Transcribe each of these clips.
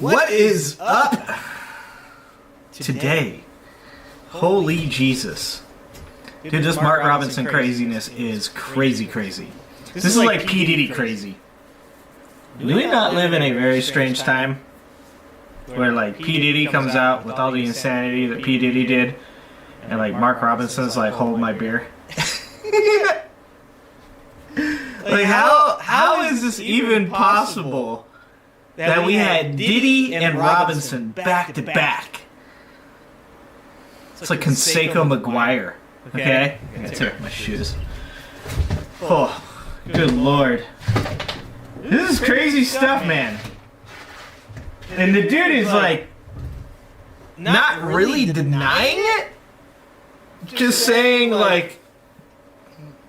What is up today? Holy Jesus. Dude, this Mark Robinson craziness is crazy. This is like P. Diddy crazy. Do we not live in a very strange time? Where like P. Diddy comes out with all the insanity that P. Diddy did, and like Mark Robinson's like, hold my beer. Like how is this even possible that we had Diddy and Robinson back to back? It's like Conseco McGuire. Okay? I gotta tear up my shoes. Oh, good lord. This is crazy stuff, man. And the dude is like not really denying it. Just saying like,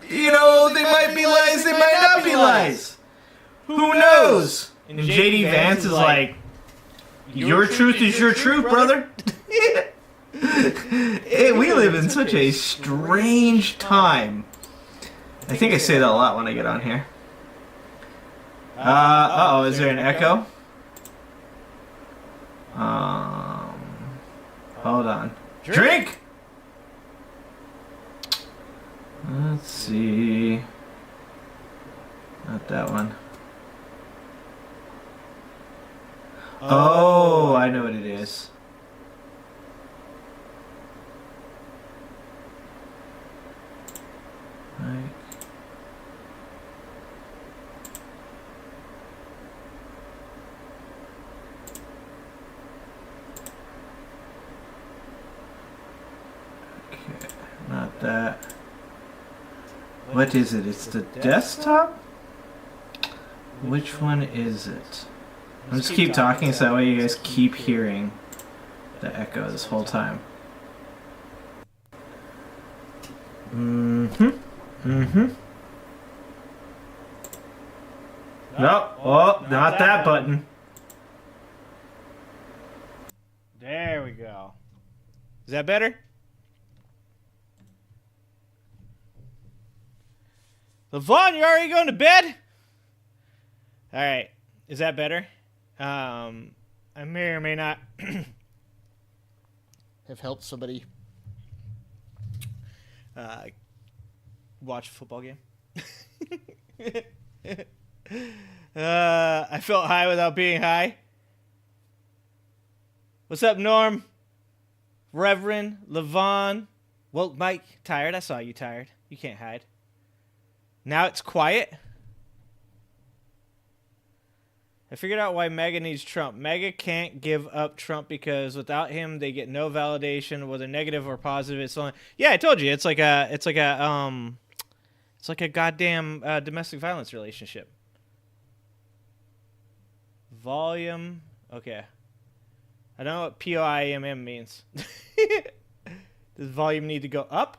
you know, they might be lies, they might not be lies. Who knows? And JD Vance is like, your truth is your truth, brother. Hey, we live in such a strange time. I think I say that a lot when I get on here. Uh-oh, is there an echo? Hold on. Drink! Let's see. Not that one. Oh, I know what it is. Right. Okay, not that. What is it? It's the desktop? Which one is it? I'll just keep talking so that way you guys keep hearing the echo this whole time. No, oh, not that button. There we go. Is that better? LaVon, you already going to bed? All right. Is that better? I may or may not have helped somebody watch a football game. I felt high without being high. What's up, Norm? Reverend, LaVon. Well, Mike, tired? I saw you tired. You can't hide. Now it's quiet. I figured out why MAGA needs Trump. MAGA can't give up Trump because without him, they get no validation, whether negative or positive. It's only, yeah, I told you, it's like a goddamn domestic violence relationship. Volume, okay. I don't know what POIMM means. Does volume need to go up?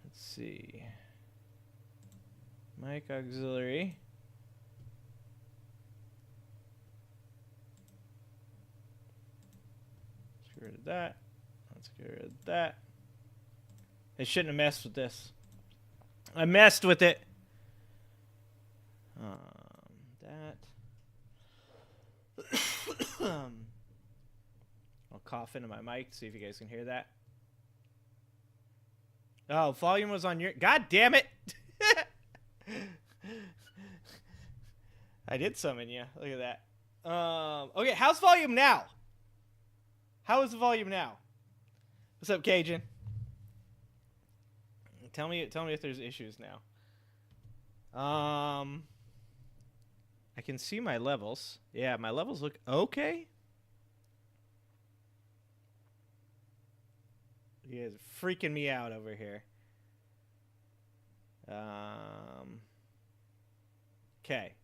Let's see. Mic auxiliary. Let's get rid of that. Let's get rid of that. I shouldn't have messed with this. I messed with it. That. I'll cough into my mic, see if you guys can hear that. Oh, volume was on your... God damn it! I did summon you. Look at that. Okay, how's volume now? How is the volume now? What's up, Cajun? Tell me if there's issues now. I can see my levels. Yeah, my levels look okay. You guys are freaking me out over here. Okay.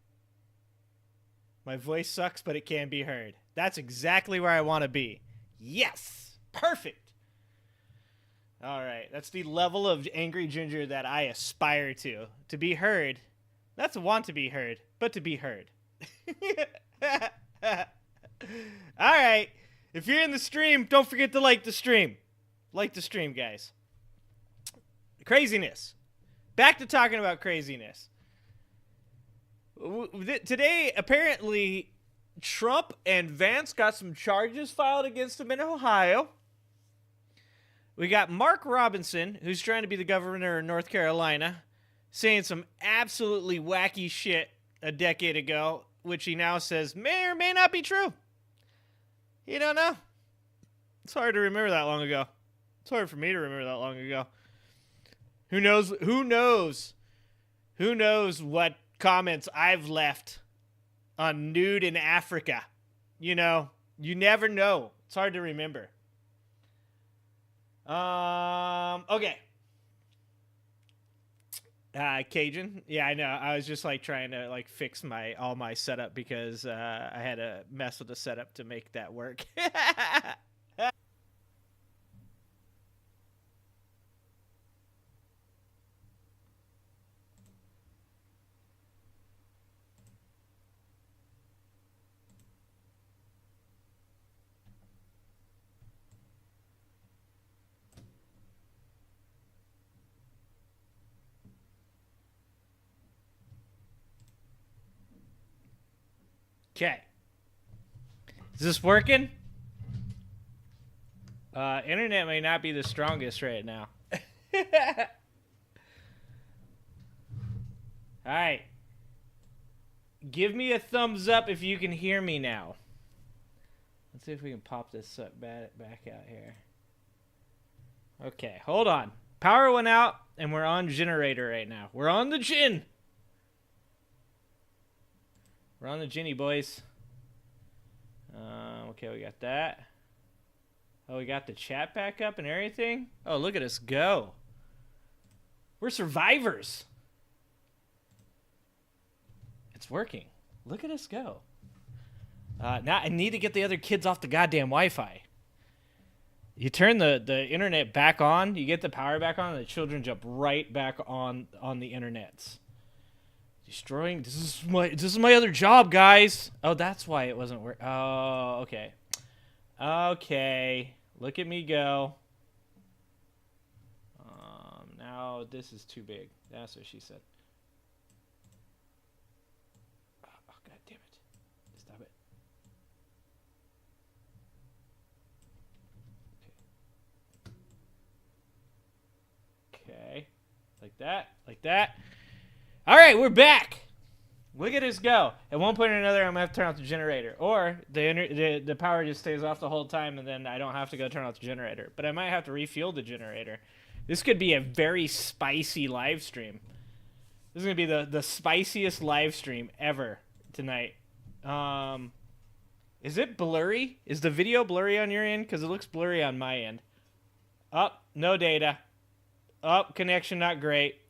My voice sucks, but it can be heard. That's exactly where I want to be. Yes! Perfect! Alright, that's the level of angry ginger that I aspire to. To be heard. Not to want to be heard, but to be heard. Alright, if you're in the stream, don't forget to like the stream. Like the stream, guys. Craziness. Back to talking about craziness. Today, apparently, Trump and Vance got some charges filed against him in Ohio. We got Mark Robinson, who's trying to be the governor of North Carolina, saying some absolutely wacky shit a decade ago, which he now says may or may not be true. You don't know. It's hard to remember that long ago. It's hard for me to remember that long ago. Who knows? Who knows? Who knows what comments I've left on nude in Africa? You know, you never know. It's hard to remember. Okay. Cajun. Yeah, I know. I was just like trying to like fix all my setup because I had to mess with the setup to make that work. Okay. Is this working? Internet may not be the strongest right now. Alright. Give me a thumbs up if you can hear me now. Let's see if we can pop this up back out here. Okay, hold on. Power went out, and we're on generator right now. We're on the gin. We're on the Ginny, boys. Okay, we got that. Oh, we got the chat back up and everything. Oh, look at us go. We're survivors. It's working. Look at us go. Now I need to get the other kids off the goddamn Wi-Fi. You turn the internet back on, you get the power back on, and the children jump right back on the internets. Destroying. This is my other job, guys. Oh, that's why it wasn't working. Oh, okay. Okay. Look at me go. Now this is too big. That's what she said. Oh, god damn it. Stop it. Okay. Like that. Like that. All right, we're back. Look at us go. At one point or another, I'm going to have to turn off the generator. Or the power just stays off the whole time, and then I don't have to go turn off the generator. But I might have to refuel the generator. This could be a very spicy live stream. This is going to be the spiciest live stream ever tonight. Is it blurry? Is the video blurry on your end? Because it looks blurry on my end. Oh, no data. Oh, connection not great.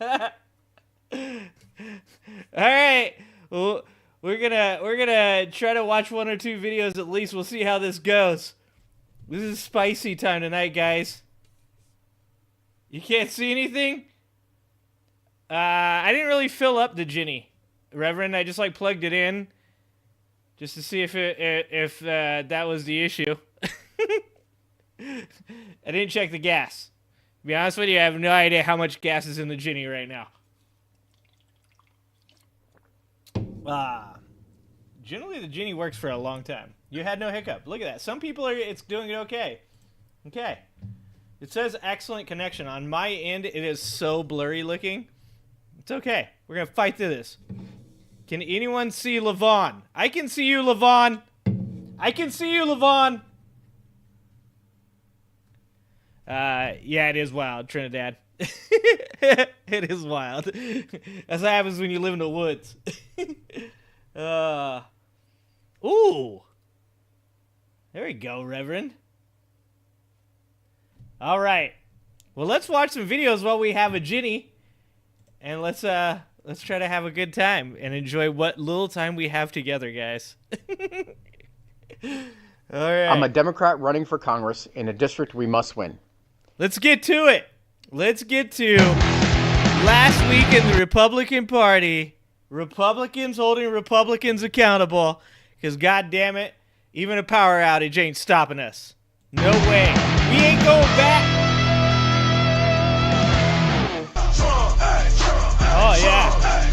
All right, well, we're gonna try to watch 1 or 2 videos at least. We'll see how this goes. This is spicy time tonight, guys. You can't see anything. I didn't really fill up the Ginny, Reverend. I just like plugged it in just to see if that was the issue. I didn't check the gas. To be honest with you, I have no idea how much gas is in the Ginny right now. Generally the Ginny works for a long time. You had no hiccup. Look at that. Some people it's doing it okay. Okay. It says excellent connection. On my end, it is so blurry looking. It's okay. We're going to fight through this. Can anyone see Levon? I can see you, Levon. I can see you, Levon. Yeah, it is wild, Trinidad. It is wild. That's what happens when you live in the woods. Ooh. There we go, Reverend. All right. Well, let's watch some videos while we have a Ginny, and let's try to have a good time and enjoy what little time we have together, guys. All right. I'm a Democrat running for Congress in a district we must win. Let's get to it. Let's get to last week in the Republican Party. Republicans holding Republicans accountable. Because, God damn it, even a power outage ain't stopping us. No way. We ain't going back. Oh, yeah.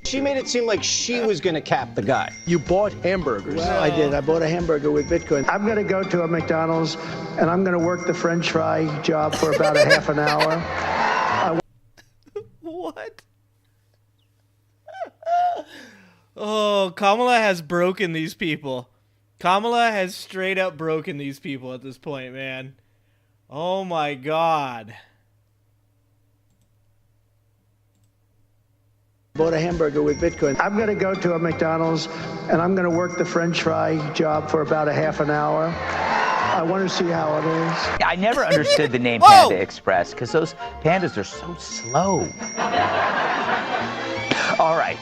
She made it seem like she was going to cap the guy. You bought hamburgers. Well, I did. I bought a hamburger with Bitcoin. I'm going to go to a McDonald's and I'm going to work the French fry job for about a half an hour. What? Oh, Kamala has broken these people. Kamala has straight up broken these people at this point, man. Oh my God. Bought a hamburger with Bitcoin. I'm going to go to a McDonald's and I'm going to work the French fry job for about a half an hour. I want to see how it is. I never understood the name Panda Express because those pandas are so slow. All right.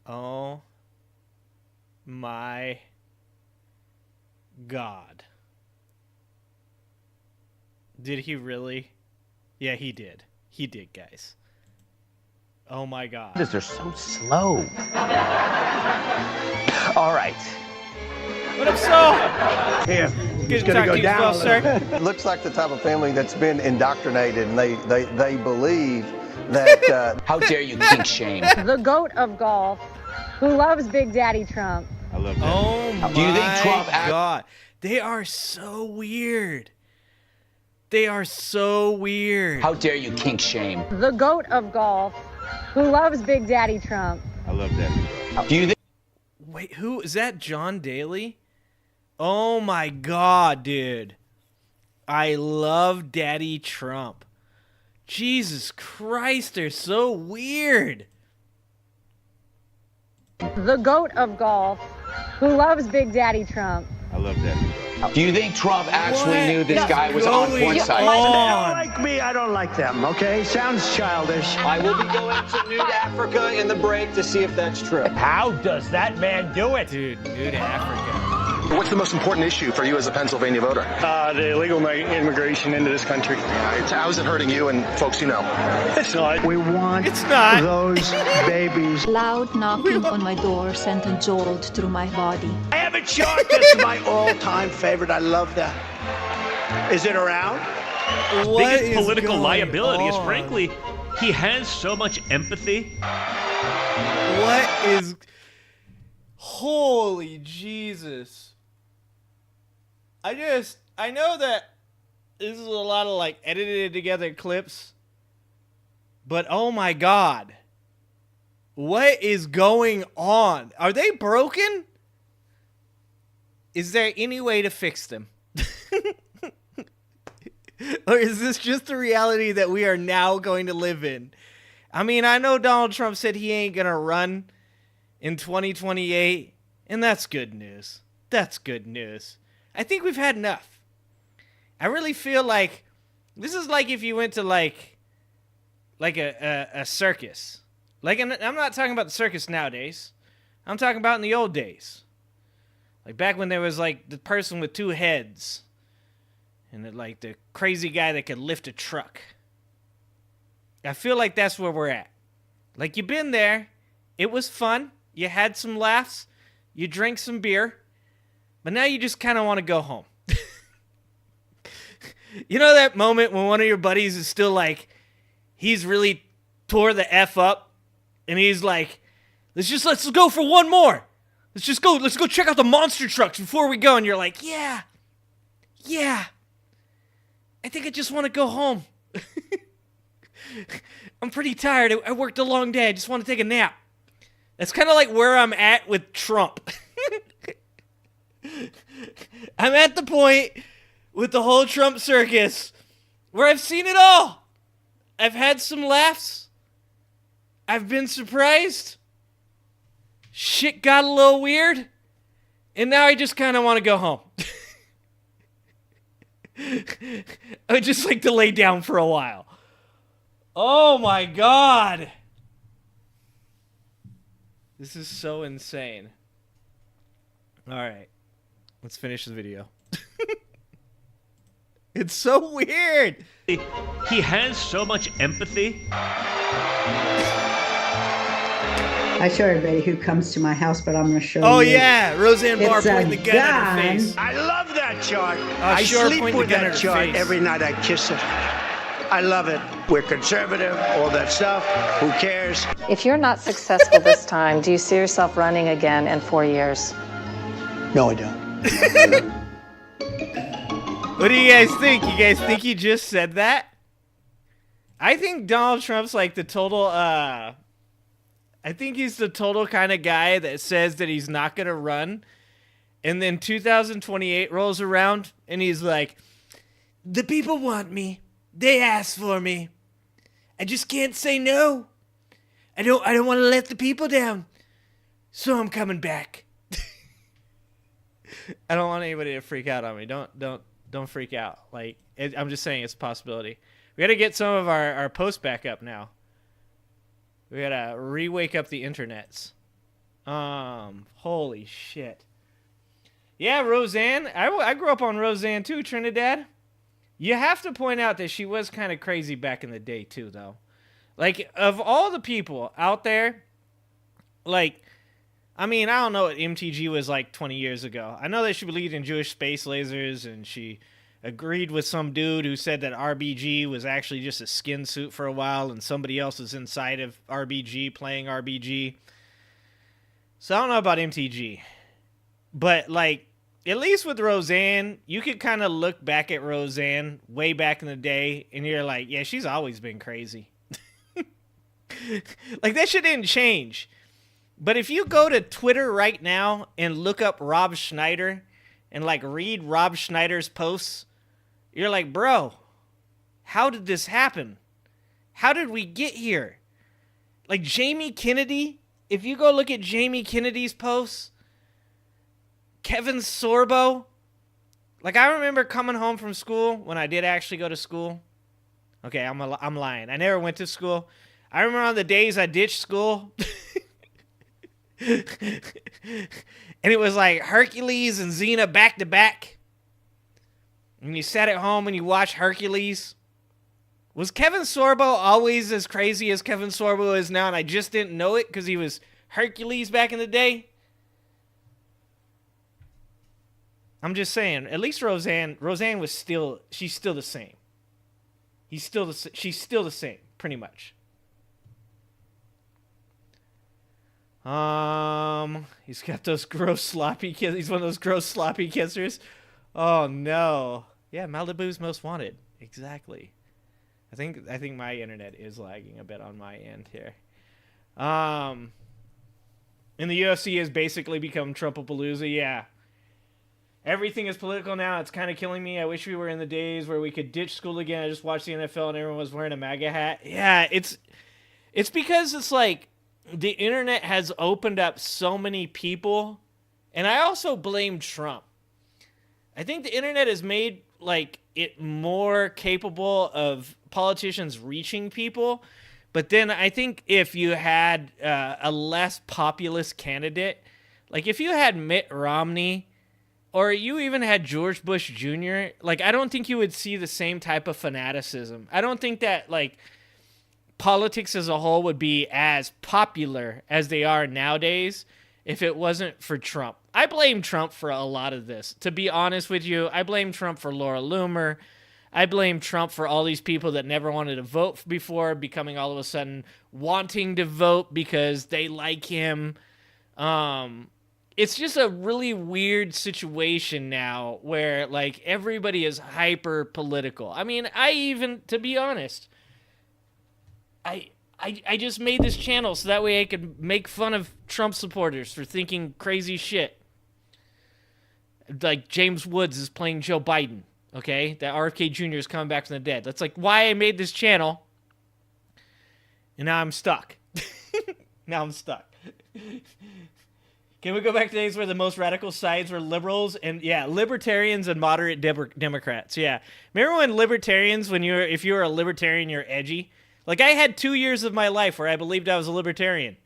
Oh my God. Did he really? Yeah, he did. He did, guys. Oh my God. Pandas are so slow. All right. What up, so? Here, Good going to go talk down well, a sir. little bit. It looks like the type of family that's been indoctrinated, and they believe that... How dare you kink shame? The GOAT of golf, who loves Big Daddy Trump. I love that. Oh my Do you think Trump God. They are so weird. They are so weird. How dare you kink shame? The GOAT of golf, who loves Big Daddy Trump. I love that. Do you think... Wait, who is that? John Daly? Oh my God, dude. I love Daddy Trump. Jesus Christ, they're so weird. The GOAT of golf, who loves Big Daddy Trump. I love that. Do you think Trump actually What knew this is guy was on going porn site? They don't on? like me, I don't like them, okay? Sounds childish. I will be going to Nude Africa in the break to see if that's true. How does that man do it? Dude, Nude Africa. What's the most important issue for you as a Pennsylvania voter? The illegal immigration into this country. How is it hurting you and folks you know? It's not. We want It's not. those babies. Loud knocking on my door sent a jolt through my body. I have a chart. That's my all-time favorite. I love that. Is it around? What Biggest is political going liability is, on? frankly, he has so much empathy. What is... Holy Jesus. I know that this is a lot of like edited together clips, but oh my God. What is going on? Are they broken? Is there any way to fix them? Or is this just the reality that we are now going to live in? I mean, I know Donald Trump said he ain't gonna run in 2028, and that's good news. That's good news. I think we've had enough. I really feel like this is like if you went to like a circus. Like, and I'm not talking about the circus nowadays. I'm talking about in the old days. Like back when there was like the person with two heads. And like the crazy guy that could lift a truck. I feel like that's where we're at. Like you've been there. It was fun. You had some laughs. You drank some beer. But now you just kind of want to go home. You know that moment when one of your buddies is still like, he's really tore the F up. And he's like, let's go for one more. Let's go check out the monster trucks before we go. And you're like, yeah. I think I just want to go home. I'm pretty tired. I worked a long day. I just want to take a nap. That's kind of like where I'm at with Trump. I'm at the point with the whole Trump circus where I've seen it all. I've had some laughs. I've been surprised. Shit got a little weird. And now I just kind of want to go home. I would just like to lay down for a while. Oh my God. This is so insane. All right. Let's finish the video. It's so weird. He has so much empathy. I show everybody who comes to my house, but I'm going to show you. Oh, yeah. Roseanne Barr It's a pointing the gun at her gun. face. I love that chart. I I sure sleep point the with gun that at her chart face. every night. I kiss it. I love it. We're conservative, all that stuff. Who cares? If you're not successful this time, do you see yourself running again in 4 years? No, I don't. What do you guys think? You guys think he just said that? I think Donald Trump's like the total, I think he's the total kind of guy that says that he's not going to run. And then 2028 rolls around and he's like, the people want me. They asked for me. I just can't say no. I don't want to let the people down. So I'm coming back. I don't want anybody to freak out on me. Don't freak out. Like, I'm just saying it's a possibility. We got to get some of our posts back up now. We got to re-wake up the internets. Holy shit. Yeah, Roseanne. I grew up on Roseanne too, Trinidad. You have to point out that she was kind of crazy back in the day too, though. Like, of all the people out there, like, I mean, I don't know what MTG was like 20 years ago. I know that she believed in Jewish space lasers, and she agreed with some dude who said that RBG was actually just a skin suit for a while, and somebody else was inside of RBG playing RBG. So I don't know about MTG. But, like, at least with Roseanne, you could kind of look back at Roseanne way back in the day, and you're like, yeah, she's always been crazy. Like, that shit didn't change. But if you go to Twitter right now and look up Rob Schneider and, like, read Rob Schneider's posts, you're like, bro, how did this happen? How did we get here? Like, Jamie Kennedy, if you go look at Jamie Kennedy's posts, Kevin Sorbo, like, I remember coming home from school when I did actually go to school. Okay, I'm lying. I never went to school. I remember on the days I ditched school, and it was like Hercules and Xena back to back. And you sat at home and you watched Hercules. Was Kevin Sorbo always as crazy as Kevin Sorbo is now, and I just didn't know it because he was Hercules back in the day? I'm just saying, at least Roseanne was she's still the same. She's still the same, pretty much. He's got those gross sloppy kiss. He's one of those gross sloppy kissers. Oh no. Yeah, Malibu's most wanted. Exactly. I think my internet is lagging a bit on my end here. And the UFC has basically become Trumpapalooza. Yeah. Everything is political now. It's kind of killing me. I wish we were in the days where we could ditch school again. I just watched the NFL and everyone was wearing a MAGA hat. Yeah, it's because it's like the internet has opened up so many people, and I also blame Trump. I think the internet has made like it more capable of politicians reaching people, but then I think if you had a less populist candidate, like if you had Mitt Romney, or you even had George Bush Jr., like, I don't think you would see the same type of fanaticism. I don't think that, like, politics as a whole would be as popular as they are nowadays if it wasn't for Trump. I blame Trump for a lot of this. To be honest with you, I blame Trump for Laura Loomer. I blame Trump for all these people that never wanted to vote before becoming all of a sudden wanting to vote because they like him. It's just a really weird situation now where, like, everybody is hyper political. I mean, to be honest, I just made this channel so that way I could make fun of Trump supporters for thinking crazy shit. Like, James Woods is playing Joe Biden, okay? That RFK Jr. is coming back from the dead. That's, like, why I made this channel. And now I'm stuck. Can we go back to days where the most radical sides were liberals and, yeah, libertarians and moderate Democrats? Yeah. Remember when libertarians, if you were a libertarian, you're edgy? Like, I had 2 years of my life where I believed I was a libertarian.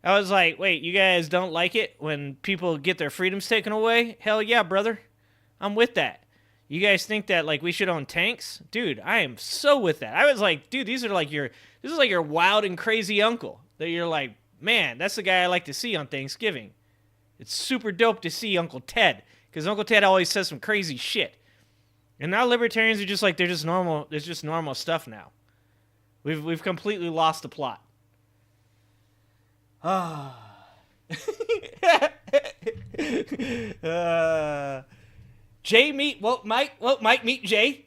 I was like, wait, you guys don't like it when people get their freedoms taken away? Hell yeah, brother. I'm with that. You guys think that, like, we should own tanks? Dude, I am so with that. I was like, dude, this is like your wild and crazy uncle that you're like, man, that's the guy I like to see on Thanksgiving. It's super dope to see Uncle Ted, because Uncle Ted always says some crazy shit. And now libertarians are just like, they're just normal. It's just normal stuff now. We've completely lost the plot. Jay meet Mike. Well, Mike meet Jay.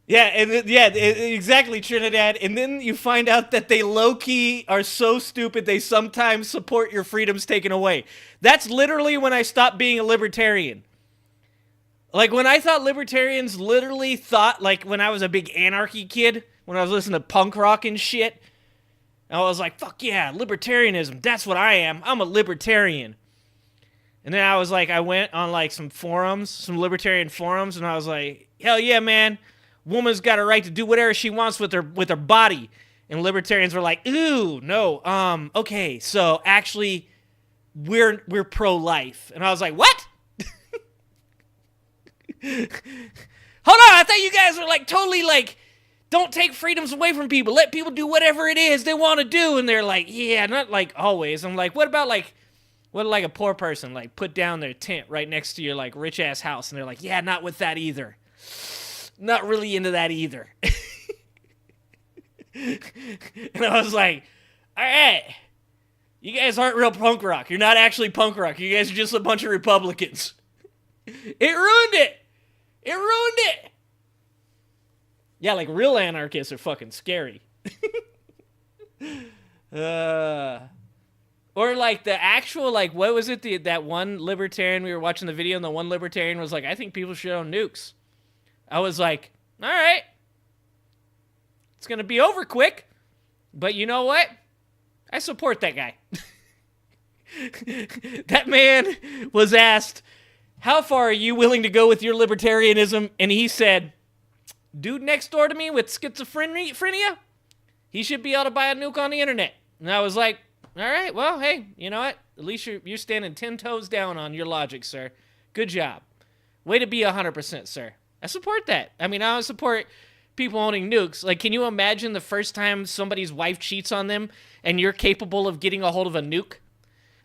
Exactly, Trinidad. And then you find out that they low-key are so stupid they sometimes support your freedoms taken away. That's literally when I stopped being a libertarian. Like, when I thought libertarians literally thought, like, when I was a big anarchy kid, when I was listening to punk rock and shit, I was like, fuck yeah, libertarianism, that's what I am. I'm a libertarian. And then I was like, I went on, like, some forums, some libertarian forums, and I was like, hell yeah, man. Woman's got a right to do whatever she wants with her body. And libertarians were like, ooh, no, okay, so actually, we're pro-life. And I was like, what? Hold on, I thought you guys were like totally like, don't take freedoms away from people. Let people do whatever it is they want to do. And they're like, yeah, not like always. I'm like, what about like a poor person, like put down their tent right next to your like rich ass house? And they're like, yeah, not with that either. Not really into that either. And I was like, all right, you guys aren't real punk rock. You're not actually punk rock. You guys are just a bunch of Republicans. It ruined it. It ruined it. Yeah, like real anarchists are fucking scary. Or like the actual, like, what was it? That one libertarian, we were watching the video and the one libertarian was like, I think people should own nukes. I was like, all right. It's going to be over quick. But you know what? I support that guy. That man was asked, how far are you willing to go with your libertarianism? And he said, dude next door to me with schizophrenia, he should be able to buy a nuke on the internet. And I was like, all right, well, hey, you know what? At least you're standing 10 toes down on your logic, sir. Good job. Way to be 100%, sir. I support that. I mean, I support people owning nukes. Like, can you imagine the first time somebody's wife cheats on them and you're capable of getting a hold of a nuke?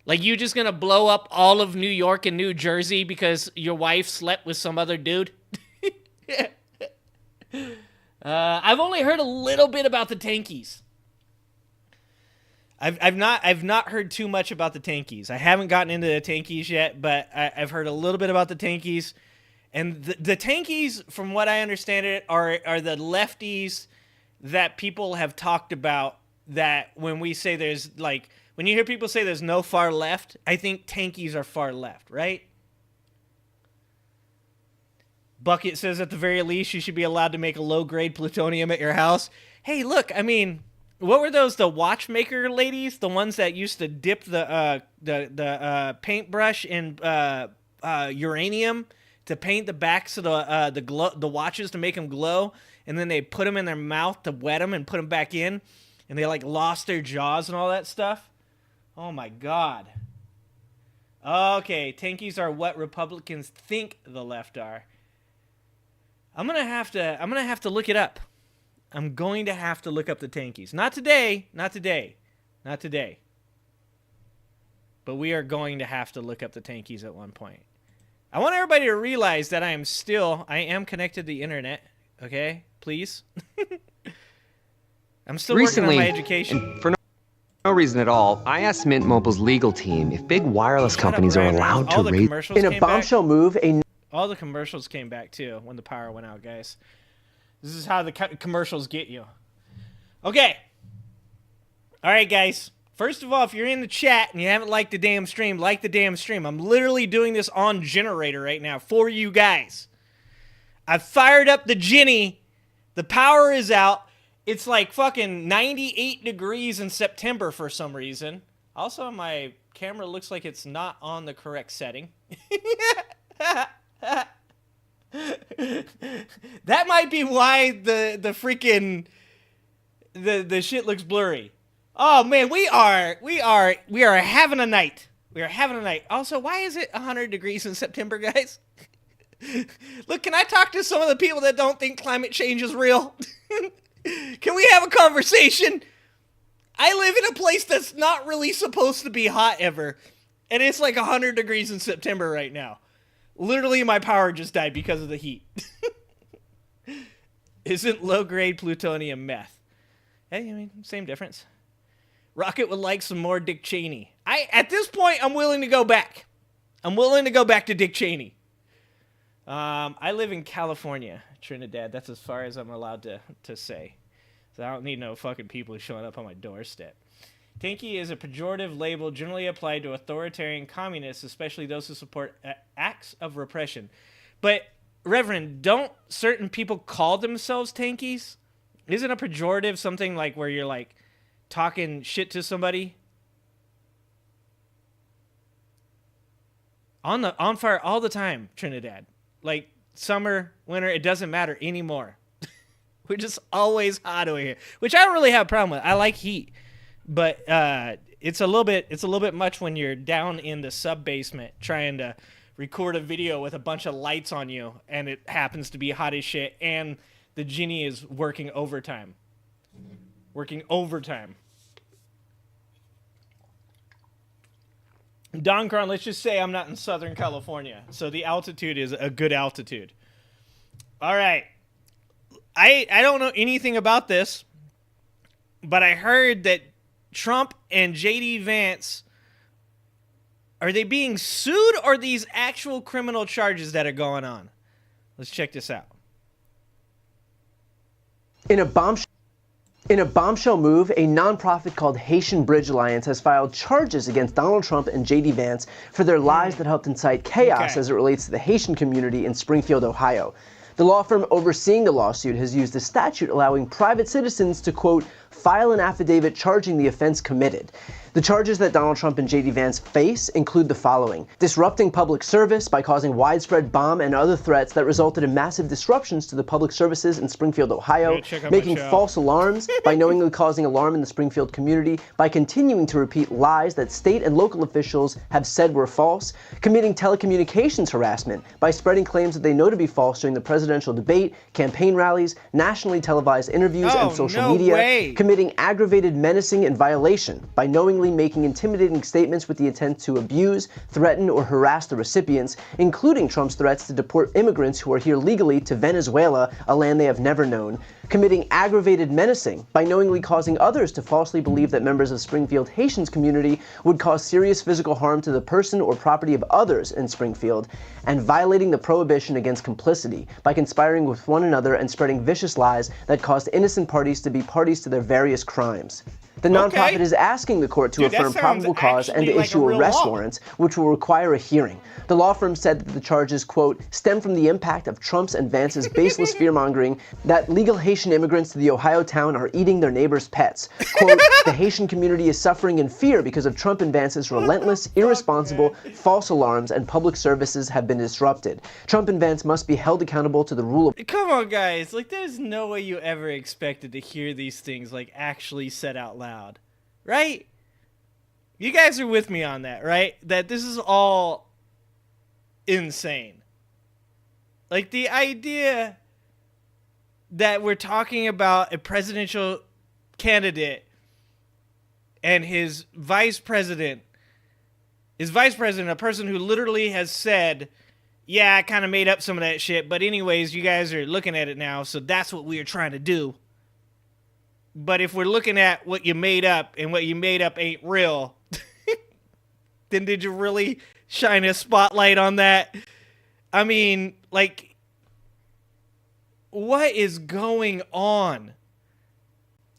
Like, you just gonna blow up all of New York and New Jersey because your wife slept with some other dude? I've only heard a little bit about the tankies. I've not heard too much about the tankies. I haven't gotten into the tankies yet, but I've heard a little bit about the tankies. And the tankies, from what I understand it, are the lefties that people have talked about, that when we say there's like, when you hear people say there's no far left, I think tankies are far left, right? Bucket says at the very least you should be allowed to make a low-grade plutonium at your house. Hey, look, I mean, what were those, the watchmaker ladies? The ones that used to dip the paintbrush in uranium to paint the backs of the watches to make them glow, and then they put them in their mouth to wet them and put them back in, and they like lost their jaws and all that stuff? Oh my God. Okay, tankies are what Republicans think the left are. I'm gonna have to look it up. I'm going to have to look up the tankies. Not today. But we are going to have to look up the tankies at one point. I want everybody to realize that I am connected to the internet. Okay, please. I'm still working on my education. For no reason at all, I asked Mint Mobile's legal team if big wireless companies are allowed to raise. In a bombshell move, all the commercials came back too when the power went out, guys. This is how the commercials get you. Okay. All right, guys. First of all, if you're in the chat and you haven't liked the damn stream, like the damn stream. I'm literally doing this on generator right now for you guys. I've fired up the Ginny. The power is out. It's like fucking 98 degrees in September for some reason. Also, my camera looks like it's not on the correct setting. That might be why the freaking the shit looks blurry. Oh man, we are having a night. We are having a night. Also, why is it 100 degrees in September, guys? Look, can I talk to some of the people that don't think climate change is real? Can we have a conversation? I live in a place that's not really supposed to be hot ever. And it's like 100 degrees in September right now. Literally, my power just died because of the heat. Isn't low-grade plutonium meth? Hey, I mean, same difference. Rocket would like some more Dick Cheney. At this point, I'm willing to go back. I'm willing to go back to Dick Cheney. I live in California, Trinidad. That's as far as I'm allowed to say. So I don't need no fucking people showing up on my doorstep. Tanky is a pejorative label generally applied to authoritarian communists, especially those who support acts of repression. But, Reverend, don't certain people call themselves tankies? Isn't a pejorative something like where you're like talking shit to somebody? On fire all the time, Trinidad. Like summer, winter, it doesn't matter anymore. We're just always hot over here, which I don't really have a problem with. I like heat. But it's a little bit much when you're down in the sub-basement trying to record a video with a bunch of lights on you, and it happens to be hot as shit, and the genie is working overtime. Don Cron, let's just say I'm not in Southern California, so the altitude is a good altitude. All right. I don't know anything about this, but I heard that Trump and J.D. Vance, are they being sued or are these actual criminal charges that are going on? Let's check this out. In a bombshell move, a nonprofit called Haitian Bridge Alliance has filed charges against Donald Trump and J.D. Vance for their lies that helped incite chaos as it relates to the Haitian community in Springfield, Ohio. The law firm overseeing the lawsuit has used a statute allowing private citizens to, quote, file an affidavit charging the offense committed. The charges that Donald Trump and J.D. Vance face include the following: disrupting public service by causing widespread bomb and other threats that resulted in massive disruptions to the public services in Springfield, Ohio, making false alarms by knowingly causing alarm in the Springfield community, by continuing to repeat lies that state and local officials have said were false, committing telecommunications harassment by spreading claims that they know to be false during the presidential debate, campaign rallies, nationally televised interviews, and social media, committing aggravated menacing and violation by knowingly making intimidating statements with the intent to abuse, threaten, or harass the recipients, including Trump's threats to deport immigrants who are here legally to Venezuela, a land they have never known, committing aggravated menacing by knowingly causing others to falsely believe that members of Springfield Haitians community would cause serious physical harm to the person or property of others in Springfield, and violating the prohibition against complicity by conspiring with one another and spreading vicious lies that caused innocent parties to be parties to their various crimes. The nonprofit is asking the court to affirm probable cause and to issue arrest warrants, which will require a hearing. The law firm said that the charges, quote, stem from the impact of Trump's and Vance's baseless fear-mongering that legal Haitian immigrants to the Ohio town are eating their neighbors' pets. Quote, the Haitian community is suffering in fear because of Trump and Vance's relentless, irresponsible, false alarms, and public services have been disrupted. Trump and Vance must be held accountable to the rule of... Come on, guys. Like, there's no way you ever expected to hear these things, like, actually said out loud. Right? You guys are with me on that, right? That this is all insane. Like, the idea that we're talking about a presidential candidate and his vice president, a person who literally has said, yeah, I kind of made up some of that shit, but anyways, you guys are looking at it now, so that's what we are trying to do. But if we're looking at what you made up and what you made up ain't real, then did you really shine a spotlight on that? I mean, like, what is going on?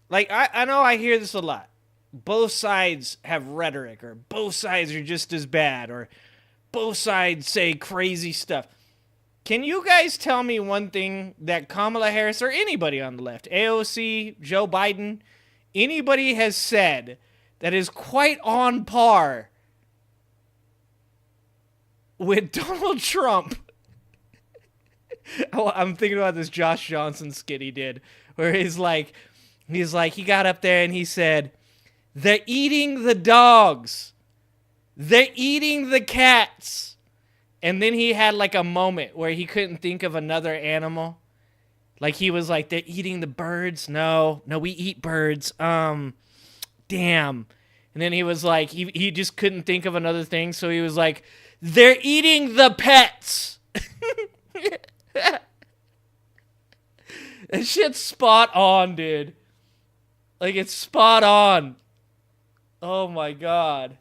Like, I know I hear this a lot. Both sides have rhetoric, or both sides are just as bad, or both sides say crazy stuff. Can you guys tell me one thing that Kamala Harris or anybody on the left, AOC, Joe Biden, anybody has said that is quite on par with Donald Trump? I'm thinking about this Josh Johnson skit he did, where he got up there and he said, they're eating the dogs. They're eating the cats. And then he had like a moment where he couldn't think of another animal. Like he was like, they're eating the birds. No, we eat birds. Damn. And And then he was like, he just couldn't think of another thing, so he was like, they're eating the pets. That shit's spot on, dude. Like, it's spot on. Oh my God.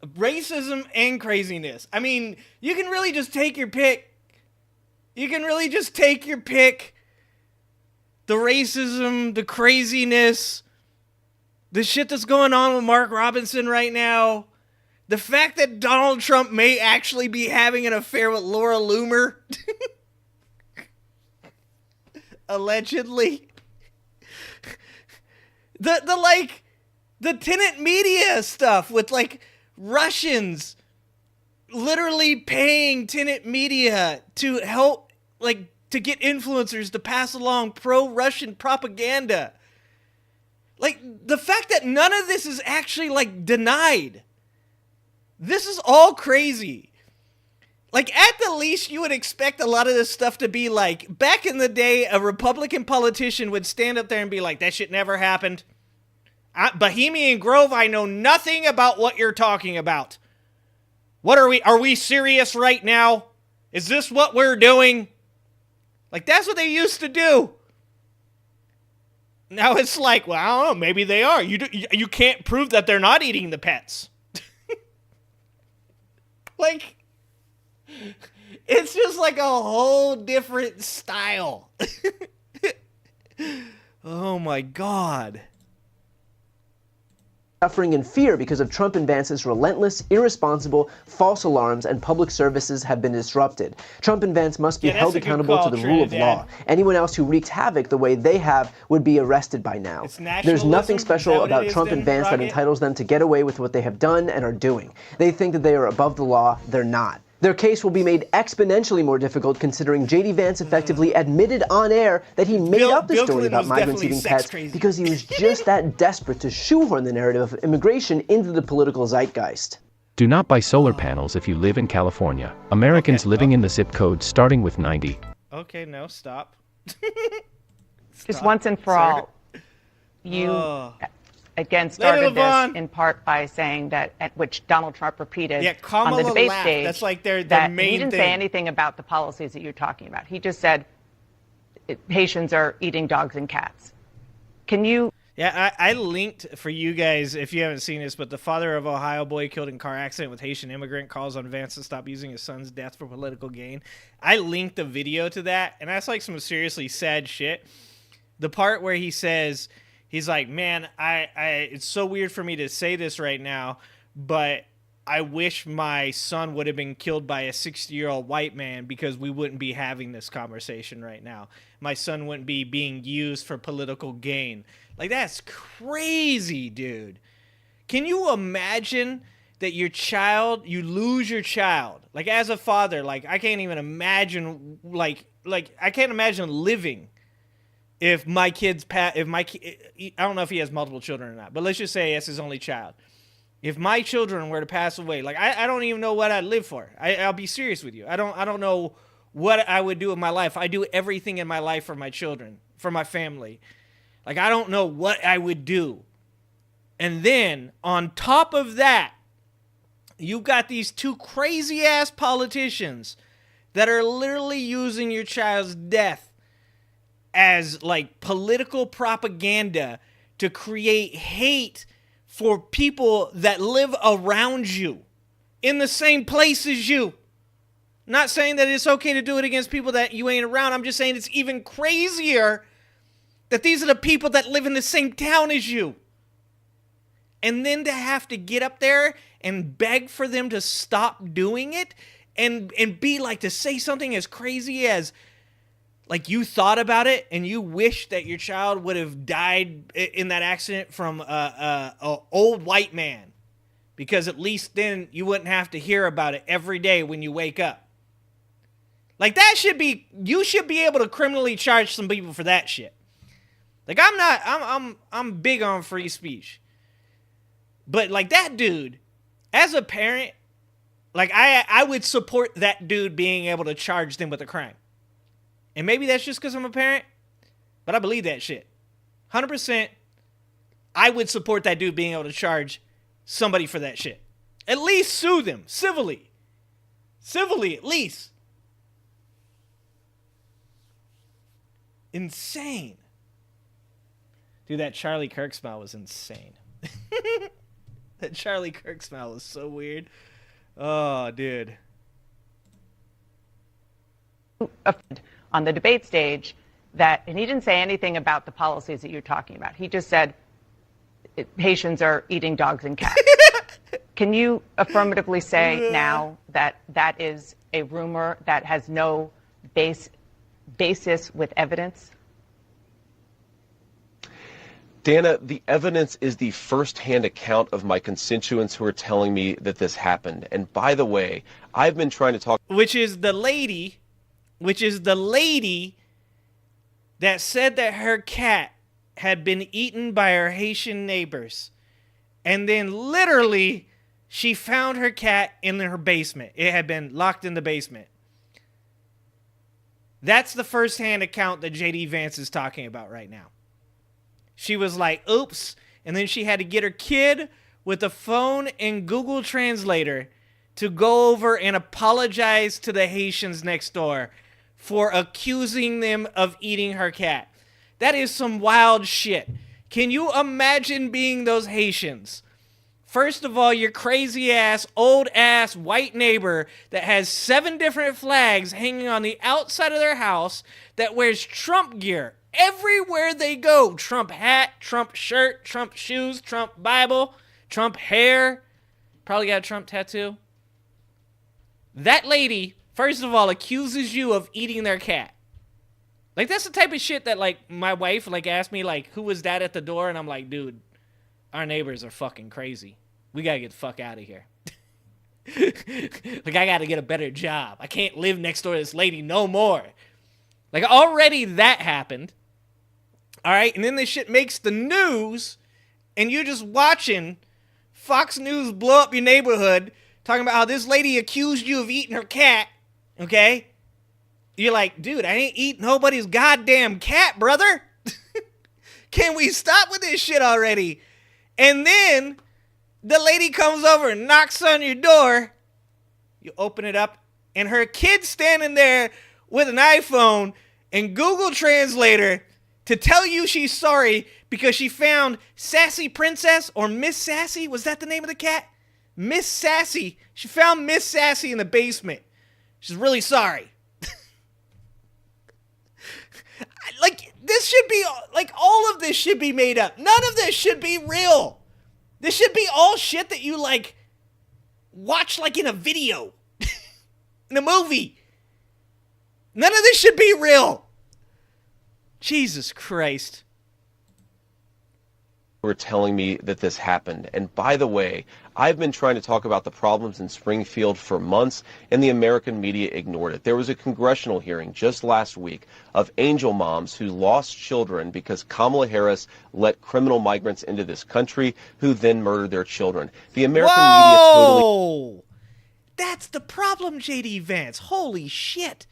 Racism and craziness. I mean, you can really just take your pick. You can really just take your pick. The racism, the craziness, the shit that's going on with Mark Robinson right now. The fact that Donald Trump may actually be having an affair with Laura Loomer. Allegedly. The tenant media stuff with like Russians literally paying tenant media to help, like, to get influencers to pass along pro-Russian propaganda. Like, the fact that none of this is actually, like, denied. This is all crazy. Like, at the least, you would expect a lot of this stuff to be like, back in the day, a Republican politician would stand up there and be like, that shit never happened. Bohemian Grove, I know nothing about what you're talking about. What are we serious right now? Is this what we're doing? Like, that's what they used to do. Now it's like, well, I don't know, maybe they are. You can't prove that they're not eating the pets. Like, it's just like a whole different style. Oh my God. Suffering and fear because of Trump and Vance's relentless, irresponsible, false alarms, and public services have been disrupted. Trump and Vance must be held accountable to the rule of law. Anyone else who wreaked havoc the way they have would be arrested by now. There's nothing special about Trump and Vance that entitles them to get away with what they have done and are doing. They think that they are above the law. They're not. Their case will be made exponentially more difficult considering J.D. Vance effectively admitted on air that he made up the story about migrants eating pets because he was just that desperate to shoehorn the narrative of immigration into the political zeitgeist. Do not buy solar panels if you live in California. Americans living in the zip code starting with 90. Okay, no, stop. Just once and for all, you again started this in part by saying that, at which Donald Trump repeated on the debate stage, that's like their that main he didn't thing. say anything about the policies that you're talking about. He just said Haitians are eating dogs and cats. Can you? Yeah, I linked for you guys, if you haven't seen this, but the father of Ohio boy killed in car accident with Haitian immigrant calls on Vance to stop using his son's death for political gain. I linked the video to that, and that's like some seriously sad shit. The part where he says, he's like, man, it's so weird for me to say this right now, but I wish my son would have been killed by a 60-year-old white man because we wouldn't be having this conversation right now. My son wouldn't be being used for political gain. Like, that's crazy, dude. Can you imagine that you lose your child? Like, as a father, like, I can't even imagine, like I can't imagine living if my kid's I don't know if he has multiple children or not, but let's just say it's his only child. If my children were to pass away, like, I don't even know what I'd live for. I'll be serious with you. I don't know what I would do with my life. I do everything in my life for my children, for my family. Like, I don't know what I would do. And then, on top of that, you've got these two crazy-ass politicians that are literally using your child's death as, like, political propaganda to create hate for people that live around you, in the same place as you. Not saying that it's okay to do it against people that you ain't around. I'm just saying it's even crazier that these are the people that live in the same town as you. And then to have to get up there and beg for them to stop doing it and be like, to say something as crazy as, like, you thought about it and you wish that your child would have died in that accident from a old white man, because at least then you wouldn't have to hear about it every day when you wake up. Like, you should be able to criminally charge some people for that shit. Like, I'm big on free speech. But, like, that dude, as a parent, like, I would support that dude being able to charge them with a crime. And maybe that's just because I'm a parent, but I believe that shit. 100%. I would support that dude being able to charge somebody for that shit. At least sue them civilly. Civilly, at least. Insane. Dude, that Charlie Kirk smile was insane. That Charlie Kirk smile was so weird. Oh, dude. On the debate stage, and he didn't say anything about the policies that you're talking about. He just said Haitians are eating dogs and cats. Can you affirmatively say now that that is a rumor that has no basis with evidence? Dana, the evidence is the first-hand account of my constituents who are telling me that this happened. And by the way, I've been trying to talk... Which is the lady that said that her cat had been eaten by her Haitian neighbors. And then literally, she found her cat in her basement. It had been locked in the basement. That's the first-hand account that J.D. Vance is talking about right now. She was like, oops. And then she had to get her kid with a phone and Google Translator to go over and apologize to the Haitians next door for accusing them of eating her cat. That is some wild shit. Can you imagine being those Haitians? First of all, your crazy ass, old ass white neighbor that has 7 different flags hanging on the outside of their house that wears Trump gear everywhere they go. Trump hat, Trump shirt, Trump shoes, Trump Bible, Trump hair. Probably got a Trump tattoo. That lady, first of all, accuses you of eating their cat. Like, that's the type of shit that, like, my wife, like, asked me, like, who was that at the door? And I'm like, dude, our neighbors are fucking crazy. We gotta get the fuck out of here. Like, I gotta get a better job. I can't live next door to this lady no more. Like, already that happened. All right, and then this shit makes the news, and you're just watching Fox News blow up your neighborhood, talking about how this lady accused you of eating her cat, okay? You're like, dude, I ain't eating nobody's goddamn cat, brother. Can we stop with this shit already? And then the lady comes over and knocks on your door. You open it up, and her kid's standing there with an iPhone and Google Translator to tell you she's sorry because she found Sassy Princess, or Miss Sassy. Was that the name of the cat? Miss Sassy. She found Miss Sassy in the basement. She's really sorry. Like, this should be, like, all of this should be made up. None of this should be real. This should be all shit that you, like, watch, like, in a video. In a movie. None of this should be real. Jesus Christ. Were telling me that this happened. And by the way, I've been trying to talk about the problems in Springfield for months, and the American media ignored it. There was a congressional hearing just last week of angel moms who lost children because Kamala Harris let criminal migrants into this country who then murdered their children. The American media totally... That's the problem, J.D. Vance. Holy shit.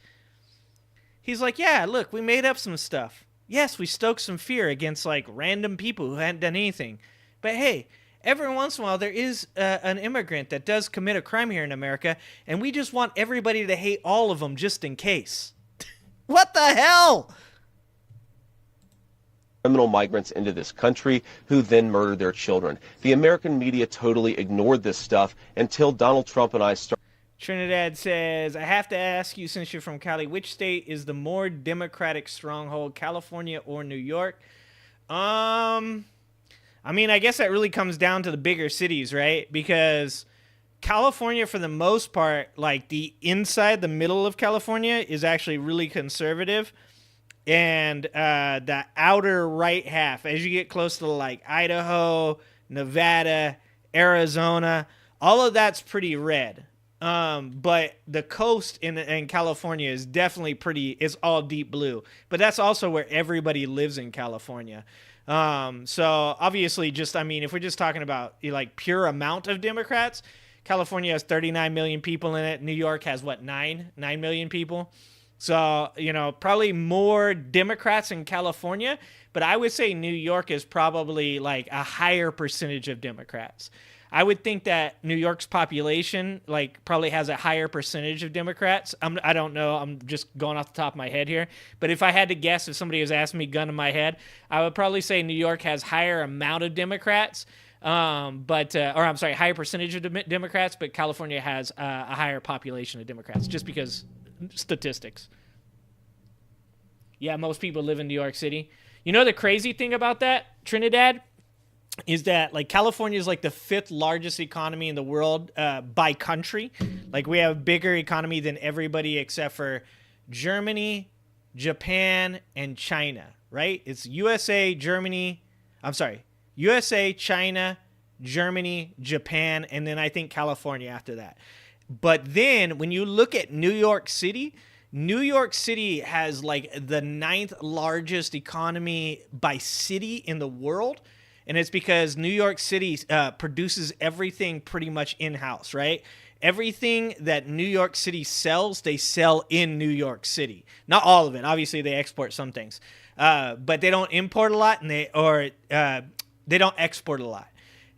He's like, yeah, look, we made up some stuff. Yes, we stoked some fear against, like, random people who hadn't done anything. But hey, every once in a while there is an immigrant that does commit a crime here in America, and we just want everybody to hate all of them just in case. What the hell? Criminal migrants into this country who then murdered their children. The American media totally ignored this stuff until Donald Trump and I started. Trinidad says, I have to ask you, since you're from Cali, which state is the more Democratic stronghold, California or New York? I mean, I guess that really comes down to the bigger cities, right? Because California, for the most part, like the middle of California is actually really conservative. And the outer right half, as you get close to like Idaho, Nevada, Arizona, all of that's pretty red. But the coast in California is definitely is all deep blue. But that's also where everybody lives in California. So obviously if we're just talking about like pure amount of Democrats, California has 39 million people in it. New York has what, 9 million people. So, probably more Democrats in California, but I would say New York is probably like a higher percentage of Democrats. I would think that New York's population probably has a higher percentage of Democrats. I don't know. I'm just going off the top of my head here. But if I had to guess, if somebody was asking me gun in my head, I would probably say New York has higher amount of Democrats, higher percentage of Democrats, but California has a higher population of Democrats just because statistics. Yeah, most people live in New York City. You know the crazy thing about that, Trinidad, is that California is the 5th largest economy in the world by country. We have a bigger economy than everybody except for Germany, Japan, and China, right? It's USA, China, Germany, Japan, and then I think California after that. But then when you look at New York City has the 9th largest economy by city in the world. And it's because New York City produces everything pretty much in-house, right? Everything that New York City sells, they sell in New York City. Not all of it. Obviously, they export some things. But they don't import a lot, and they don't export a lot.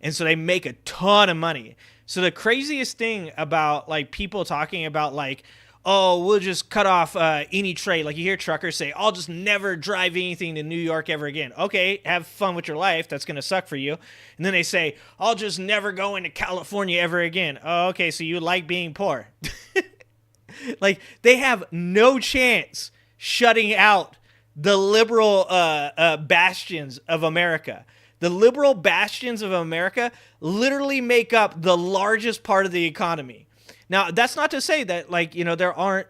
And so they make a ton of money. So the craziest thing about people talking about oh, we'll just cut off any trade. You hear truckers say, I'll just never drive anything to New York ever again. Okay, have fun with your life. That's going to suck for you. And then they say, I'll just never go into California ever again. Oh, okay, so you like being poor. They have no chance shutting out the liberal bastions of America. The liberal bastions of America literally make up the largest part of the economy. Now, that's not to say that, there aren't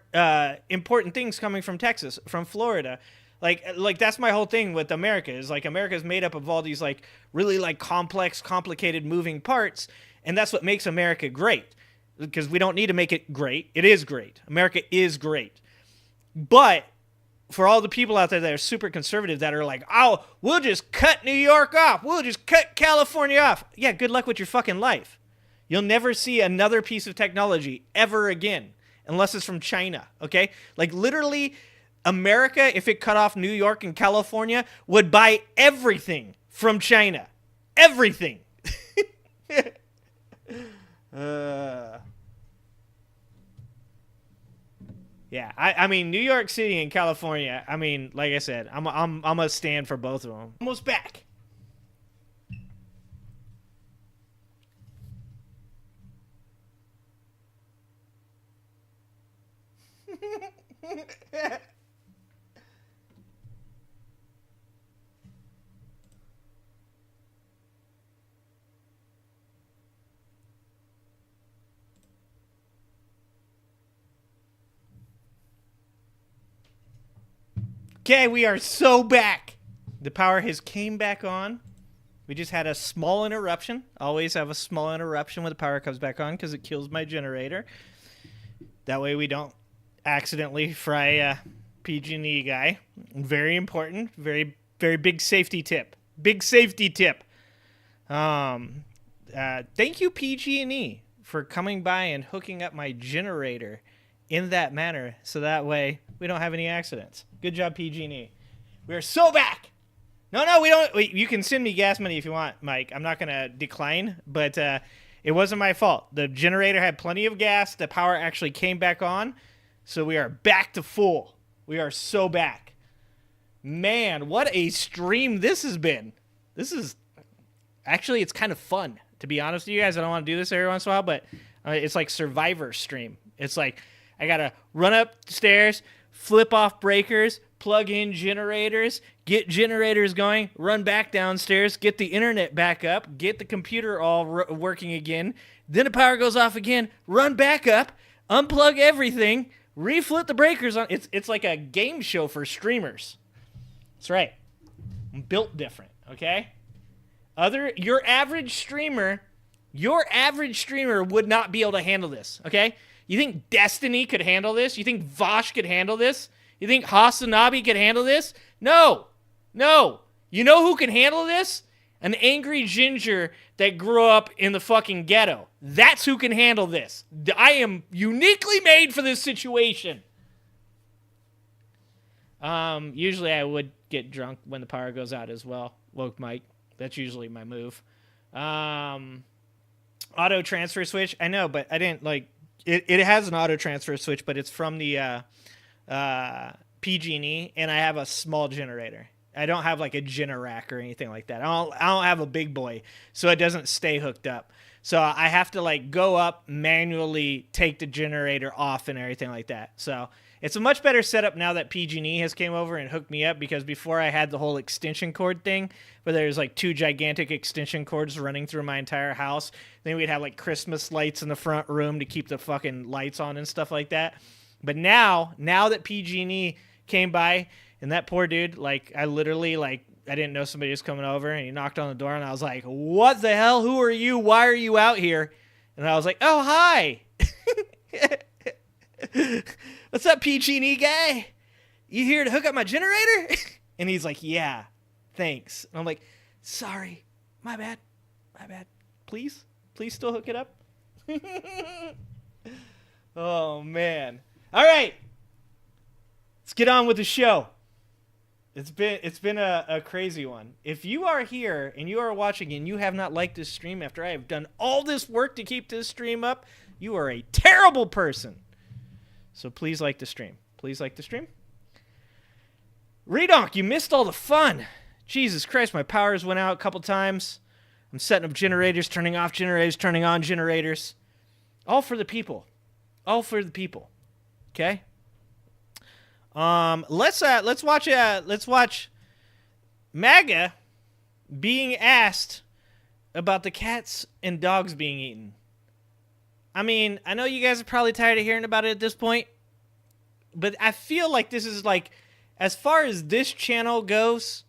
important things coming from Texas, from Florida. That's my whole thing with America is, America is made up of all these, really, complex, complicated moving parts, and that's what makes America great. Because we don't need to make it great. It is great. America is great. But for all the people out there that are super conservative that are oh, we'll just cut New York off. We'll just cut California off. Yeah, good luck with your fucking life. You'll never see another piece of technology ever again unless it's from China, okay? Literally, America, if it cut off New York and California, would buy everything from China. Everything. Yeah, I mean, New York City and California, I mean, like I said, I'm a stand for both of them. Almost back. Okay, we are so back. The power has came back on. We just had a small interruption. Always have a small interruption when the power comes back on because it kills my generator. That way we don't accidentally fry a PG&E guy. Very important. Very, very big safety tip. Big safety tip. Thank you, PG&E, for coming by and hooking up my generator in that manner so that way we don't have any accidents. Good job, PG&E. We are so back. No, we don't. You can send me gas money if you want, Mike. I'm not going to decline, but it wasn't my fault. The generator had plenty of gas. The power actually came back on, so we are back to full. We are so back. Man, what a stream this has been. This is... Actually, it's kind of fun, to be honest with you guys. I don't want to do this every once in a while, but it's like Survivor stream. It's like I got to run upstairs, flip off breakers, plug in generators, get generators going, run back downstairs, get the internet back up, get the computer all working again. Then the power goes off again, run back up, unplug everything, reflip the breakers on. It's like a game show for streamers. That's right. I'm built different, okay? Your average streamer would not be able to handle this, okay? You think Destiny could handle this? You think Vosh could handle this? You think Hasanabi could handle this? No. You know who can handle this? An angry ginger that grew up in the fucking ghetto. That's who can handle this. I am uniquely made for this situation. Usually I would get drunk when the power goes out as well. Woke Mike. That's usually my move. Auto transfer switch. I know, but I didn't like it. It has an auto transfer switch, but it's from the PG&E, and I have a small generator. I don't have like a Generac or anything like that. I don't have a big boy, so it doesn't stay hooked up. So I have to like go up, manually take the generator off and everything like that. So it's a much better setup now that PG&E has came over and hooked me up, because before I had the whole extension cord thing where there's like 2 gigantic extension cords running through my entire house. Then we'd have like Christmas lights in the front room to keep the fucking lights on and stuff like that. But now that PG&E came by, and that poor dude, like, I literally, like, I didn't know somebody was coming over, and he knocked on the door, and I was like, what the hell? Who are you? Why are you out here? And I was like, oh, hi. What's up, PG&E guy? You here to hook up my generator? And he's like, yeah, thanks. And I'm like, sorry, my bad. Please still hook it up? Oh, man. All right. Let's get on with the show. It's been a crazy one. If you are here and you are watching and you have not liked this stream after I have done all this work to keep this stream up, you are a terrible person. So please like the stream. Please like the stream. Redonk, you missed all the fun. Jesus Christ, my powers went out a couple times. I'm setting up generators, turning off generators, turning on generators. All for the people. All for the people. Okay? Let's watch MAGA being asked about the cats and dogs being eaten. I mean, I know you guys are probably tired of hearing about it at this point, but I feel like this is like, as far as this channel goes,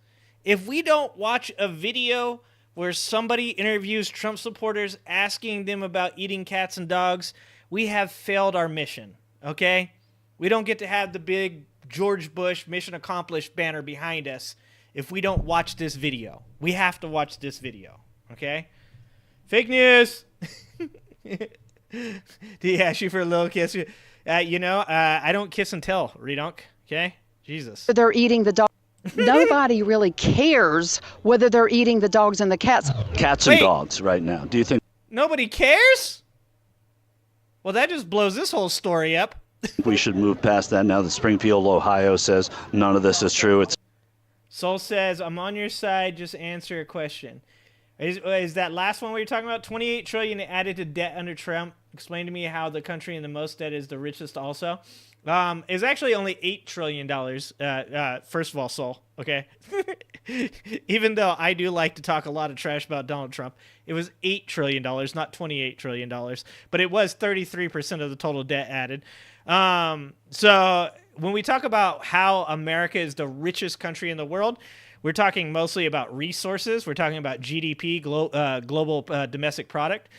if we don't watch a video where somebody interviews Trump supporters asking them about eating cats and dogs, we have failed our mission, okay? We don't get to have the big George Bush mission accomplished banner behind us if we don't watch this video. We have to watch this video, okay? Fake news! Did he ask you for a little kiss? I don't kiss and tell, Redonk, okay? Jesus. They're eating the dog. Nobody really cares whether they're eating the dogs and the cats. Cats and dogs right now. Do you think nobody cares? Well, that just blows this whole story up. we should move past that now that Springfield, Ohio says none of this is true? It's Soul says, I'm on your side. Just answer a question. Is that last one where you're talking about 28 trillion added to debt under Trump? Explain to me how the country in the most debt is the richest also. It's actually only $8 trillion. First of all, Soul, okay? Even though I do like to talk a lot of trash about Donald Trump, it was $8 trillion, not $28 trillion. But it was 33% of the total debt added. So when we talk about how America is the richest country in the world, we're talking mostly about resources. We're talking about GDP, global domestic product.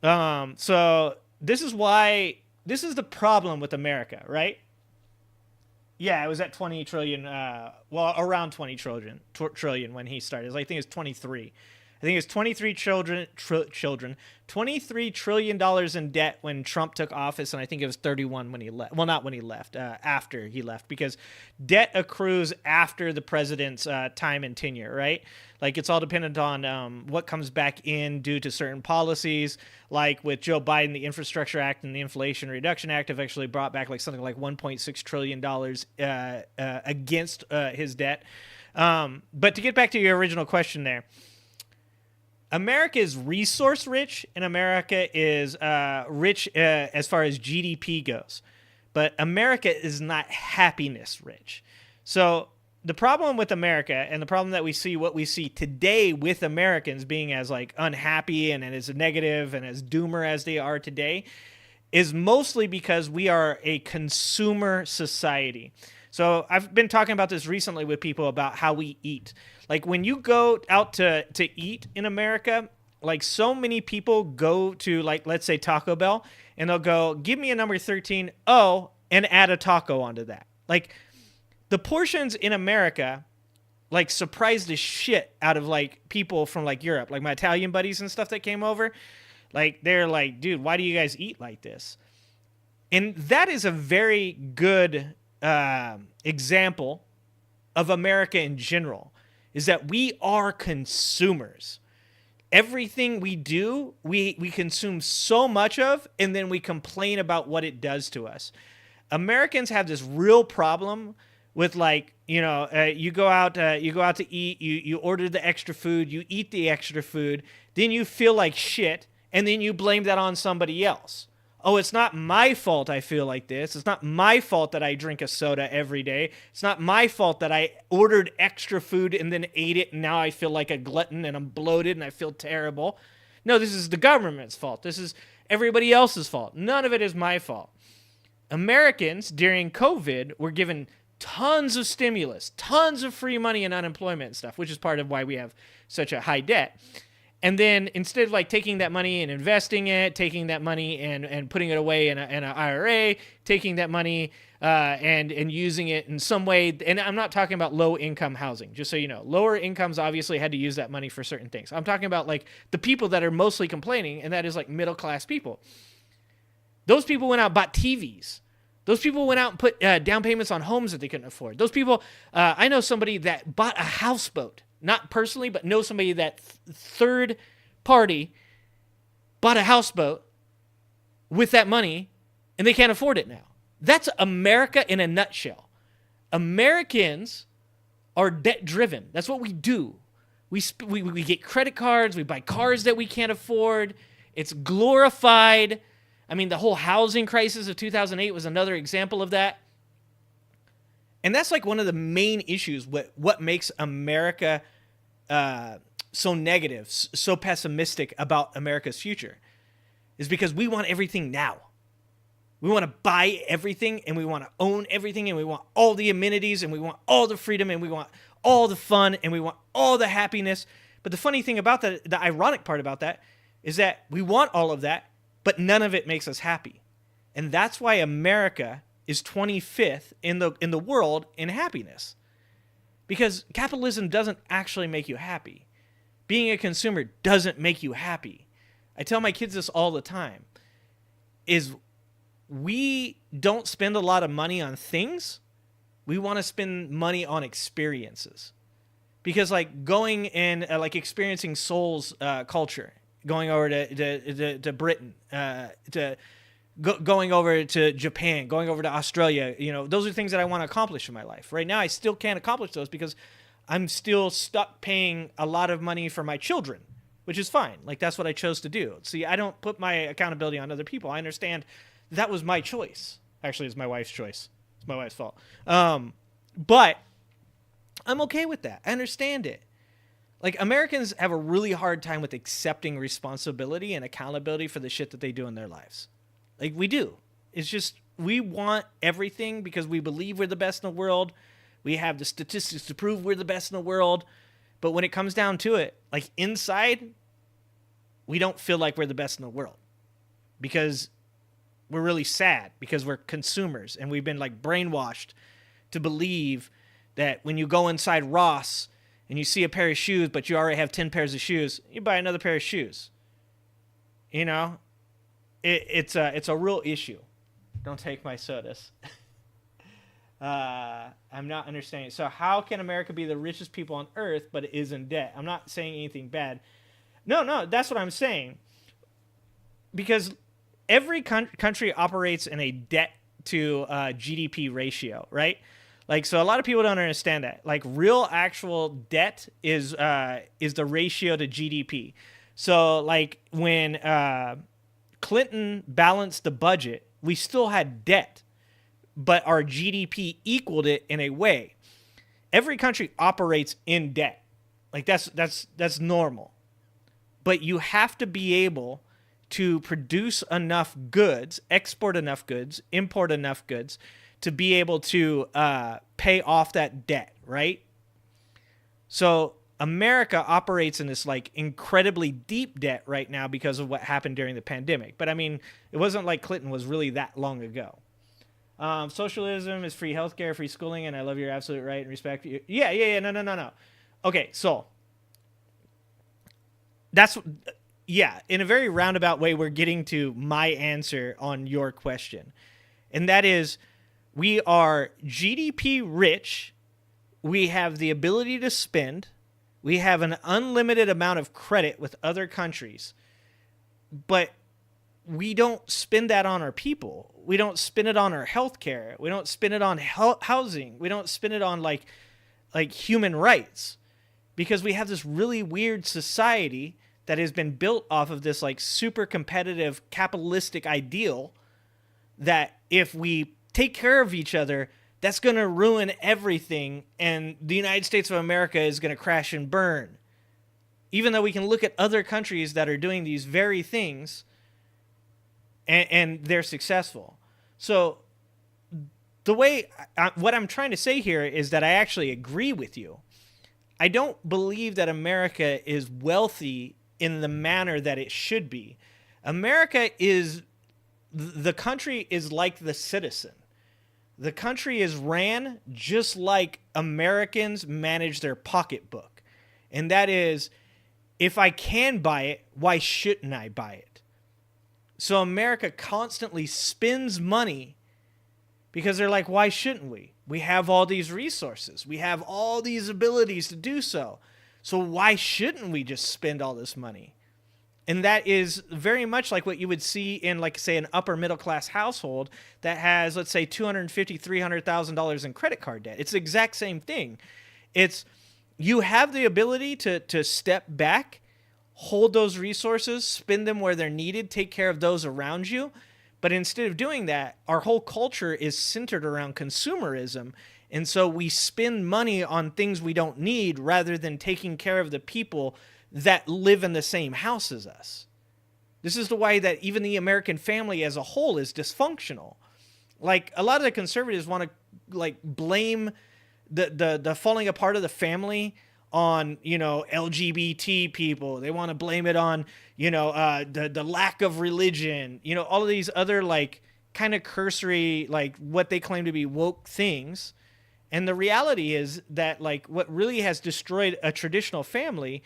So this is the problem with America, right? Yeah, it was at 20 trillion, around 20 trillion when he started. I think it was 23. I think it was 23 $23 trillion in debt when Trump took office, and I think it was 31 when he left. Well, not when he left, after he left, because debt accrues after the president's time and tenure, right? Like, it's all dependent on what comes back in due to certain policies. Like with Joe Biden, the Infrastructure Act and the Inflation Reduction Act have actually brought back like something like $1.6 trillion against his debt. But to get back to your original question there, America is resource rich, and America is rich as far as GDP goes. But America is not happiness rich. So the problem with America, and the problem that we see, what we see today with Americans being as like unhappy and as negative and as doomer as they are today, is mostly because we are a consumer society. So I've been talking about this recently with people about how we eat. Like when you go out to eat in America, like so many people go to, like, let's say Taco Bell, and they'll go, give me a number 13, oh, and add a taco onto that. Like the portions in America, like, surprised the shit out of like people from like Europe, like my Italian buddies and stuff that came over. Like they're like, dude, why do you guys eat like this? And that is a very good example of America in general is that we are consumers. Everything we do, we consume so much of, and then we complain about what it does to us. Americans have this real problem with, like, you go out to eat, you order the extra food, you eat the extra food, then you feel like shit, and then you blame that on somebody else. Oh, it's not my fault I feel like this. It's not my fault that I drink a soda every day. It's not my fault that I ordered extra food and then ate it, and now I feel like a glutton and I'm bloated and I feel terrible. No, this is the government's fault. This is everybody else's fault. None of it is my fault. Americans during COVID were given tons of stimulus, tons of free money and unemployment and stuff, which is part of why we have such a high debt. And then instead of like taking that money and investing it, taking that money and putting it away in an IRA, taking that money and using it in some way, and I'm not talking about low income housing, just so you know. Lower incomes obviously had to use that money for certain things. I'm talking about like the people that are mostly complaining, and that is like middle class people. Those people went out and bought TVs. Those people went out and put down payments on homes that they couldn't afford. Those people, I know somebody that bought a houseboat. Not personally, but know somebody that third party bought a houseboat with that money, and they can't afford it now. That's America in a nutshell. Americans are debt-driven. That's what we do. We get credit cards. We buy cars that we can't afford. It's glorified. I mean, the whole housing crisis of 2008 was another example of that. And that's like one of the main issues, what makes America so negative, so pessimistic about America's future, is because we want everything now. We want to buy everything, and we want to own everything, and we want all the amenities, and we want all the freedom, and we want all the fun, and we want all the happiness. But the funny thing about that, the ironic part about that, is that we want all of that, but none of it makes us happy. And that's why America is 25th in the world in happiness. Because capitalism doesn't actually make you happy. Being a consumer doesn't make you happy. I tell my kids this all the time, is we don't spend a lot of money on things. We want to spend money on experiences. Because like going and like experiencing Seoul's culture, going over to Britain, going over to Japan, going over to Australia, those are things that I want to accomplish in my life. Right now, I still can't accomplish those because I'm still stuck paying a lot of money for my children, which is fine. Like, that's what I chose to do. See, I don't put my accountability on other people. I understand that was my choice. Actually, it's my wife's choice. It's my wife's fault. But I'm okay with that. I understand it. Like, Americans have a really hard time with accepting responsibility and accountability for the shit that they do in their lives. Like, we do. It's just, we want everything because we believe we're the best in the world. We have the statistics to prove we're the best in the world. But when it comes down to it, like, inside, we don't feel like we're the best in the world. Because we're really sad. Because we're consumers. And we've been, like, brainwashed to believe that when you go inside Ross and you see a pair of shoes, but you already have 10 pairs of shoes, you buy another pair of shoes. It's a real issue. Don't take my sodas. I'm not understanding. So how can America be the richest people on earth, but it is in debt? I'm not saying anything bad. No, that's what I'm saying. Because every country operates in a debt to GDP ratio, right? Like, so a lot of people don't understand that. Like, real actual debt is the ratio to GDP. So, like, when Clinton balanced the budget, we still had debt, but our GDP equaled it in a way. Every country operates in debt. Like, that's normal. But you have to be able to produce enough goods, export enough goods, import enough goods to be able to pay off that debt, right? So America operates in this like incredibly deep debt right now because of what happened during the pandemic. But I mean, it wasn't like Clinton was really that long ago. Socialism is free healthcare, free schooling, and I love your absolute right and respect. Yeah. No. Okay, so that's, yeah, in a very roundabout way, we're getting to my answer on your question. And that is, we are GDP rich we have the ability to spend. We have an unlimited amount of credit with other countries, but we don't spend that on our people. We don't spend it on our healthcare. We don't spend it on housing. We don't spend it on like human rights, because we have this really weird society that has been built off of this like super competitive capitalistic ideal that if we take care of each other, that's going to ruin everything, and the United States of America is going to crash and burn. Even though we can look at other countries that are doing these very things and they're successful. So the way, what I'm trying to say here is that I actually agree with you. I don't believe that America is wealthy in the manner that it should be. America is, the country is like the citizen. The country is ran just like Americans manage their pocketbook. And that is, if I can buy it, why shouldn't I buy it? So America constantly spends money because they're like, why shouldn't we? We have all these resources. We have all these abilities to do so. So why shouldn't we just spend all this money? And that is very much like what you would see in, like, say, an upper middle class household that has, let's say, $250,000, $300,000 in credit card debt. It's the exact same thing. It's, you have the ability to step back, hold those resources, spend them where they're needed, take care of those around you. But instead of doing that, our whole culture is centered around consumerism. And so we spend money on things we don't need rather than taking care of the people that live in the same house as us. This is the way that even the American family as a whole is dysfunctional. Like, a lot of the conservatives want to like blame the falling apart of the family on, you know, LGBT people. They want to blame it on, you know, the lack of religion, you know, all of these other like kind of cursory, like what they claim to be woke things. And the reality is that like what really has destroyed a traditional family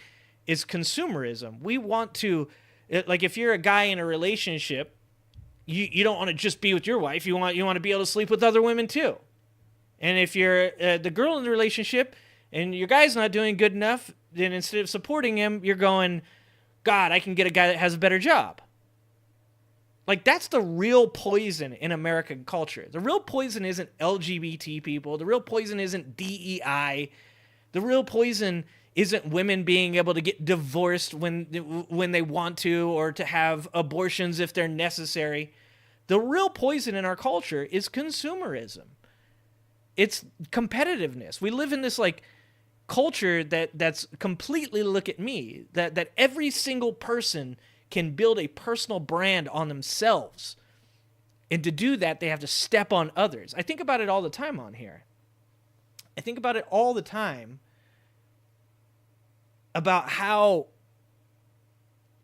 is consumerism. We want to, like, if you're a guy in a relationship, you don't want to just be with your wife. You want to be able to sleep with other women too. And if you're the girl in the relationship and your guy's not doing good enough, then instead of supporting him, you're going, God, I can get a guy that has a better job. Like, that's the real poison in American culture. The real poison isn't LGBT people. The real poison isn't DEI. The real poison isn't women being able to get divorced when they want to, or to have abortions if they're necessary. The real poison in our culture is consumerism. It's competitiveness. We live in this like culture that's completely look at me, that every single person can build a personal brand on themselves. And to do that, they have to step on others. I think about it all the time on here. I think about it all the time about how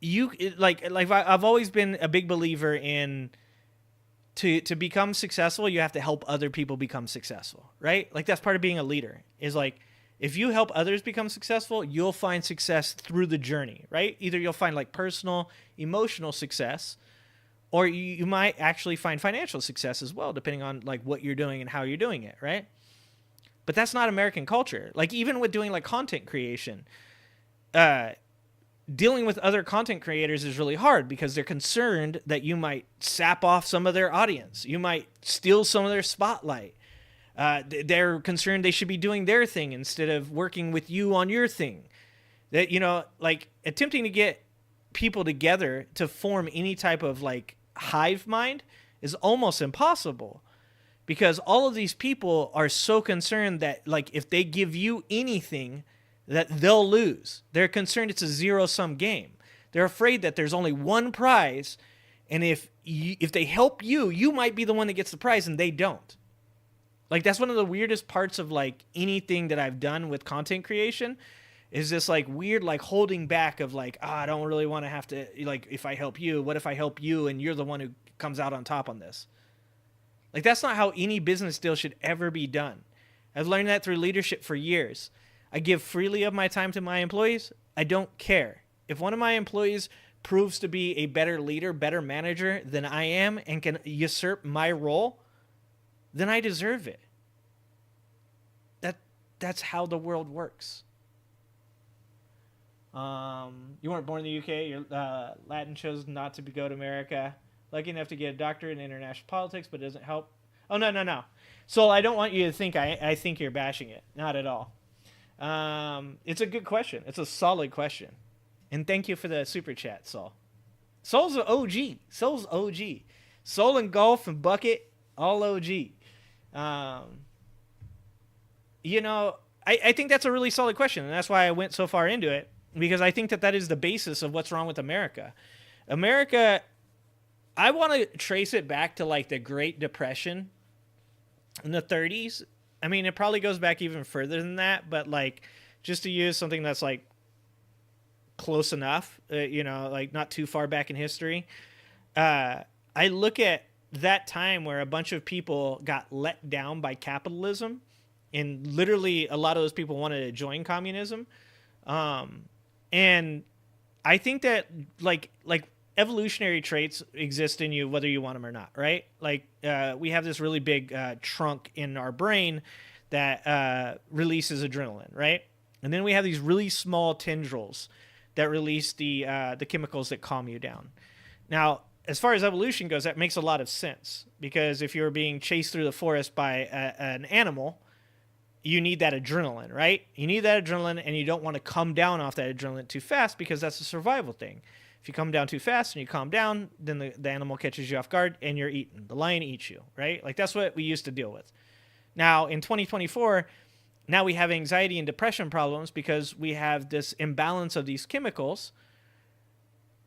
I've always been a big believer in to become successful, you have to help other people become successful, right? Like, that's part of being a leader, is like, if you help others become successful, you'll find success through the journey, right? Either you'll find like personal, emotional success, or you might actually find financial success as well, depending on like what you're doing and how you're doing it, right? But that's not American culture. Like, even with doing like content creation, dealing with other content creators is really hard because they're concerned that you might sap off some of their audience. You might steal some of their spotlight. They're concerned they should be doing their thing instead of working with you on your thing. That, you know, like, attempting to get people together to form any type of like hive mind is almost impossible, because all of these people are so concerned that like if they give you anything, that they'll lose. They're concerned it's a zero-sum game. They're afraid that there's only one prize, and if they help you, you might be the one that gets the prize and they don't. Like, that's one of the weirdest parts of like anything that I've done with content creation, is this like weird like holding back of like, I don't really want to have to, like, if I help you, what if I help you and you're the one who comes out on top on this? Like, that's not how any business deal should ever be done. I've learned that through leadership for years. I give freely of my time to my employees. I don't care. If one of my employees proves to be a better leader, better manager than I am, and can usurp my role, then I deserve it. that's how the world works. You weren't born in the UK. Your Latin chose not to go to America. Lucky enough to get a doctorate in international politics, but it doesn't help. Oh, no. So I don't want you to think I think you're bashing it. Not at all. It's a good question. It's a solid question. And thank you for the super chat, Saul. Saul's an OG. Saul's OG. Soul and Golf and Bucket, all OG. You know, I think that's a really solid question, and that's why I went so far into it, because I think that is the basis of what's wrong with America. America, I want to trace it back to like the Great Depression in the 30s. I mean, it probably goes back even further than that, but like just to use something that's like close enough, you know, like not too far back in history. I look at that time where a bunch of people got let down by capitalism, and literally a lot of those people wanted to join communism. And I think that like evolutionary traits exist in you, whether you want them or not, right? Like we have this really big trunk in our brain that releases adrenaline, right? And then we have these really small tendrils that release the chemicals that calm you down. Now, as far as evolution goes, that makes a lot of sense, because if you're being chased through the forest by an animal, you need that adrenaline, right? You need that adrenaline, and you don't want to come down off that adrenaline too fast, because that's a survival thing. If you come down too fast and you calm down, then the animal catches you off guard and you're eaten. The lion eats you, right? Like that's what we used to deal with. Now in 2024, now we have anxiety and depression problems because we have this imbalance of these chemicals,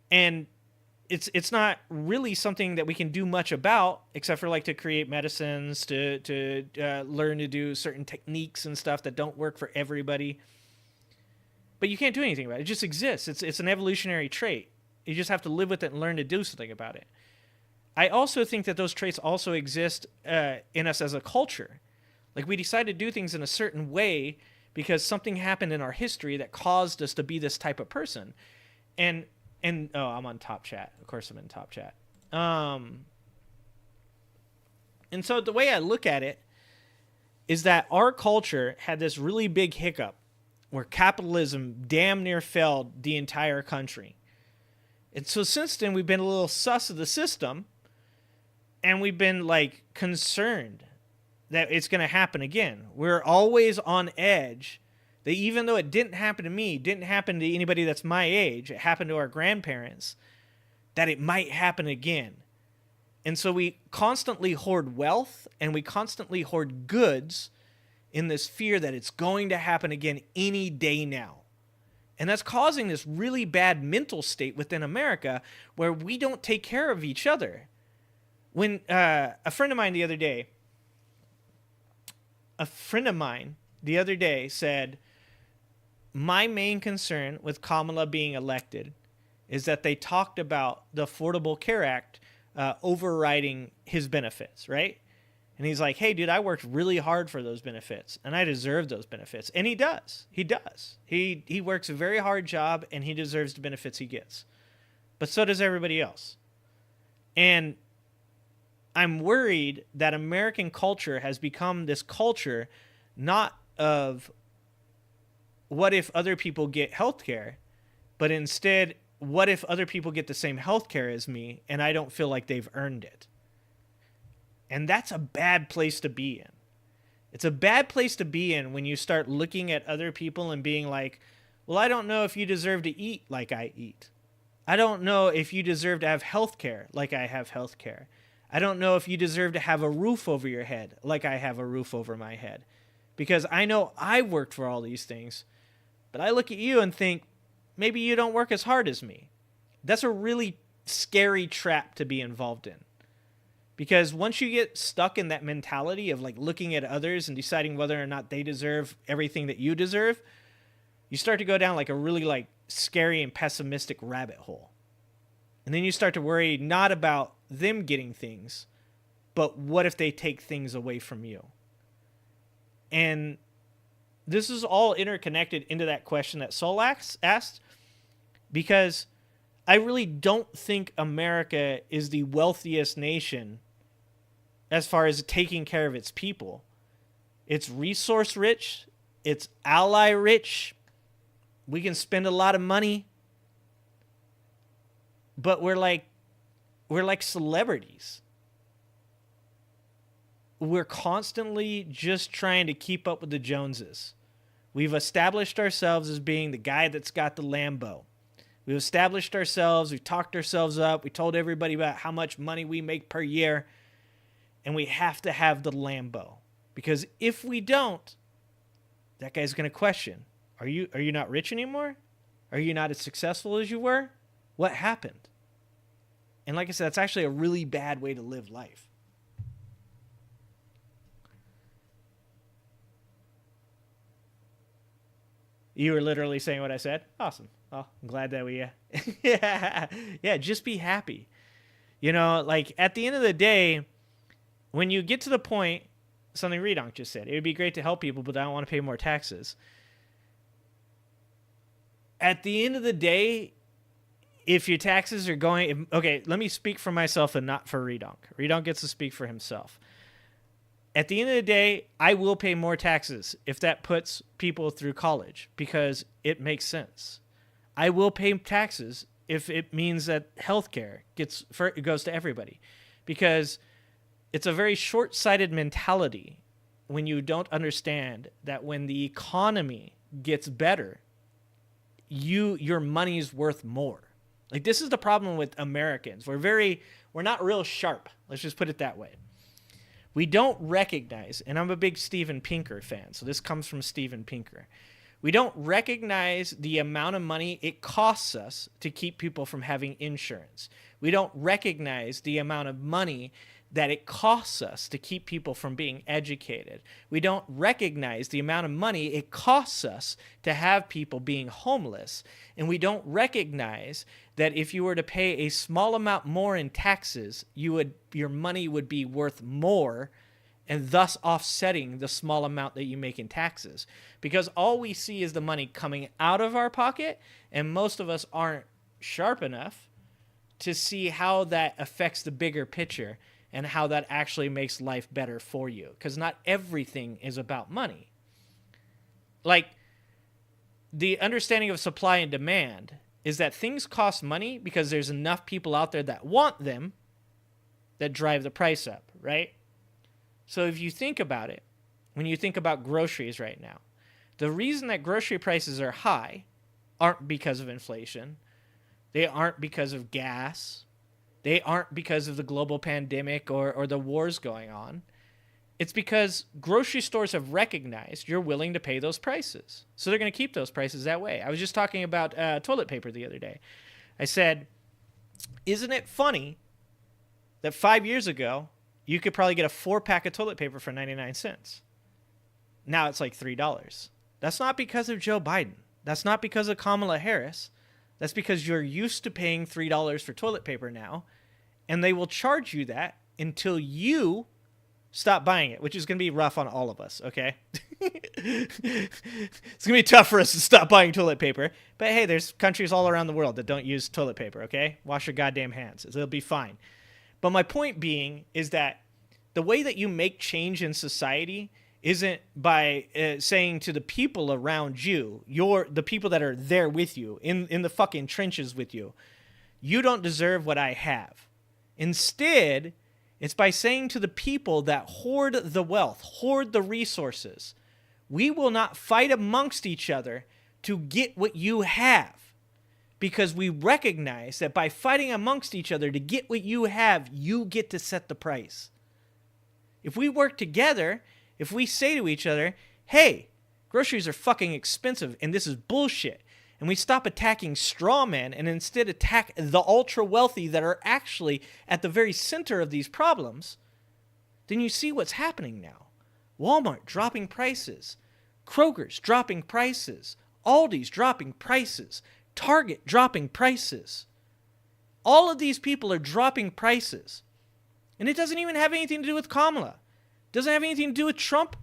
and it's not really something that we can do much about, except for like to create medicines, to learn to do certain techniques and stuff that don't work for everybody. But you can't do anything about it. It just exists. It's an evolutionary trait. You just have to live with it and learn to do something about it. I also think that those traits also exist in us as a culture. Like we decide to do things in a certain way because something happened in our history that caused us to be this type of person. And oh, I'm on top chat. Of course I'm in top chat. And so the way I look at it is that our culture had this really big hiccup where capitalism damn near failed the entire country. And so since then, we've been a little sus of the system, and we've been like concerned that it's going to happen again. We're always on edge that even though it didn't happen to me, didn't happen to anybody that's my age, it happened to our grandparents, that it might happen again. And so we constantly hoard wealth, and we constantly hoard goods in this fear that it's going to happen again any day now. And that's causing this really bad mental state within America where we don't take care of each other. When a friend of mine the other day said, my main concern with Kamala being elected is that they talked about the Affordable Care Act overriding his benefits, right? And he's like, hey, dude, I worked really hard for those benefits, and I deserve those benefits. And he does. He does. He works a very hard job, and he deserves the benefits he gets. But so does everybody else. And I'm worried that American culture has become this culture not of what if other people get health care, but instead, what if other people get the same health care as me, and I don't feel like they've earned it? And that's a bad place to be in. It's a bad place to be in when you start looking at other people and being like, well, I don't know if you deserve to eat like I eat. I don't know if you deserve to have health care like I have health care. I don't know if you deserve to have a roof over your head like I have a roof over my head. Because I know I worked for all these things, but I look at you and think, maybe you don't work as hard as me. That's a really scary trap to be involved in. Because once you get stuck in that mentality of like looking at others and deciding whether or not they deserve everything that you deserve, you start to go down like a really like scary and pessimistic rabbit hole. And then you start to worry not about them getting things, but what if they take things away from you? And this is all interconnected into that question that Sol asked, because I really don't think America is the wealthiest nation as far as taking care of its people. It's resource rich It's ally rich. We can spend a lot of money. But we're like celebrities. We're constantly just trying to keep up with the Joneses. We've established ourselves as being the guy that's got the Lambo. We've established ourselves. We've talked ourselves up. We told everybody about how much money we make per year. And we have to have the Lambo. Because if we don't, that guy's going to question, are you not rich anymore? Are you not as successful as you were? What happened? And like I said, that's actually a really bad way to live life. You were literally saying what I said? Awesome. Well, I'm glad that we... yeah, just be happy. You know, like, at the end of the day, when you get to the point... Something Redonk just said. It would be great to help people, but I don't want to pay more taxes. At the end of the day, if your taxes are going... Okay, let me speak for myself and not for Redonk. Redonk gets to speak for himself. At the end of the day, I will pay more taxes if that puts people through college because it makes sense. I will pay taxes if it means that healthcare goes to everybody because it's a very short-sighted mentality when you don't understand that when the economy gets better, your money's worth more. Like, this is the problem with Americans. We're not real sharp. Let's just put it that way. We don't recognize, and I'm a big Steven Pinker fan, so this comes from Steven Pinker. We don't recognize the amount of money it costs us to keep people from having insurance. We don't recognize the amount of money that it costs us to keep people from being educated. We don't recognize the amount of money it costs us to have people being homeless. And we don't recognize that if you were to pay a small amount more in taxes, your money would be worth more and thus offsetting the small amount that you make in taxes. Because all we see is the money coming out of our pocket, and most of us aren't sharp enough to see how that affects the bigger picture and how that actually makes life better for you. Because not everything is about money. Like, the understanding of supply and demand is that things cost money because there's enough people out there that want them that drive the price up, right? So if you think about it, when you think about groceries right now, the reason that grocery prices are high aren't because of inflation. They aren't because of gas. They aren't because of the global pandemic or the wars going on. It's because grocery stores have recognized you're willing to pay those prices. So they're going to keep those prices that way. I was just talking about toilet paper the other day. I said, isn't it funny that 5 years ago, you could probably get a 4-pack of toilet paper for 99 cents. Now it's like $3. That's not because of Joe Biden. That's not because of Kamala Harris. That's because you're used to paying $3 for toilet paper now, and they will charge you that until you stop buying it, which is going to be rough on all of us, okay? It's going to be tough for us to stop buying toilet paper, but hey, there's countries all around the world that don't use toilet paper, okay? Wash your goddamn hands. It'll be fine. But my point being is that the way that you make change in society isn't by saying to the people around you, the people that are there with you, in the fucking trenches with you, you don't deserve what I have. Instead, it's by saying to the people that hoard the wealth, hoard the resources, we will not fight amongst each other to get what you have. Because we recognize that by fighting amongst each other to get what you have, you get to set the price. If we work together, if we say to each other, hey, groceries are fucking expensive and this is bullshit, and we stop attacking straw men and instead attack the ultra wealthy that are actually at the very center of these problems, then you see what's happening now. Walmart dropping prices, Kroger's dropping prices, Aldi's dropping prices, Target dropping prices. All of these people are dropping prices. And it doesn't even have anything to do with Kamala. It doesn't have anything to do with Trump.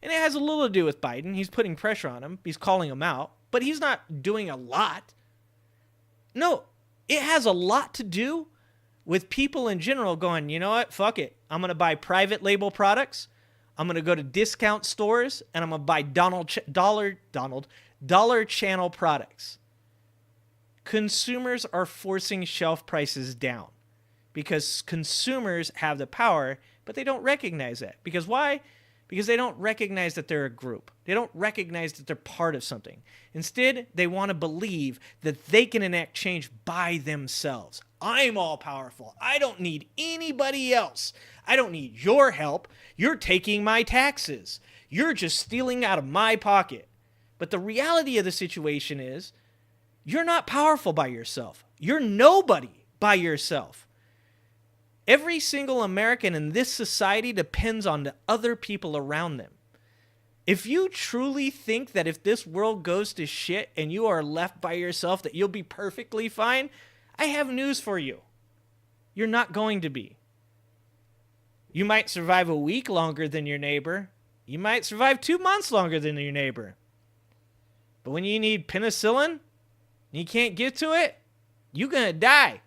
And it has a little to do with Biden. He's putting pressure on him. He's calling him out. But he's not doing a lot. No, it has a lot to do with people in general going, you know what? Fuck it. I'm going to buy private label products. I'm going to go to discount stores and I'm going to buy Dollar Channel products. Consumers are forcing shelf prices down because consumers have the power, but they don't recognize that. Because why? Because they don't recognize that they're a group. They don't recognize that they're part of something. Instead, they want to believe that they can enact change by themselves. I'm all powerful. I don't need anybody else. I don't need your help. You're taking my taxes. You're just stealing out of my pocket. But the reality of the situation is, you're not powerful by yourself. You're nobody by yourself. Every single American in this society depends on the other people around them. If you truly think that if this world goes to shit and you are left by yourself, that you'll be perfectly fine, I have news for you. You're not going to be. You might survive a week longer than your neighbor. You might survive 2 months longer than your neighbor. But when you need penicillin and you can't get to it, you're going to die.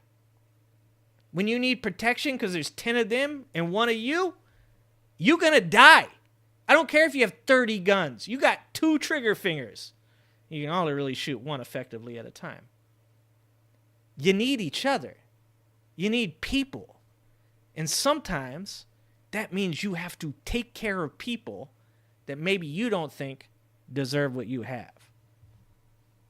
When you need protection because there's 10 of them and 1 of you, you're going to die. I don't care if you have 30 guns. You got 2 trigger fingers. You can only really shoot 1 effectively at a time. You need each other. You need people. And sometimes that means you have to take care of people that maybe you don't think deserve what you have.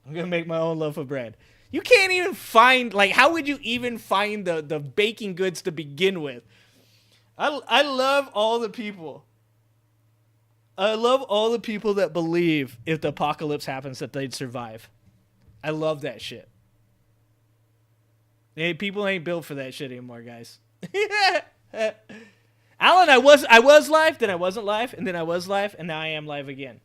I'm going to make my own loaf of bread. You can't even find, like, how would you even find the baking goods to begin with? I love all the people. I love all the people that believe if the apocalypse happens that they'd survive. I love that shit. Hey, people ain't built for that shit anymore, guys. Alan, I was live, then I wasn't live, and then I was live, and now I am live again.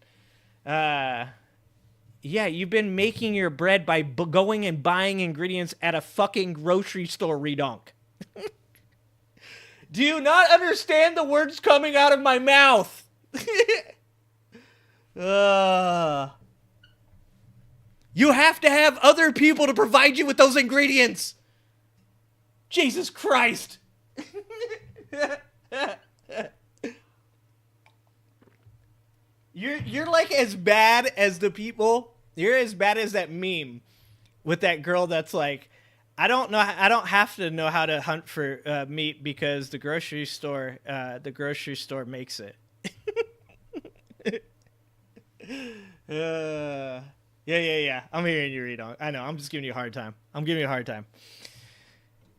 Yeah, you've been making your bread by going and buying ingredients at a fucking grocery store, redonk. Do you not understand the words coming out of my mouth? You have to have other people to provide you with those ingredients. Jesus Christ. You're like as bad as the people. You're as bad as that meme with that girl that's like, I don't have to know how to hunt for meat because the grocery store makes it. Yeah. I'm hearing you, Redonk. I know. I'm just giving you a hard time.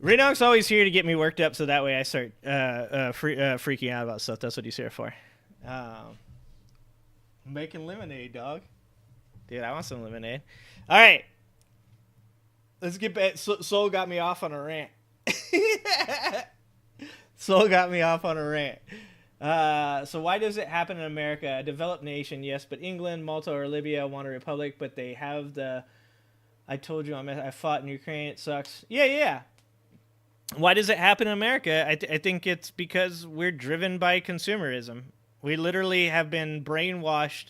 Redonk's always here to get me worked up, so that way I start freaking out about stuff. That's what he's here for. Making lemonade, dog. Dude, I want some lemonade. All right. Let's get back. Soul got me off on a rant. So why does it happen in America? A developed nation, yes, but England, Malta, or Libya want a republic, but they have the... I told you I fought in Ukraine. It sucks. Yeah. Why does it happen in America? I think it's because we're driven by consumerism. We literally have been brainwashed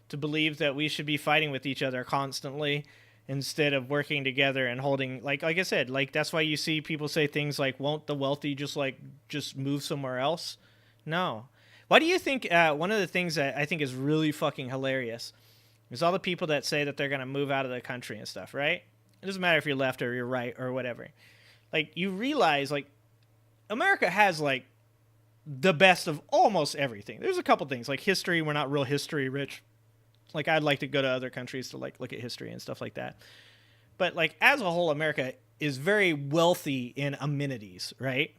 to believe that we should be fighting with each other constantly instead of working together and holding, like I said, like that's why you see people say things like, won't the wealthy just move somewhere else? No. Why do you think one of the things that I think is really fucking hilarious is all the people that say that they're going to move out of the country and stuff, right? It doesn't matter if you're left or you're right or whatever. Like, you realize, like, America has, like, the best of almost everything. There's a couple things, like history. We're not real history rich. Like, I'd like to go to other countries to, like, look at history and stuff like that. But, like, as a whole, America is very wealthy in amenities, right?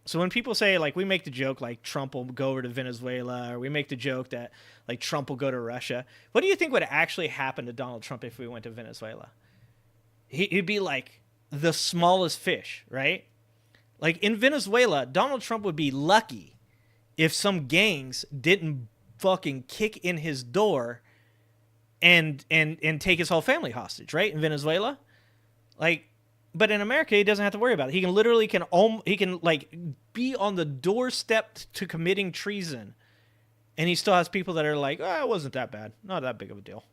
So when people say, like, we make the joke, like, Trump will go over to Venezuela, or we make the joke that, like, Trump will go to Russia. What do you think would actually happen to Donald Trump if we went to Venezuela? He'd be, like, the smallest fish, right? Like, in Venezuela, Donald Trump would be lucky if some gangs didn't fucking kick in his door and take his whole family hostage, right? In Venezuela. Like, but in America, he doesn't have to worry about it. He can literally like be on the doorstep to committing treason, and he still has people that are like, it wasn't that bad, not that big of a deal.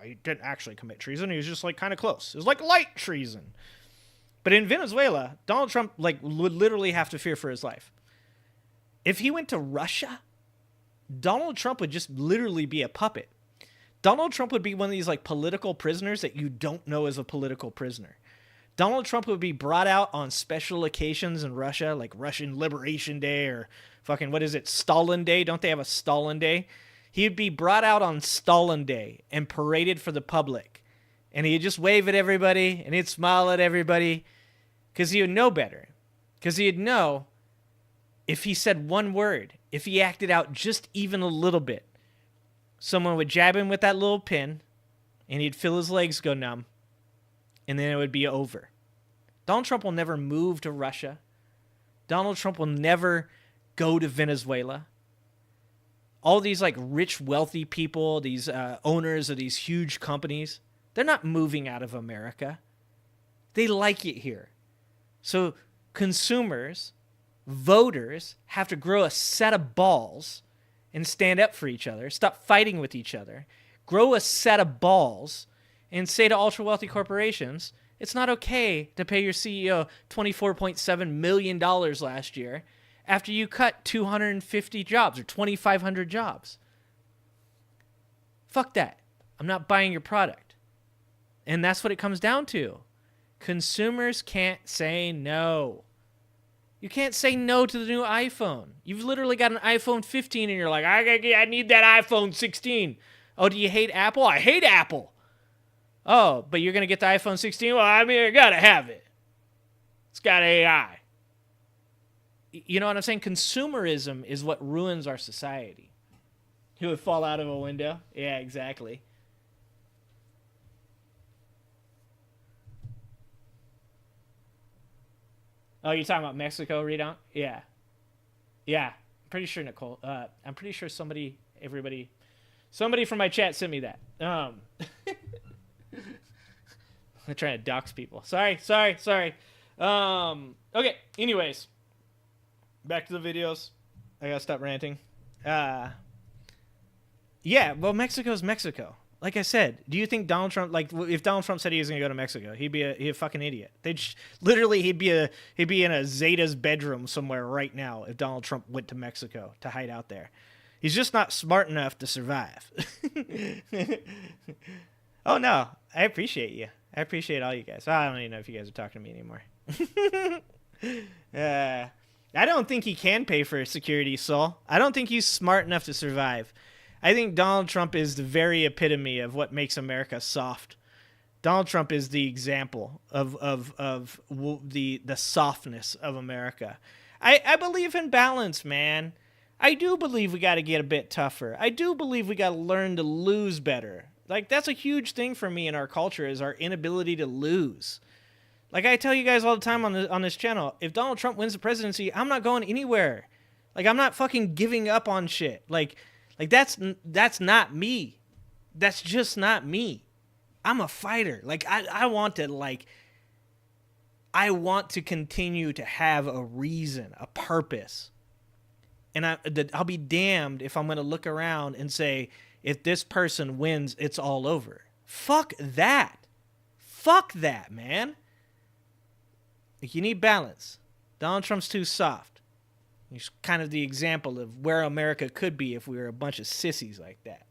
He didn't actually commit treason. He was just like kind of close. It was like light treason. But in Venezuela, Donald Trump like would literally have to fear for his life. If he went to Russia, Donald Trump would just literally be a puppet. Donald Trump would be one of these like political prisoners that you don't know is a political prisoner. Donald Trump would be brought out on special occasions in Russia, like Russian Liberation Day or fucking, what is it, Stalin Day? Don't they have a Stalin Day? He'd be brought out on Stalin Day and paraded for the public. And he'd just wave at everybody and he'd smile at everybody because he would know better. Because he'd know if he said one word, if he acted out just even a little bit, someone would jab him with that little pin and he'd feel his legs go numb and then it would be over. Donald Trump will never move to Russia. Donald Trump will never go to Venezuela. All these like rich, wealthy people, these owners of these huge companies, they're not moving out of America. They like it here. So consumers, voters have to grow a set of balls and stand up for each other, stop fighting with each other, grow a set of balls and say to ultra-wealthy corporations, it's not okay to pay your CEO $24.7 million last year after you cut 250 jobs or 2,500 jobs. Fuck that. I'm not buying your product. And that's what it comes down to. Consumers can't say no. You can't say no to the new iPhone. You've literally got an iPhone 15 and you're like, I need that iPhone 16. Oh, do you hate Apple? I hate Apple. Oh, but you're going to get the iPhone 16? Well, I mean, I got to have it. It's got AI. You know what I'm saying? Consumerism is what ruins our society. He would fall out of a window? Yeah, exactly. Oh, you're talking about Mexico, Redon? Yeah. Yeah. I'm pretty sure, Nicole. I'm pretty sure somebody from my chat sent me that. I'm trying to dox people. Sorry. Okay, anyways. Back to the videos. I gotta stop ranting. Yeah, well, Mexico's Mexico. Like I said, do you think Donald Trump, like, if Donald Trump said he was gonna go to Mexico, he'd be a fucking idiot. Literally, he'd be in a Zeta's bedroom somewhere right now if Donald Trump went to Mexico to hide out there. He's just not smart enough to survive. Oh no, I appreciate you. I appreciate all you guys. I don't even know if you guys are talking to me anymore. I don't think he can pay for security, Saul. I don't think he's smart enough to survive. I think Donald Trump is the very epitome of what makes America soft. Donald Trump is the example of the softness of America. I believe in balance, man. I do believe we got to get a bit tougher. I do believe we got to learn to lose better. Like, that's a huge thing for me in our culture, is our inability to lose. Like I tell you guys all the time on this channel, if Donald Trump wins the presidency, I'm not going anywhere. Like, I'm not fucking giving up on shit. Like that's not me. That's just not me. I'm a fighter. Like, I want to continue to have a reason, a purpose. And I'll be damned if I'm going to look around and say, if this person wins, it's all over. Fuck that. Fuck that, man. Like, you need balance. Donald Trump's too soft. He's kind of the example of where America could be if we were a bunch of sissies like that.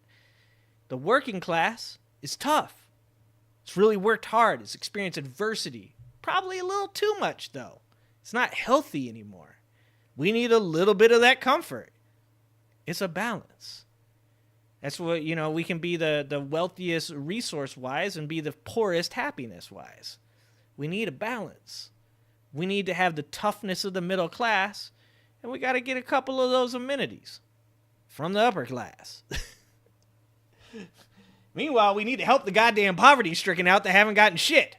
The working class is tough. It's really worked hard. It's experienced adversity. Probably a little too much, though. It's not healthy anymore. We need a little bit of that comfort. It's a balance. That's what, we can be the wealthiest resource-wise and be the poorest happiness-wise. We need a balance. We need to have the toughness of the middle class, and we got to get a couple of those amenities from the upper class. Meanwhile, we need to help the goddamn poverty-stricken out that haven't gotten shit.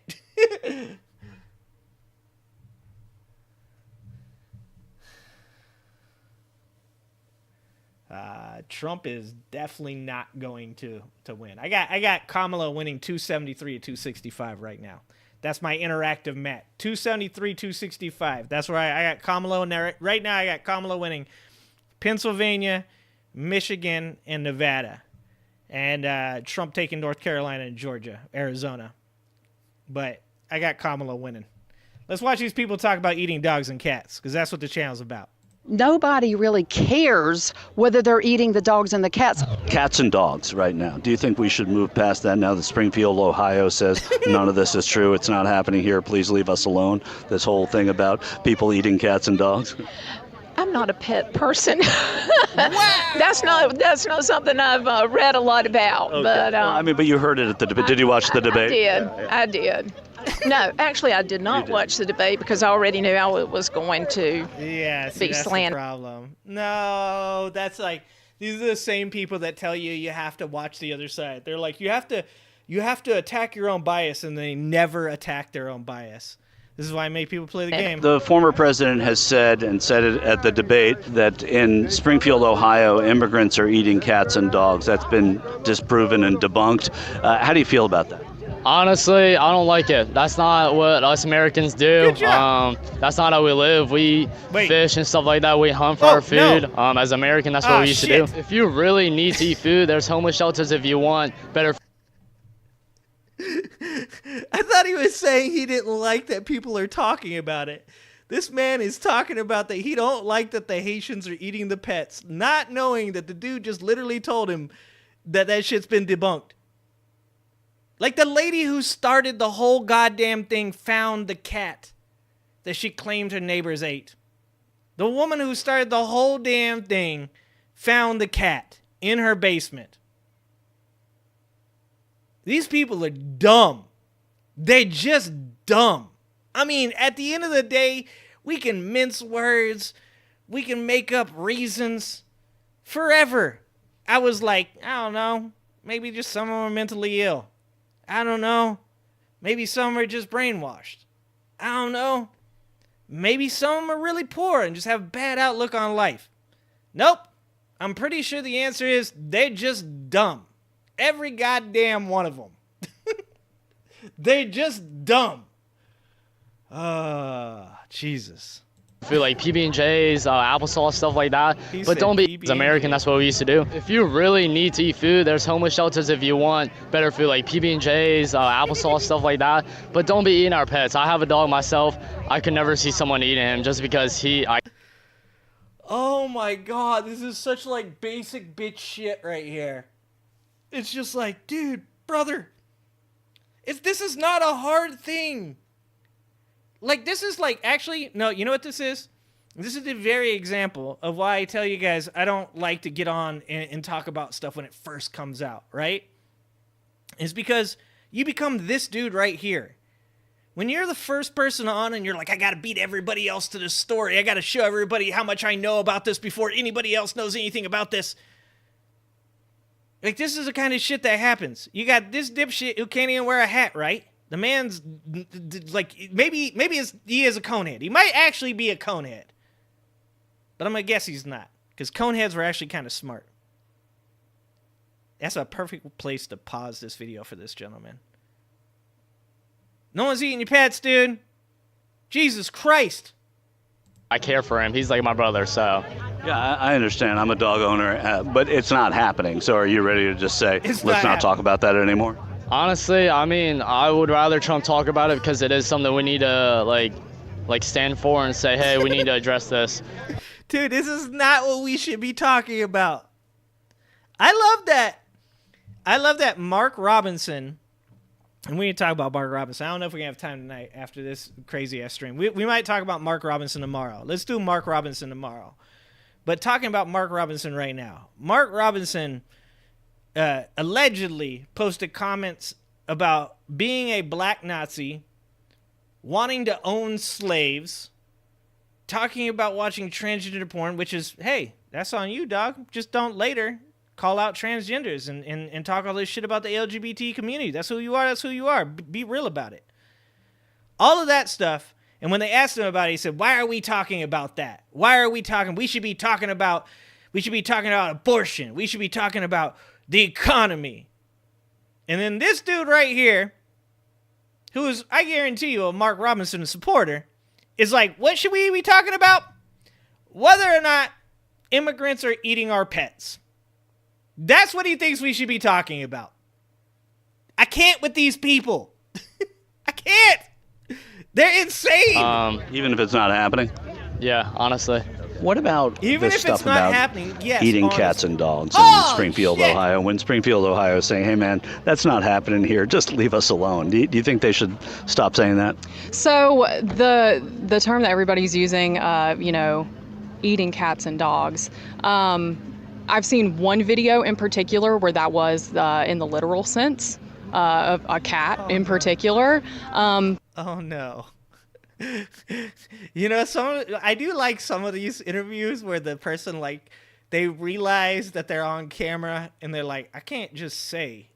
Trump is definitely not going to win. I got Kamala winning 273 to 265 right now. That's my interactive mat. 273, 265. That's where I got Kamala in there. Right now, I got Kamala winning Pennsylvania, Michigan, and Nevada. And Trump taking North Carolina and Georgia, Arizona. But I got Kamala winning. Let's watch these people talk about eating dogs and cats, because that's what the channel's about. Nobody really cares whether they're eating the dogs and the cats. Cats and dogs right now. Do you think we should move past that now that Springfield, Ohio says none of this is true? It's not happening here. Please leave us alone. This whole thing about people eating cats and dogs. I'm not a pet person. That's not something I've read a lot about. Okay. But but you heard it at the debate. Did you watch the debate? I did. No, actually, I did not watch the debate because I already knew I was going to see, be that's slandered. the problem. No, that's like these are the same people that tell you have to watch the other side. They're like you have to attack your own bias, and they never attack their own bias. This is why I make people play the game. The former president has said, and said it at the debate, that in Springfield, Ohio, immigrants are eating cats and dogs. That's been disproven and debunked. How do you feel about that? Honestly, I don't like it. That's not what us Americans do. That's not how we live. We fish and stuff like that. We hunt for our food. No. As American, that's what we used to do. If you really need to eat food, there's homeless shelters if you want better. I thought he was saying he didn't like that people are talking about it. This man is talking about that he don't like that the Haitians are eating the pets, not knowing that the dude just literally told him that shit's been debunked. Like the lady who started the whole goddamn thing found the cat that she claimed her neighbors ate. The woman who started the whole damn thing found the cat in her basement. These people are dumb. They're just dumb. I mean, at the end of the day, we can mince words. We can make up reasons forever. I was like, I don't know. Maybe just some of them are mentally ill. I don't know. Maybe some are just brainwashed. I don't know. Maybe some are really poor and just have a bad outlook on life. Nope. I'm pretty sure the answer is they're just dumb. Every goddamn one of them. They're just dumb. Jesus. I feel like PB&J's, applesauce, stuff like that. But don't be American, that's what we used to do. If you really need to eat food, there's homeless shelters if you want better food, like PB&J's, applesauce, stuff like that. But don't be eating our pets. I have a dog myself. I could never see someone eating him just because Oh my god, this is such like basic bitch shit right here. It's just like, dude, brother, this is not a hard thing. Like, this is like, actually, no, you know what this is? This is the very example of why I tell you guys I don't like to get on and talk about stuff when it first comes out, right? It's because you become this dude right here. When you're the first person on and you're like, I gotta beat everybody else to this story. I gotta show everybody how much I know about this before anybody else knows anything about this. Like, this is the kind of shit that happens. You got this dipshit who can't even wear a hat, right? The man's, like, maybe he is a conehead. He might actually be a conehead. But I'm going to guess he's not. Because coneheads were actually kind of smart. That's a perfect place to pause this video for this gentleman. No one's eating your pets, dude. Jesus Christ. I care for him. He's like my brother, so. Yeah, I understand. I'm a dog owner, but it's not happening. So are you ready to just say, let's not talk about that anymore? Honestly, I mean, I would rather Trump talk about it because it is something we need to, like stand for and say, hey, we need to address this. Dude, this is not what we should be talking about. I love that. I love that Mark Robinson, and we need to talk about Mark Robinson. I don't know if we're going to have time tonight after this crazy-ass stream. We might talk about Mark Robinson tomorrow. Let's do Mark Robinson tomorrow. But talking about Mark Robinson right now. Mark Robinson allegedly posted comments about being a black Nazi, wanting to own slaves, talking about watching transgender porn, which is, hey, that's on you, dog. Just don't later call out transgenders and talk all this shit about the LGBT community. That's who you are. That's who you are. Be real about it. All of that stuff. And when they asked him about it, he said, why are we talking about that? Why are we talking? We should be talking about abortion. We should be talking about the economy. And then this dude right here, who is, I guarantee you, a Mark Robinson supporter, is like, what should we be talking about? Whether or not immigrants are eating our pets. That's what he thinks we should be talking about. I can't with these people. I can't. They're insane. Even if it's not happening? Yeah, honestly. What about Even this if stuff it's not about happening, yes, eating honestly. cats and dogs Oh, in Springfield, shit. Ohio? When Springfield, Ohio is saying, hey, man, that's not happening here. Just leave us alone. Do you think they should stop saying that? So the term that everybody's using, eating cats and dogs. I've seen one video in particular where that was in the literal sense of a cat in particular. Oh no. I do like some of these interviews where the person, like, they realize that they're on camera and they're like, I can't just say.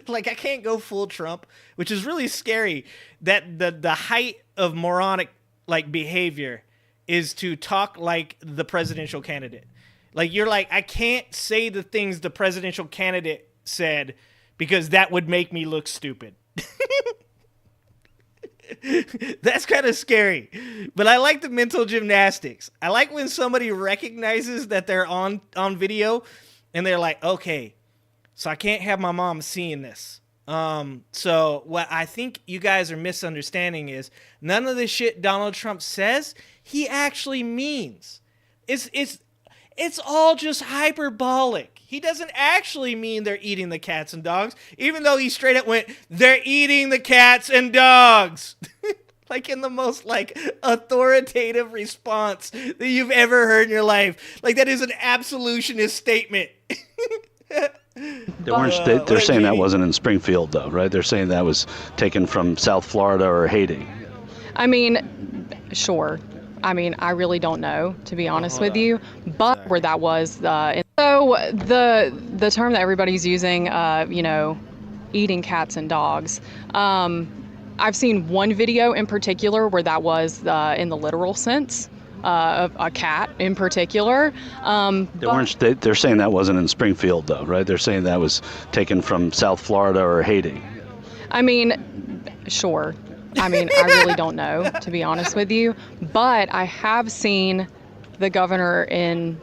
Like, I can't go full Trump, which is really scary. That the height of moronic, like, behavior is to talk like the presidential candidate. Like, you're like, I can't say the things the presidential candidate said because that would make me look stupid. That's kind of scary. But I like the mental gymnastics. I like when somebody recognizes that they're on video and they're like, okay, so I can't have my mom seeing this. So what I think you guys are misunderstanding is none of the shit Donald Trump says he actually means. It's all just hyperbolic. He doesn't actually mean they're eating the cats and dogs, even though he straight up went, they're eating the cats and dogs. Like in the most, like, authoritative response that you've ever heard in your life. Like, that is an absolutionist statement. They're saying that wasn't in Springfield, though, right? They're saying that was taken from South Florida or Haiti. I mean, sure. I mean, I really don't know, to be honest with you, but where that was. So the term that everybody's using, eating cats and dogs. I've seen one video in particular where that was in the literal sense of a cat in particular. They're saying that wasn't in Springfield, though, right? They're saying that was taken from South Florida or Haiti. I mean, sure. I mean, I really don't know, to be honest with you, but I have seen the governor in,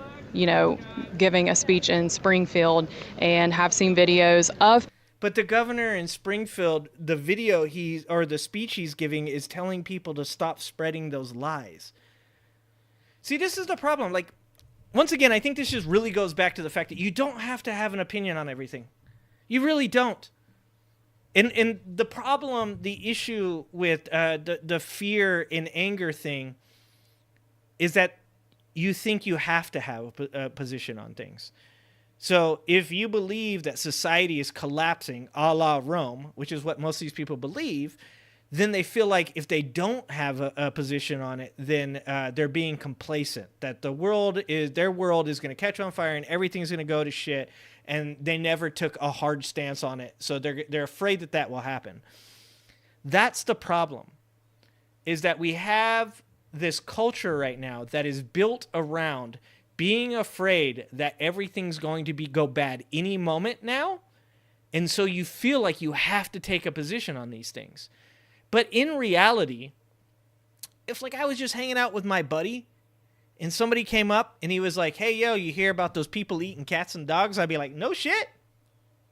giving a speech in Springfield and have seen videos of. But the governor in Springfield, the video the speech he's giving is telling people to stop spreading those lies. See, this is the problem. Like, once again, I think this just really goes back to the fact that you don't have to have an opinion on everything. You really don't. And the problem, the issue with the fear and anger thing is that you think you have to have a position on things. So if you believe that society is collapsing a la Rome, which is what most of these people believe, then they feel like if they don't have a position on it, then they're being complacent, that their world is going to catch on fire and everything's going to go to shit. And they never took a hard stance on it. So they're afraid that will happen. That's the problem, is that we have this culture right now that is built around being afraid that everything's going to go bad any moment now. And so you feel like you have to take a position on these things. But in reality, if like I was just hanging out with my buddy and somebody came up and he was like, hey, yo, you hear about those people eating cats and dogs? I'd be like, no shit.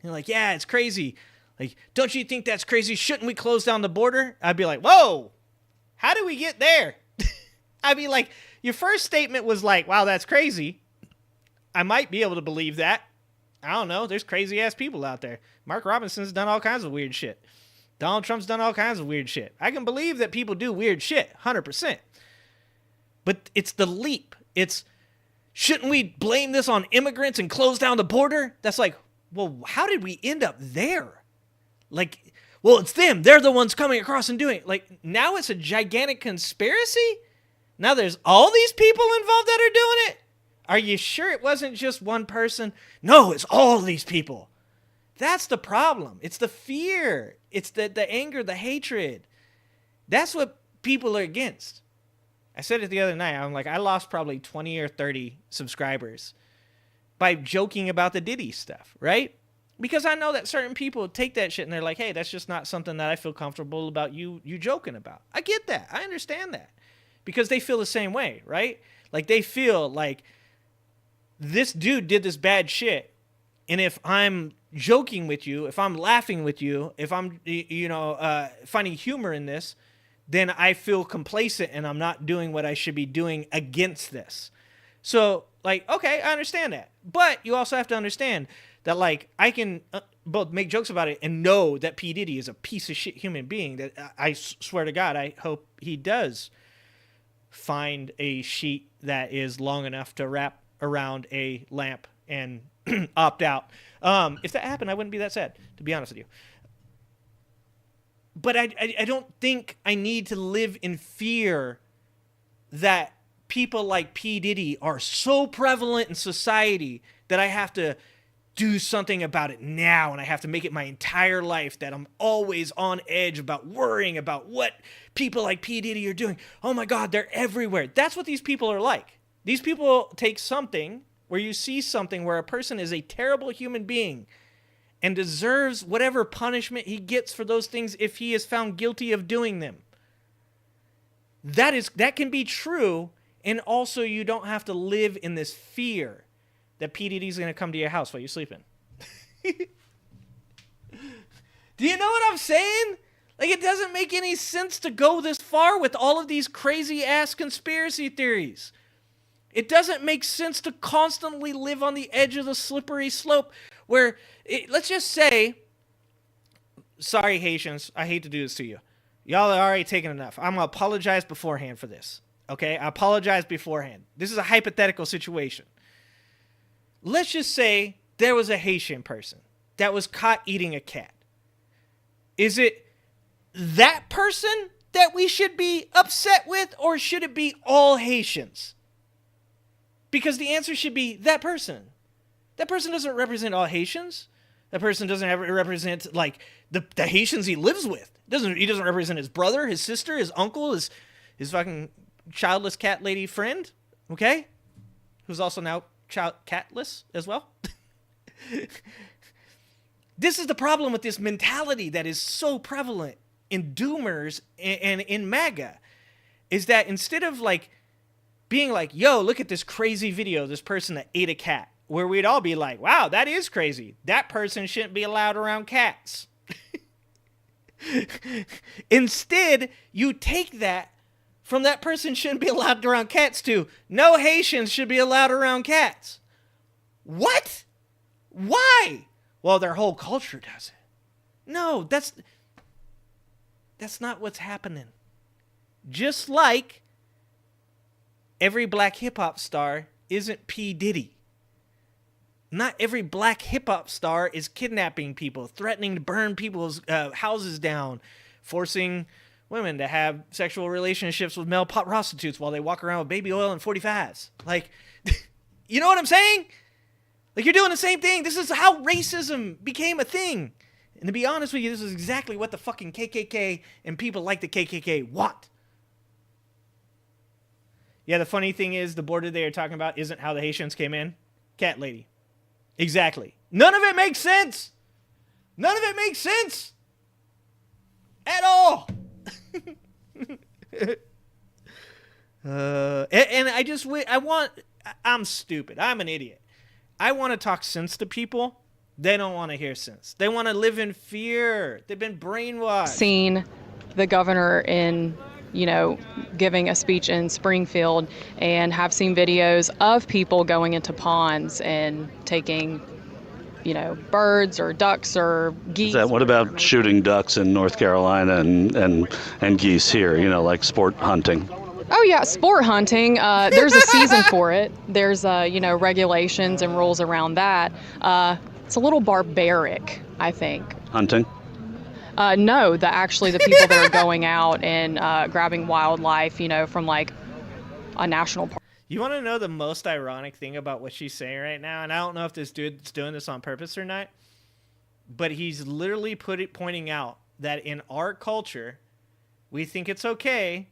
And like, yeah, it's crazy. Like, don't you think that's crazy? Shouldn't we close down the border? I'd be like, whoa, how did we get there? I'd be like, your first statement was like, wow, that's crazy. I might be able to believe that. I don't know. There's crazy ass people out there. Mark Robinson's done all kinds of weird shit. Donald Trump's done all kinds of weird shit. I can believe that people do weird shit, 100%. But it's the leap. Shouldn't we blame this on immigrants and close down the border? That's like, well, how did we end up there? Like, well, it's them. They're the ones coming across and doing it. Like, now it's a gigantic conspiracy? Now there's all these people involved that are doing it? Are you sure it wasn't just one person? No, it's all these people. That's the problem. It's the fear. It's the anger, the hatred. That's what people are against. I said it the other night. I'm like, I lost probably 20 or 30 subscribers by joking about the Diddy stuff, right? Because I know that certain people take that shit and they're like, hey, that's just not something that I feel comfortable about you joking about. I get that. I understand that. Because they feel the same way, right? Like, they feel like this dude did this bad shit. And if I'm joking with you, if I'm laughing with you, if I'm, finding humor in this, then I feel complacent and I'm not doing what I should be doing against this. So, like, okay, I understand that. But you also have to understand that, like, I can both make jokes about it and know that P. Diddy is a piece of shit human being that I swear to God, I hope he does find a sheet that is long enough to wrap around a lamp and opt out. If that happened, I wouldn't be that sad, to be honest with you. But I don't think I need to live in fear that people like P. Diddy are so prevalent in society that I have to do something about it now, and I have to make it my entire life that I'm always on edge about worrying about what people like P. Diddy are doing. Oh my God, they're everywhere. That's what these people are like. These people take something where you see something where a person is a terrible human being and deserves whatever punishment he gets for those things if he is found guilty of doing them. That can be true, and also you don't have to live in this fear that P. Diddy's going to come to your house while you're sleeping. Do you know what I'm saying? Like, it doesn't make any sense to go this far with all of these crazy-ass conspiracy theories. It doesn't make sense to constantly live on the edge of the slippery slope where, let's just say, sorry, Haitians, I hate to do this to you. Y'all are already taking enough. I'm going to apologize beforehand for this. Okay? I apologize beforehand. This is a hypothetical situation. Let's just say there was a Haitian person that was caught eating a cat. Is it that person that we should be upset with, or should it be all Haitians? Because the answer should be that person. That person doesn't represent all Haitians. That person doesn't represent, like, the Haitians he lives with. He doesn't represent his brother, his sister, his uncle, his fucking childless cat lady friend, okay? Who's also now catless as well. This is the problem with this mentality that is so prevalent in doomers and in MAGA, is that instead of, like, being like, yo, look at this crazy video of this person that ate a cat, where we'd all be like, wow, that is crazy. That person shouldn't be allowed around cats. Instead, you take that from that person shouldn't be allowed around cats to no Haitians should be allowed around cats. What? Why? Well, their whole culture does it. No, that's not what's happening. Just like every black hip-hop star isn't P. Diddy. Not every black hip-hop star is kidnapping people, threatening to burn people's houses down, forcing women to have sexual relationships with male prostitutes while they walk around with baby oil and 45s. Like, you know what I'm saying? Like, you're doing the same thing. This is how racism became a thing. And to be honest with you, this is exactly what the fucking KKK and people like the KKK want. Yeah, the funny thing is the border they are talking about isn't how the Haitians came in. Cat lady. Exactly. None of it makes sense. None of it makes sense. At all. And I'm stupid. I'm an idiot. I want to talk sense to people. They don't want to hear sense. They want to live in fear. They've been brainwashed. Seen the governor in, giving a speech in Springfield, and have seen videos of people going into ponds and taking, birds or ducks or geese. What about shooting ducks in North Carolina and geese here, like sport hunting? Oh, yeah, sport hunting. There's a season for it. There's, regulations and rules around that. It's a little barbaric, I think. Hunting? No, the people that are going out and grabbing wildlife, from like a national park. You want to know the most ironic thing about what she's saying right now? And I don't know if this dude's doing this on purpose or not, but he's literally pointing out that in our culture, we think it's okay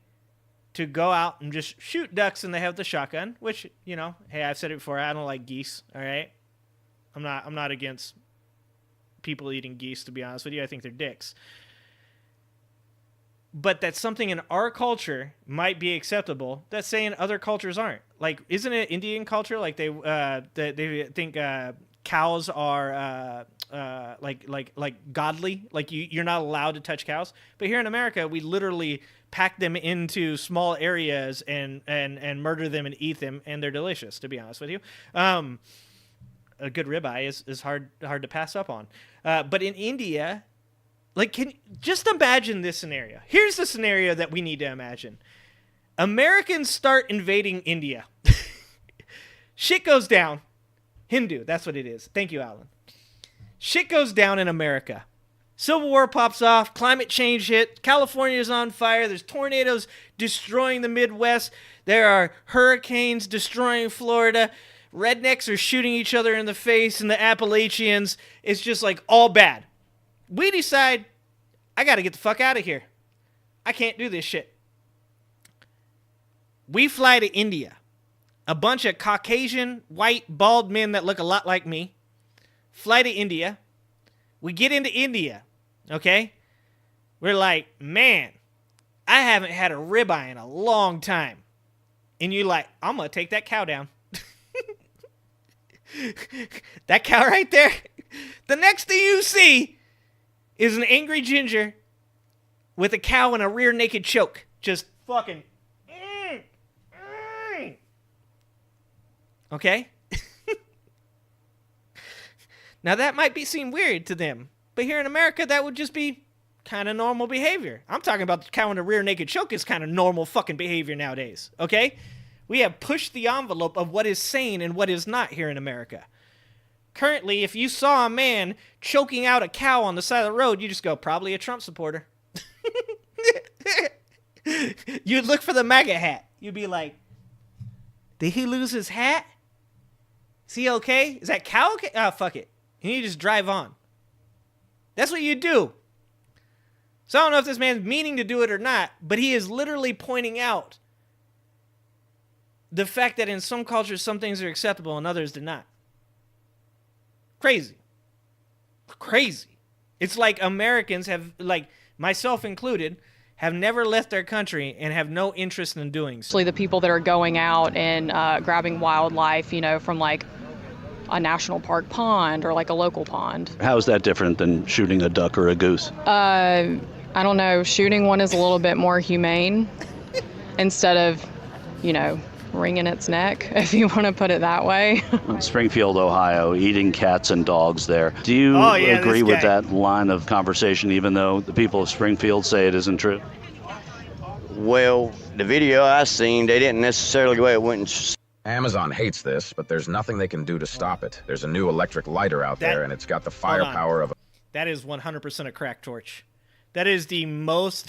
to go out and just shoot ducks and they have the shotgun, which, hey, I've said it before, I don't like geese, all right? I'm not against people eating geese, to be honest with you. I think they're dicks. But that something in our culture might be acceptable that say in other cultures aren't. Like, isn't it Indian culture? Like they think cows are like godly, like you're not allowed to touch cows. But here in America, we literally pack them into small areas and murder them and eat them, and they're delicious, to be honest with you. A good ribeye is hard to pass up on. But in India, like, just imagine this scenario. Here's the scenario that we need to imagine. Americans start invading India. Shit goes down. Hindu, that's what it is. Thank you, Alan. Shit goes down in America. Civil War pops off. Climate change hit. California's on fire. There's tornadoes destroying the Midwest. There are hurricanes destroying Florida. Rednecks are shooting each other in the face in the Appalachians. It's just like all bad. We decide, I got to get the fuck out of here. I can't do this shit. We fly to India. A bunch of Caucasian, white, bald men that look a lot like me fly to India. We get into India, okay? We're like, man, I haven't had a ribeye in a long time. And you're like, I'm going to take that cow down. That cow right there. The next thing you see is an angry ginger with a cow in a rear naked choke. Just fucking... Okay? Now that might seem weird to them, but here in America, that would just be kind of normal behavior. I'm talking about the cow in the rear naked choke is kind of normal fucking behavior nowadays, okay? We have pushed the envelope of what is sane and what is not here in America. Currently, if you saw a man choking out a cow on the side of the road, you just go, probably a Trump supporter. You'd look for the MAGA hat. You'd be like, did he lose his hat? Is he okay? Is that cow okay? Oh, fuck it. And you just drive on. That's what you do. So I don't know if this man's meaning to do it or not, but he is literally pointing out the fact that in some cultures, some things are acceptable and others do not. Crazy. Crazy. It's like Americans have, like myself included, have never left their country and have no interest in doing so. Especially the people that are going out and grabbing wildlife, you know, from like a national park pond or like a local pond. How is that different than shooting a duck or a goose? I don't know. Shooting one is a little bit more humane instead of, you know, wringing its neck, if you want to put it that way. Springfield, Ohio, eating cats and dogs there. Do you agree with that line of conversation, even though the people of Springfield say it isn't true? Well, the video I seen, they didn't necessarily go out and... Amazon hates this, but there's nothing they can do to stop it. There's a new electric lighter out there, and it's got the firepower of... That is 100% a crack torch. That is the most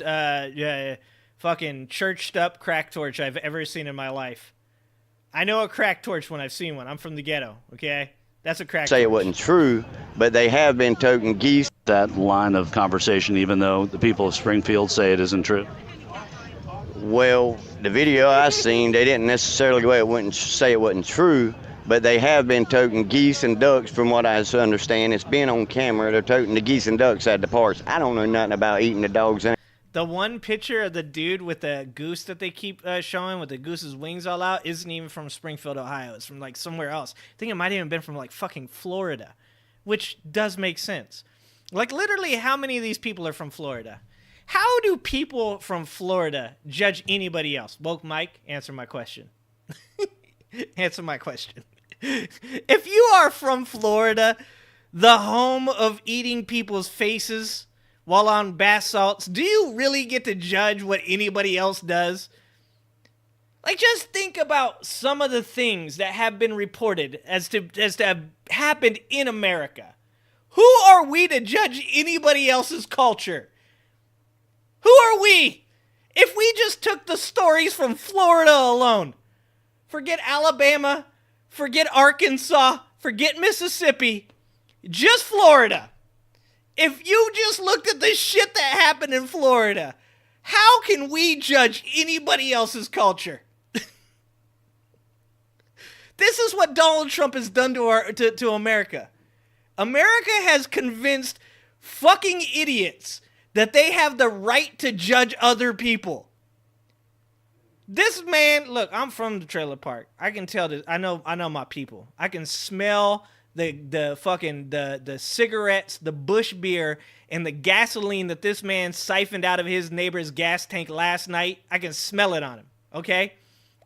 fucking churched up crack torch I've ever seen in my life. I know a crack torch when I've seen one. I'm from the ghetto, okay? That's a crack torch. Say it wasn't true, but they have been toting geese. That line of conversation, even though the people of Springfield say it isn't true? Well, the video I seen, they didn't necessarily go out and say it wasn't true, but they have been toting geese and ducks, from what I understand. It's been on camera. They're toting the geese and ducks at the parks. I don't know nothing about eating the dogs. The one picture of the dude with the goose that they keep showing with the goose's wings all out isn't even from Springfield, Ohio. It's from like somewhere else. I think it might even been from like fucking Florida, which does make sense. Like literally how many of these people are from Florida? How do people from Florida judge anybody else? Well, Mike, answer my question. Answer my question. If you are from Florida, the home of eating people's faces while on bath salts, do you really get to judge what anybody else does? Like, just think about some of the things that have been reported as to have happened in America. Who are we to judge anybody else's culture? Who are we? If we just took the stories from Florida alone, forget Alabama, forget Arkansas, forget Mississippi, just Florida. If you just looked at the shit that happened in Florida, how can we judge anybody else's culture? This is what Donald Trump has done to America. America has convinced fucking idiots that they have the right to judge other people. This man, look, I'm from the trailer park. I can tell this. I know my people. I can smell the fucking the cigarettes, the Bush beer, and the gasoline that this man siphoned out of his neighbor's gas tank last night. I can smell it on him, okay?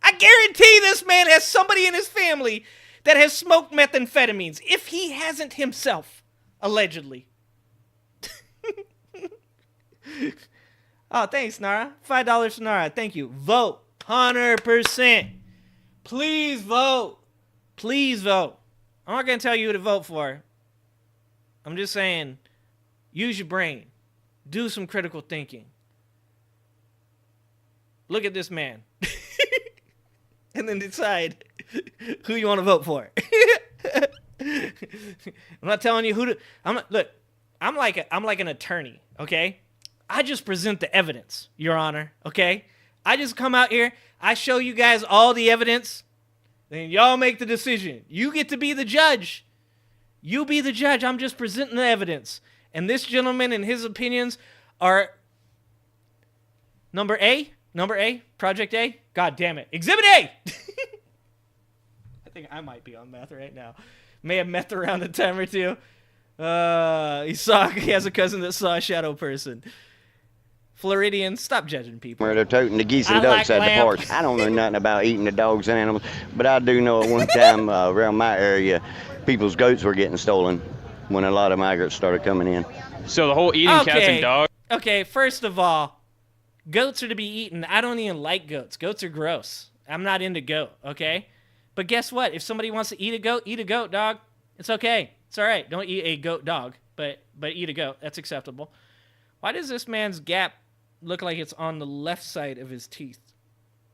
I guarantee this man has somebody in his family that has smoked methamphetamines, if he hasn't himself, allegedly. Oh, thanks, Nara. $5 for Nara. Thank you. Vote. 100%. Please vote. Please vote. I'm not going to tell you who to vote for. I'm just saying, use your brain. Do some critical thinking. Look at this man. And then decide who you want to vote for. I'm not telling you who to... Look, I'm like an attorney, okay? I just present the evidence, Your Honor, okay? I just come out here, I show you guys all the evidence, then y'all make the decision. You get to be the judge. You be the judge. I'm just presenting the evidence. And this gentleman and his opinions are number A, Project A. God damn it. Exhibit A! I think I might be on meth right now. May have meth around a time or two. He has a cousin that saw a shadow person. Floridian, stop judging people. Where they're toting the geese and ducks at the park. I don't know nothing about eating the dogs and animals, but I do know at one time around my area, people's goats were getting stolen when a lot of migrants started coming in. So the whole eating cats and dogs. Okay, first of all, goats are to be eaten. I don't even like goats. Goats are gross. I'm not into goat, okay? But guess what? If somebody wants to eat a goat, dog. It's okay. It's all right. Don't eat a goat dog, but eat a goat. That's acceptable. Why does this man's gap look like it's on the left side of his teeth?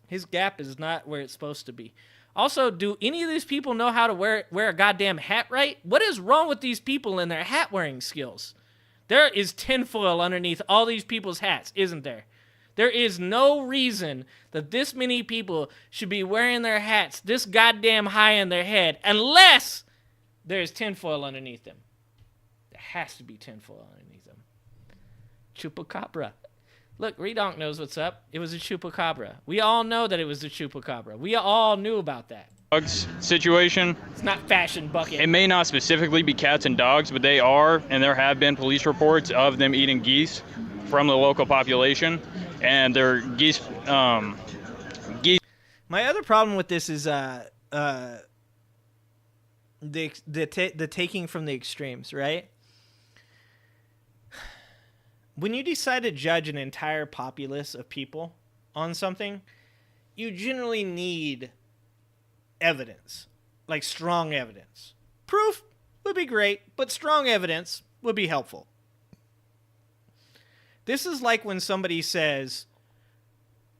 His gap is not where it's supposed to be. Also, do any of these people know how to wear a goddamn hat right? What is wrong with these people and their hat wearing skills? There is tinfoil underneath all these people's hats, isn't there? There is no reason that this many people should be wearing their hats this goddamn high in their head unless there's tinfoil underneath them. There has to be tinfoil underneath them. Chupacabra. Look, Redonk knows what's up. It was a chupacabra. We all know that it was a chupacabra. We all knew about that. Dogs situation. It's not fashion bucket. It may not specifically be cats and dogs, but they are, and there have been police reports of them eating geese from the local population, and they're geese. My other problem with this is the taking from the extremes, right? When you decide to judge an entire populace of people on something, you generally need evidence, like strong evidence. Proof would be great, but strong evidence would be helpful. This is like when somebody says,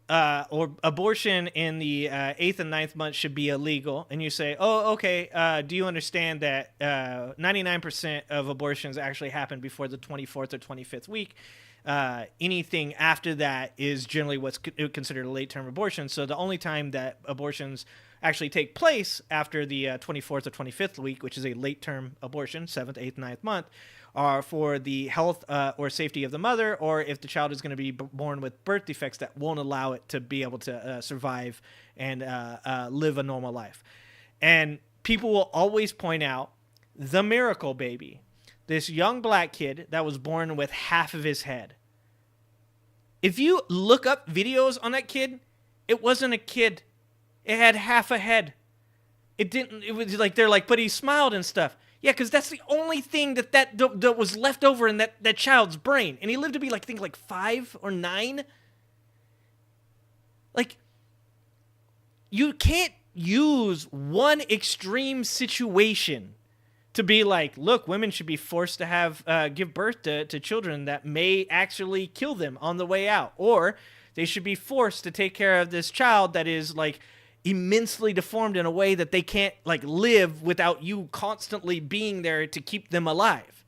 or abortion in the 8th and 9th month should be illegal, and you say, oh, okay, do you understand that 99% of abortions actually happen before the 24th or 25th week? Anything after that is generally what's considered a late-term abortion, so the only time that abortions actually take place after the 24th or 25th week, which is a late-term abortion, 7th, 8th, 9th month, are for the health or safety of the mother, or if the child is going to be born with birth defects that won't allow it to be able to survive and live a normal life. And people will always point out the miracle baby, this young black kid that was born with half of his head. If you look up videos on that kid, it wasn't a kid. It had half a head. It was like, they're like, but he smiled and stuff. Yeah, because that's the only thing that was left over in that child's brain. And he lived to be, like, I think, like 5 or 9. Like, you can't use one extreme situation to be like, look, women should be forced to have give birth to children that may actually kill them on the way out. Or they should be forced to take care of this child that is, like, immensely deformed in a way that they can't, like, live without you constantly being there to keep them alive.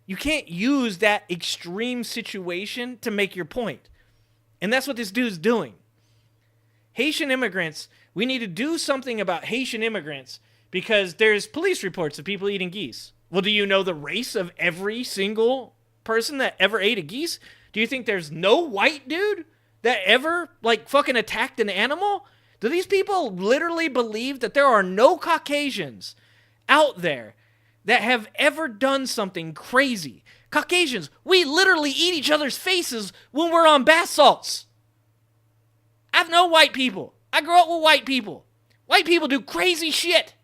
You can't use that extreme situation to make your point. And that's what this dude's doing. Haitian immigrants, we need to do something about Haitian immigrants because there's police reports of people eating geese. Well, do you know the race of every single person that ever ate a geese? Do you think there's no white dude that ever, like, fucking attacked an animal? Do these people literally believe that there are no Caucasians out there that have ever done something crazy. Caucasians, we literally eat each other's faces when we're on bath salts. I've known white people. I grew up with white people. White people do crazy shit.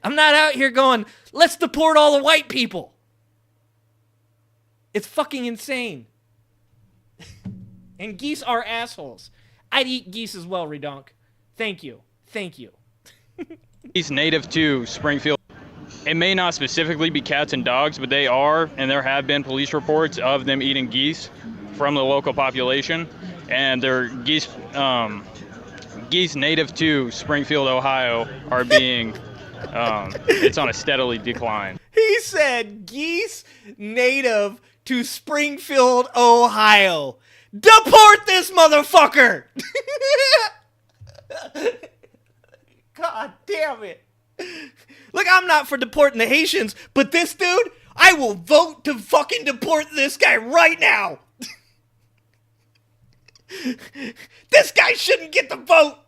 I'm not out here going, let's deport all the white people. It's fucking insane. And geese are assholes. I'd eat geese as well, Redonk. Thank you. Thank you. Geese native to Springfield. It may not specifically be cats and dogs, but they are, and there have been police reports of them eating geese from the local population. And they're geese native to Springfield, Ohio, are being, it's on a steadily decline. He said geese native to Springfield, Ohio. Deport this motherfucker! God damn it. Look, I'm not for deporting the Haitians, but this dude, I will vote to fucking deport this guy right now. This guy shouldn't get the vote.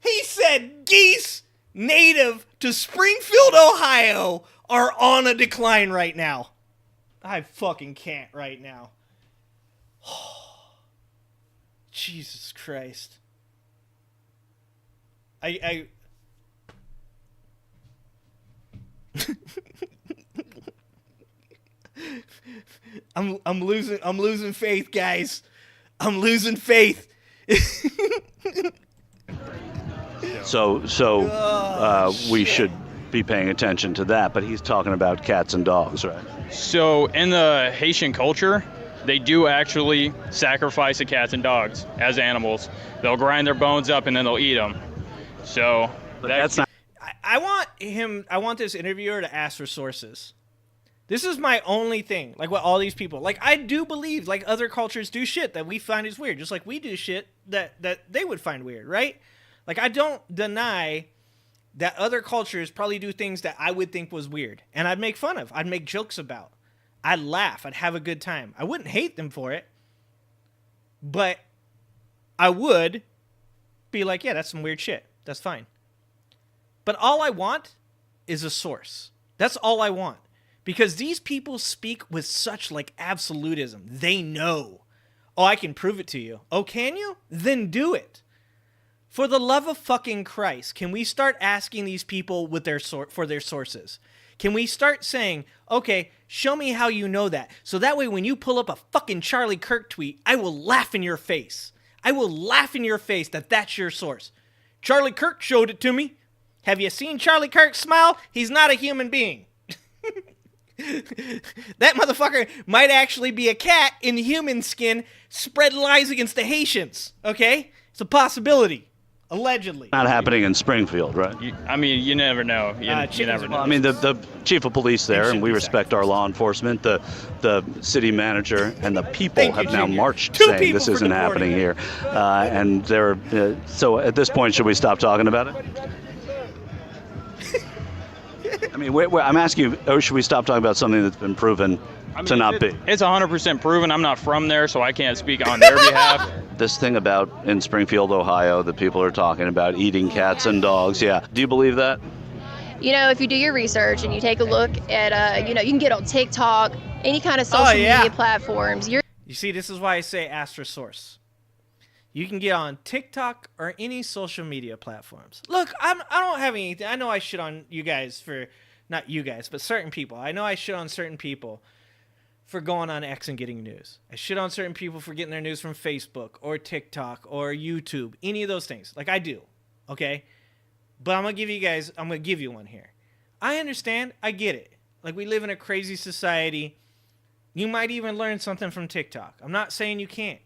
He said geese native to Springfield, Ohio are on a decline right now. I fucking can't right now. Jesus Christ. I'm losing faith, guys. I'm losing faith. So we should be paying attention to that, but he's talking about cats and dogs, right? So in the Haitian culture, they do actually sacrifice the cats and dogs as animals. They'll grind their bones up and then they'll eat them. So that's not. I want this interviewer to ask for sources. This is my only thing. Like, what all these people, like, I do believe, like, other cultures do shit that we find is weird, just like we do shit that they would find weird, right? Like, I don't deny that other cultures probably do things that I would think was weird, and I'd make fun of, I'd make jokes about, I'd laugh, I'd have a good time. I wouldn't hate them for it, but I would be like, yeah, that's some weird shit. That's fine. But all I want is a source. That's all I want. Because these people speak with such, like, absolutism. They know. Oh, I can prove it to you. Oh, can you? Then do it. For the love of fucking Christ, can we start asking these people with for their sources? Can we start saying, okay, show me how you know that. So that way when you pull up a fucking Charlie Kirk tweet, I will laugh in your face. I will laugh in your face that that's your source. Charlie Kirk showed it to me. Have you seen Charlie Kirk smile? He's not a human being. That motherfucker might actually be a cat in human skin spread lies against the Haitians. Okay? It's a possibility. Allegedly. Not happening in Springfield, right? I mean, you never know. You never know. I mean, the chief of police there, and we respect our law enforcement, the city manager, and the people have now marched saying this isn't happening here. And they're so at this point, should we stop talking about it? I mean, I'm asking you, or should we stop talking about something that's been proven to not be? It's 100% proven. I'm not from there, so I can't speak on their behalf. This thing about in Springfield, Ohio, that people are talking about eating cats and dogs. Yeah. Do you believe that? You know, if you do your research and you take a look at, you can get on TikTok, any kind of social media platforms. You see, this is why I say ask for source. You can get on TikTok or any social media platforms. Look, I don't have anything. I know I shit on you guys for, not you guys, but certain people. I know I shit on certain people for going on X and getting news. I shit on certain people for getting their news from Facebook or TikTok or YouTube, any of those things. Like I do, okay? But I'm going to give you one here. I understand. I get it. Like we live in a crazy society. You might even learn something from TikTok. I'm not saying you can't.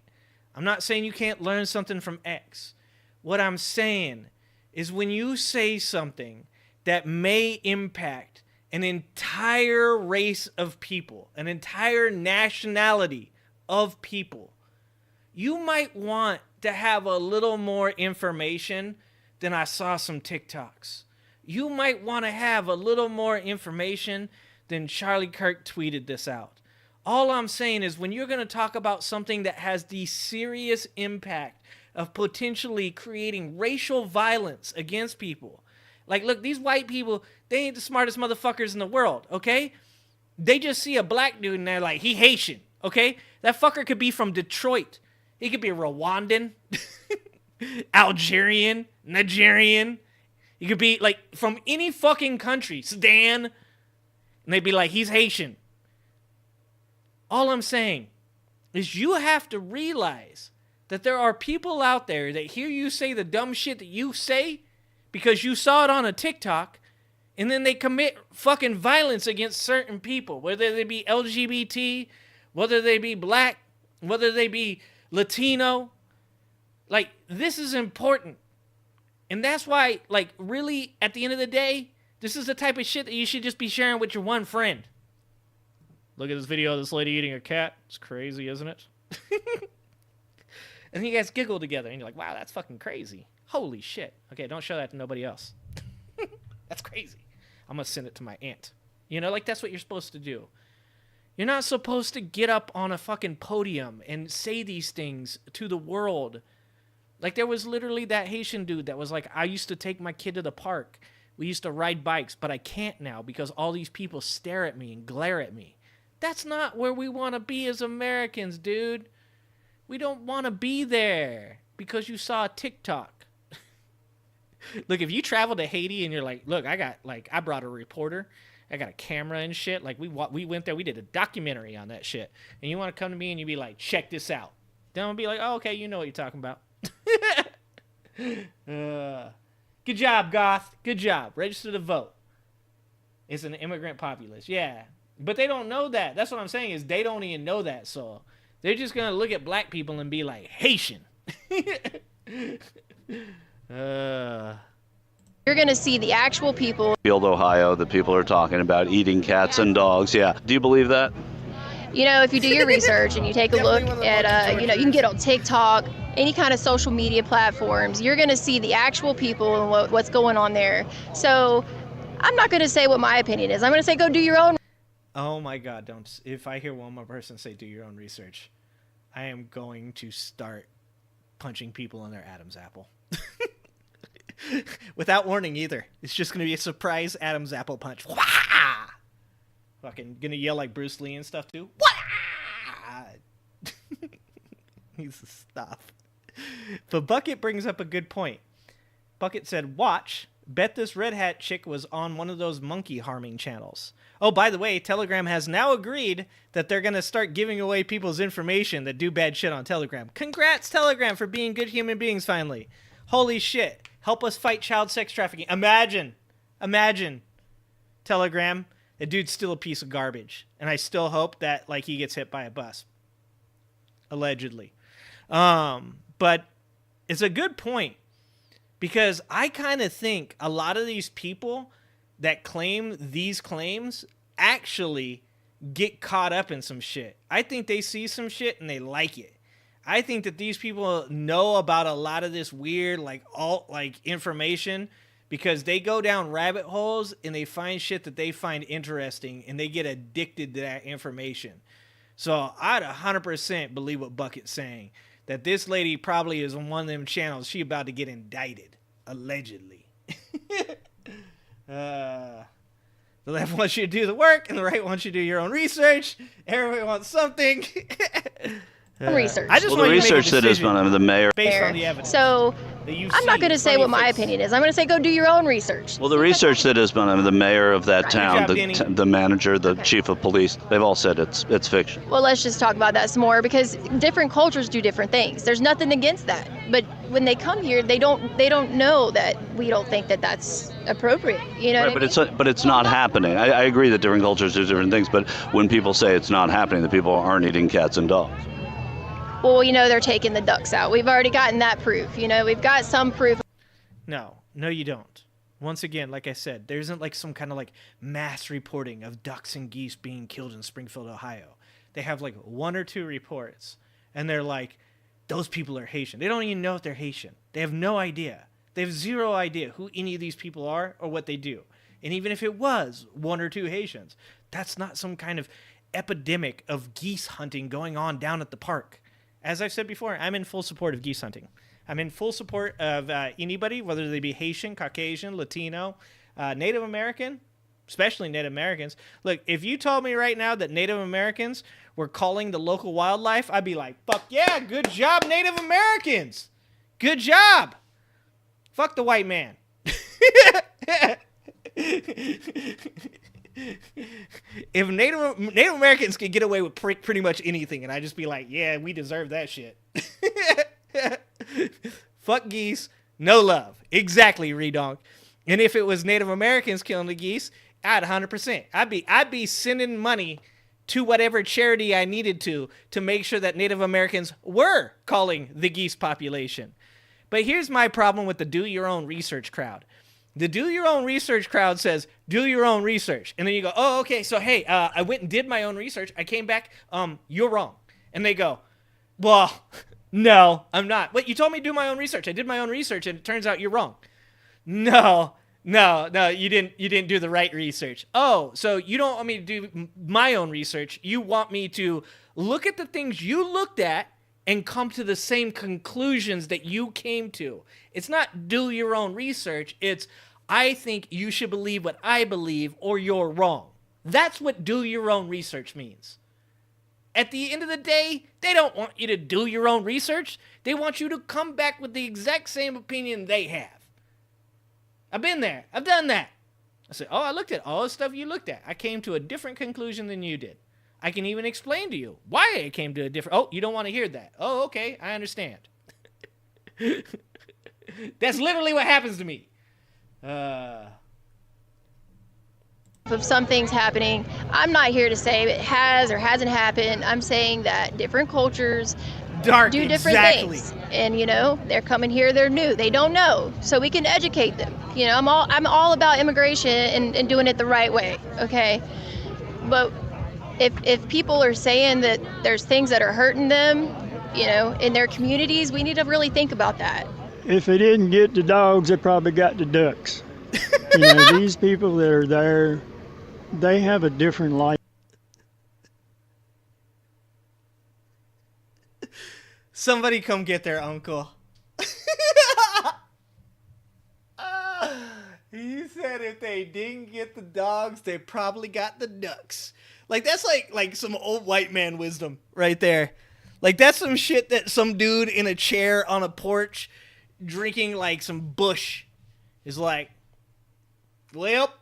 I'm not saying you can't learn something from X. What I'm saying is when you say something that may impact an entire race of people, an entire nationality of people, you might want to have a little more information than I saw some TikToks. You might want to have a little more information than Charlie Kirk tweeted this out. All I'm saying is when you're going to talk about something that has the serious impact of potentially creating racial violence against people. Like, look, these white people, they ain't the smartest motherfuckers in the world, okay? They just see a black dude and they're like, he Haitian, okay? That fucker could be from Detroit. He could be Rwandan, Algerian, Nigerian. He could be, like, from any fucking country, Sudan. And they'd be like, he's Haitian. All I'm saying is you have to realize that there are people out there that hear you say the dumb shit that you say because you saw it on a TikTok, and then they commit fucking violence against certain people, whether they be LGBT, whether they be black, whether they be Latino. Like, this is important. And that's why, like, really, at the end of the day, this is the type of shit that you should just be sharing with your one friend. Look at this video of this lady eating a cat. It's crazy, isn't it? And you guys giggle together, and you're like, wow, that's fucking crazy. Holy shit. Okay, don't show that to nobody else. That's crazy. I'm going to send it to my aunt. You know, like, that's what you're supposed to do. You're not supposed to get up on a fucking podium and say these things to the world. Like, there was literally that Haitian dude that was like, I used to take my kid to the park. We used to ride bikes, but I can't now because all these people stare at me and glare at me. That's not where we want to be as Americans, dude. We don't want to be there because you saw a TikTok. Look, if you travel to Haiti and you're like, look, I brought a reporter. I got a camera and shit. Like, we went there. We did a documentary on that shit. And you want to come to me and you be like, check this out. Then I'll be like, oh, okay, you know what you're talking about. Good job, Goth. Good job. Register to vote. It's an immigrant populace. Yeah. But they don't know that. That's what I'm saying is they don't even know that. So they're just going to look at black people and be like, Haitian. You're going to see the actual people. Field, Ohio, that people are talking about eating cats and dogs. Yeah. Do you believe that? You know, if you do your research and you take a look at, you know, you can get on TikTok, any kind of social media platforms, you're going to see the actual people and what's going on there. So I'm not going to say what my opinion is. I'm going to say go do your own. Oh my God, don't. If I hear one more person say do your own research, I am going to start punching people in their Adam's apple. Without warning either. It's just going to be a surprise Adam's apple punch. Wah! Fucking going to yell like Bruce Lee and stuff too. Wah! Needs to stop. But Bucket brings up a good point. Bucket said, watch. Bet this red hat chick was on one of those monkey harming channels. Oh, by the way, Telegram has now agreed that they're going to start giving away people's information that do bad shit on Telegram. Congrats, Telegram, for being good human beings finally. Holy shit. Help us fight child sex trafficking. Imagine, Telegram, the dude's still a piece of garbage. And I still hope that, like, he gets hit by a bus. Allegedly. But it's a good point. Because I kind of think a lot of these people that claim these claims actually get caught up in some shit. I think they see some shit and they like it. I think that these people know about a lot of this weird, like, alt, like, information because they go down rabbit holes and they find shit that they find interesting and they get addicted to that information. So I'd 100% believe what Bucket's saying, that this lady probably is on one of them channels. She about to get indicted, allegedly. The left wants you to do the work and the right wants you to do your own research. Everybody wants something. Research. I just the research that is one of the mayor. Based on the evidence. So I'm not going to say what my opinion is. I'm going to say go do your own research. Well, the research that has been of the mayor of that town, the manager, the chief of police, they've all said it's fiction. Well, let's just talk about that some more because different cultures do different things. There's nothing against that. But when they come here, they don't know that we don't think that that's appropriate. You know, right, but it's not happening. I agree that different cultures do different things, but when people say it's not happening, the people aren't eating cats and dogs. Well, you know, they're taking the ducks out. We've already gotten that proof. You know, we've got some proof. No, you don't. Once again, like I said, there isn't like some kind of like mass reporting of ducks and geese being killed in Springfield, Ohio. They have like 1 or 2 reports, and they're like, those people are Haitian. They don't even know if they're Haitian. They have no idea. They have zero idea who any of these people are or what they do. And even if it was 1 or 2 Haitians, that's not some kind of epidemic of geese hunting going on down at the park. As I've said before, I'm in full support of geese hunting. I'm in full support of anybody, whether they be Haitian, Caucasian, Latino, Native American, especially Native Americans. Look, if you told me right now that Native Americans were calling the local wildlife, I'd be like, fuck yeah, good job, Native Americans. Good job. Fuck the white man. If Native Americans could get away with pretty much anything, and I'd just be like, yeah, we deserve that shit. Fuck geese, no love. Exactly, Redonk. And if it was Native Americans killing the geese, I'd 100%. I'd be sending money to whatever charity I needed to make sure that Native Americans were calling the geese population. But here's my problem with the do your own research crowd. The do your own research crowd says, do your own research. And then you go, oh, okay, so hey, I went and did my own research. I came back, you're wrong. And they go, well, no, I'm not. Wait, you told me to do my own research. I did my own research, and it turns out you're wrong. No, you didn't do the right research. Oh, so you don't want me to do my own research. You want me to look at the things you looked at and come to the same conclusions that you came to. It's not do your own research. It's I think you should believe what I believe or you're wrong. That's what do your own research means. At the end of the day, they don't want you to do your own research. They want you to come back with the exact same opinion they have. I've been there. I've done that. I said, oh, I looked at all the stuff you looked at. I came to a different conclusion than you did. I can even explain to you why I came to a different... Oh, you don't want to hear that. Oh, okay, I understand. That's literally what happens to me. If something's happening, I'm not here to say it has or hasn't happened. I'm saying that different cultures do different things. And, you know, they're coming here, they're new, they don't know. So we can educate them. You know, I'm all about immigration and doing it the right way, okay? But if people are saying that there's things that are hurting them, you know, in their communities, we need to really think about that. If they didn't get the dogs, they probably got the ducks. You know, these people that are there, they have a different life. Somebody come get their uncle. He said if they didn't get the dogs, they probably got the ducks. Like, that's like some old white man wisdom right there. Like, that's some shit that some dude in a chair on a porch drinking like some bush is like, well,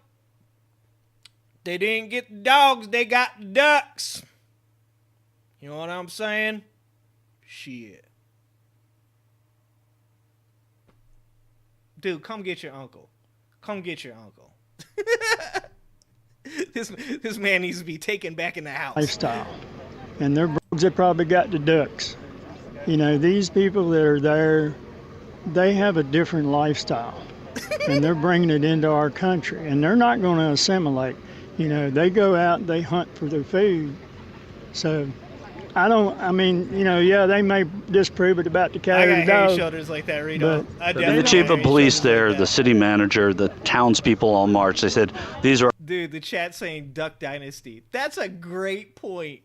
they didn't get the dogs, they got the ducks. You know what I'm saying? Shit. Dude, come get your uncle. Come get your uncle. This man needs to be taken back in the house. Lifestyle. And their dogs, they probably got the ducks. You know, these people that are there, they have a different lifestyle. And they're bringing it into our country. And they're not going to assimilate. You know, they go out and they hunt for their food. So, I mean, you know, yeah, they may disprove it about the cat or the dog. I got hairy shoulders like that, Rito. The chief of police there, the city manager, the townspeople all marched. They said, these are... Dude, the chat saying Duck Dynasty. That's a great point.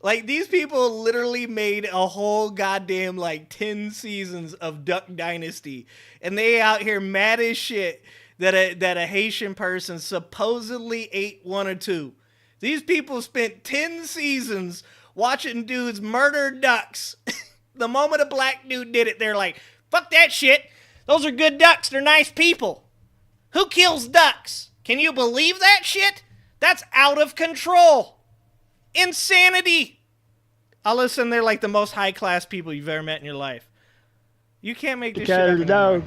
Like, these people literally made a whole goddamn, like, 10 seasons of Duck Dynasty. And they out here mad as shit that a Haitian person supposedly ate one or two. These people spent 10 seasons watching dudes murder ducks. The moment a black dude did it, they're like, fuck that shit. Those are good ducks. They're nice people. Who kills ducks? Can you believe that shit? That's out of control. Insanity. All of a sudden, they're like the most high-class people you've ever met in your life. You can't make this shit up. The dog,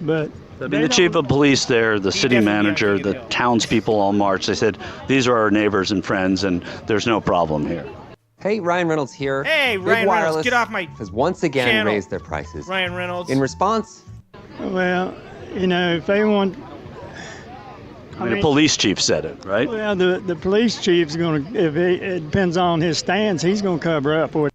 but I mean, the chief of police there, the city manager, the townspeople all marched. They said, these are our neighbors and friends, and there's no problem here. Hey, Ryan Reynolds here. Hey, Big Ryan Wireless Reynolds, get off my has once again channel. raised their prices. Ryan Reynolds. In response, well, you know, if they want... I mean, the police chief said it, right? Well, the police chief's going to, if it depends on his stance, he's going to cover up for it.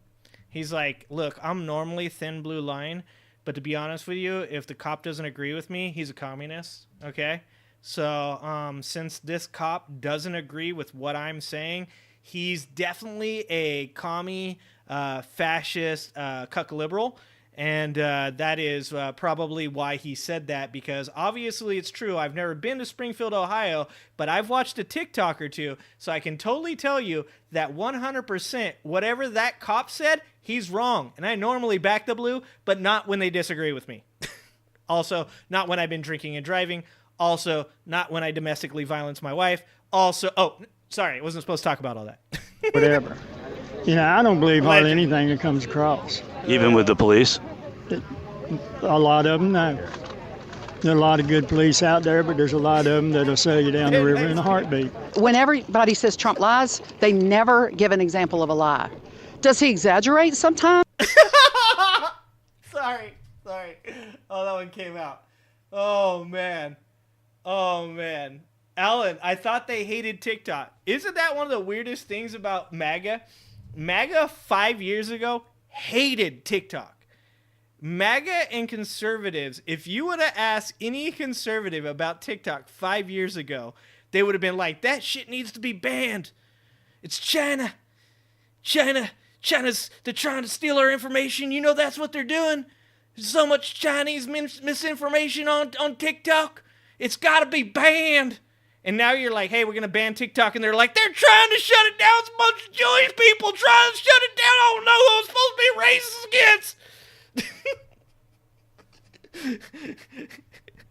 He's like, look, I'm normally thin blue line, but to be honest with you, if the cop doesn't agree with me, he's a communist, okay? So since this cop doesn't agree with what I'm saying, he's definitely a commie, fascist, cuck liberal, And that is probably why he said that, because obviously it's true. I've never been to Springfield, Ohio, but I've watched a TikTok or two, so I can totally tell you that 100% whatever that cop said, he's wrong. And I normally back the blue, but not when they disagree with me. Also, not when I've been drinking and driving. Also, not when I domestically violence my wife. Also, oh, sorry, I wasn't supposed to talk about all that. Whatever. I don't believe hardly anything that comes across. Even with the police? A lot of them, no. There are a lot of good police out there, but there's a lot of them that'll sell you down the river in a heartbeat. When everybody says Trump lies, they never give an example of a lie. Does he exaggerate sometimes? Sorry. Oh, that one came out. Oh, man. Alan, I thought they hated TikTok. Isn't that one of the weirdest things about MAGA? MAGA 5 years ago hated TikTok. MAGA and conservatives, if you would have asked any conservative about TikTok 5 years ago, they would have been like, that shit needs to be banned. It's China. China's, they're trying to steal our information. You know that's what they're doing. There's so much Chinese misinformation on TikTok. It's got to be banned. And now you're like, hey, we're going to ban TikTok. And they're like, they're trying to shut it down. It's a bunch of Jewish people trying to shut it down. I don't know who I'm supposed to be racist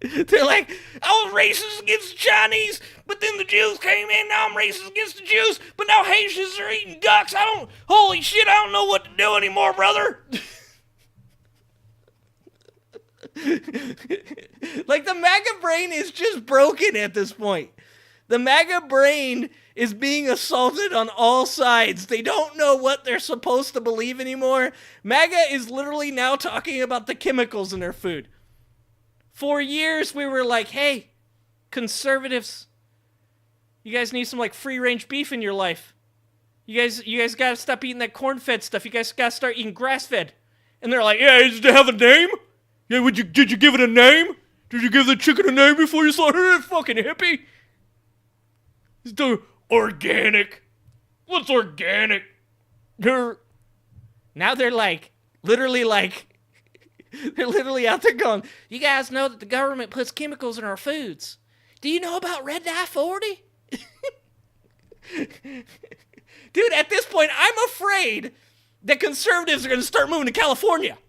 against. They're like, I was racist against the Chinese, but then the Jews came in. Now I'm racist against the Jews, but now Haitians are eating ducks. Holy shit, I don't know what to do anymore, brother. Like, the MAGA brain is just broken at this point. The MAGA brain is being assaulted on all sides. They don't know what they're supposed to believe anymore. MAGA is literally now talking about the chemicals in their food. For years, we were like, hey, conservatives, you guys need some, like, free-range beef in your life. You guys got to stop eating that corn-fed stuff. You guys got to start eating grass-fed. And they're like, yeah, does it have a name? Yeah, did you give it a name? Did you give the chicken a name before you slaughtered it? Fucking hippie. It's the organic. What's organic? Now they're like, literally like, they're literally out there going, you guys know that the government puts chemicals in our foods. Do you know about red dye 40? Dude, at this point, I'm afraid that conservatives are going to start moving to California.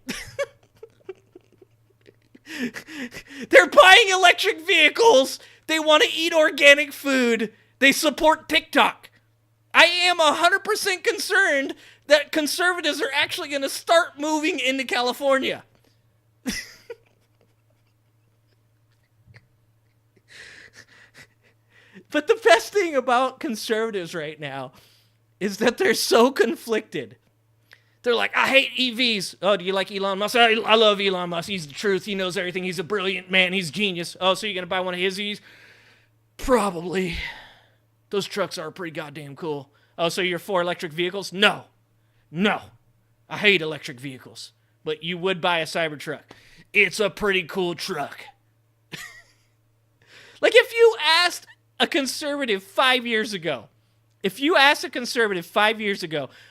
They're buying electric vehicles. They want to eat organic food. They support TikTok. I am 100% concerned that conservatives are actually going to start moving into California. But the best thing about conservatives right now is that they're so conflicted. They're like, I hate EVs. Oh, do you like Elon Musk? I love Elon Musk. He's the truth. He knows everything. He's a brilliant man. He's a genius. Oh, so you're going to buy one of his EVs? Probably. Those trucks are pretty goddamn cool. Oh, so you're for electric vehicles? No. I hate electric vehicles. But you would buy a Cybertruck. It's a pretty cool truck. Like, if you asked a conservative 5 years ago,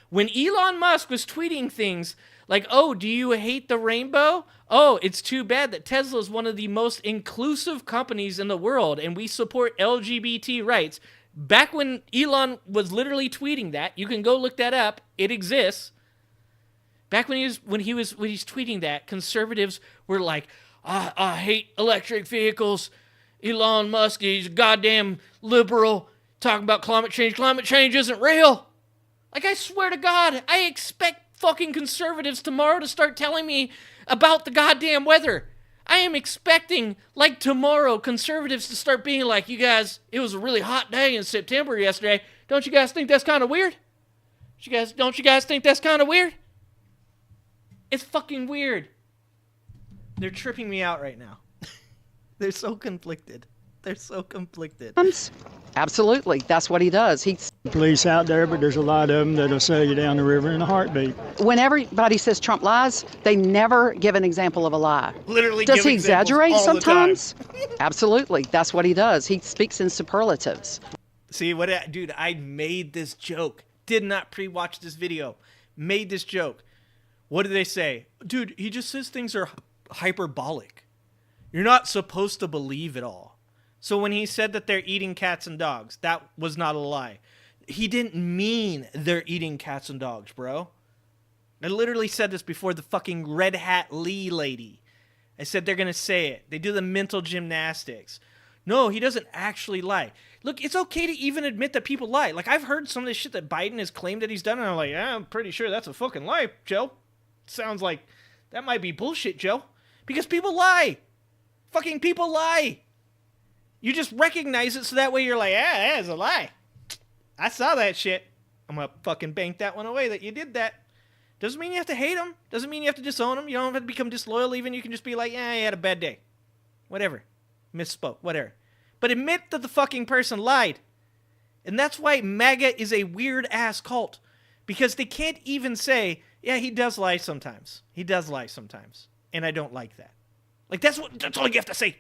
when Elon Musk was tweeting things like, oh, do you hate the rainbow? Oh, it's too bad that Tesla is one of the most inclusive companies in the world and we support LGBT rights. Back when Elon was literally tweeting that, you can go look that up. It exists. Back when he's tweeting that, conservatives were like, I hate electric vehicles. Elon Musk, he's a goddamn liberal. Talking about climate change. Climate change isn't real. Like, I swear to God, I expect fucking conservatives tomorrow to start telling me about the goddamn weather. I am expecting, like, tomorrow, conservatives to start being like, you guys, it was a really hot day in September yesterday. Don't you guys think that's kind of weird? Don't you guys think that's kind of weird? It's fucking weird. They're tripping me out right now. They're so conflicted. Absolutely. That's what he does. Police out there, but there's a lot of them that'll sell you down the river in a heartbeat. When everybody says Trump lies, they never give an example of a lie. Literally does he exaggerate sometimes? Absolutely. That's what he does. He speaks in superlatives. See, dude, I made this joke. Did not pre-watch this video. Made this joke. What do they say? Dude, he just says things are hyperbolic. You're not supposed to believe it all. So when he said that they're eating cats and dogs, that was not a lie. He didn't mean they're eating cats and dogs, bro. I literally said this before the fucking Red Hat Lee lady. I said they're going to say it. They do the mental gymnastics. No, he doesn't actually lie. Look, it's okay to even admit that people lie. Like, I've heard some of this shit that Biden has claimed that he's done, and I'm like, I'm pretty sure that's a fucking lie, Joe. Sounds like that might be bullshit, Joe. Because people lie. Fucking people lie. You just recognize it so that way you're like, that's a lie. I saw that shit. I'm going to fucking bank that one away that you did that. Doesn't mean you have to hate them. Doesn't mean you have to disown them. You don't have to become disloyal even. You can just be like, yeah, you had a bad day. Whatever. Misspoke. Whatever. But admit that the fucking person lied. And that's why MAGA is a weird-ass cult. Because they can't even say, yeah, he does lie sometimes. He does lie sometimes. And I don't like that. Like, that's all you have to say.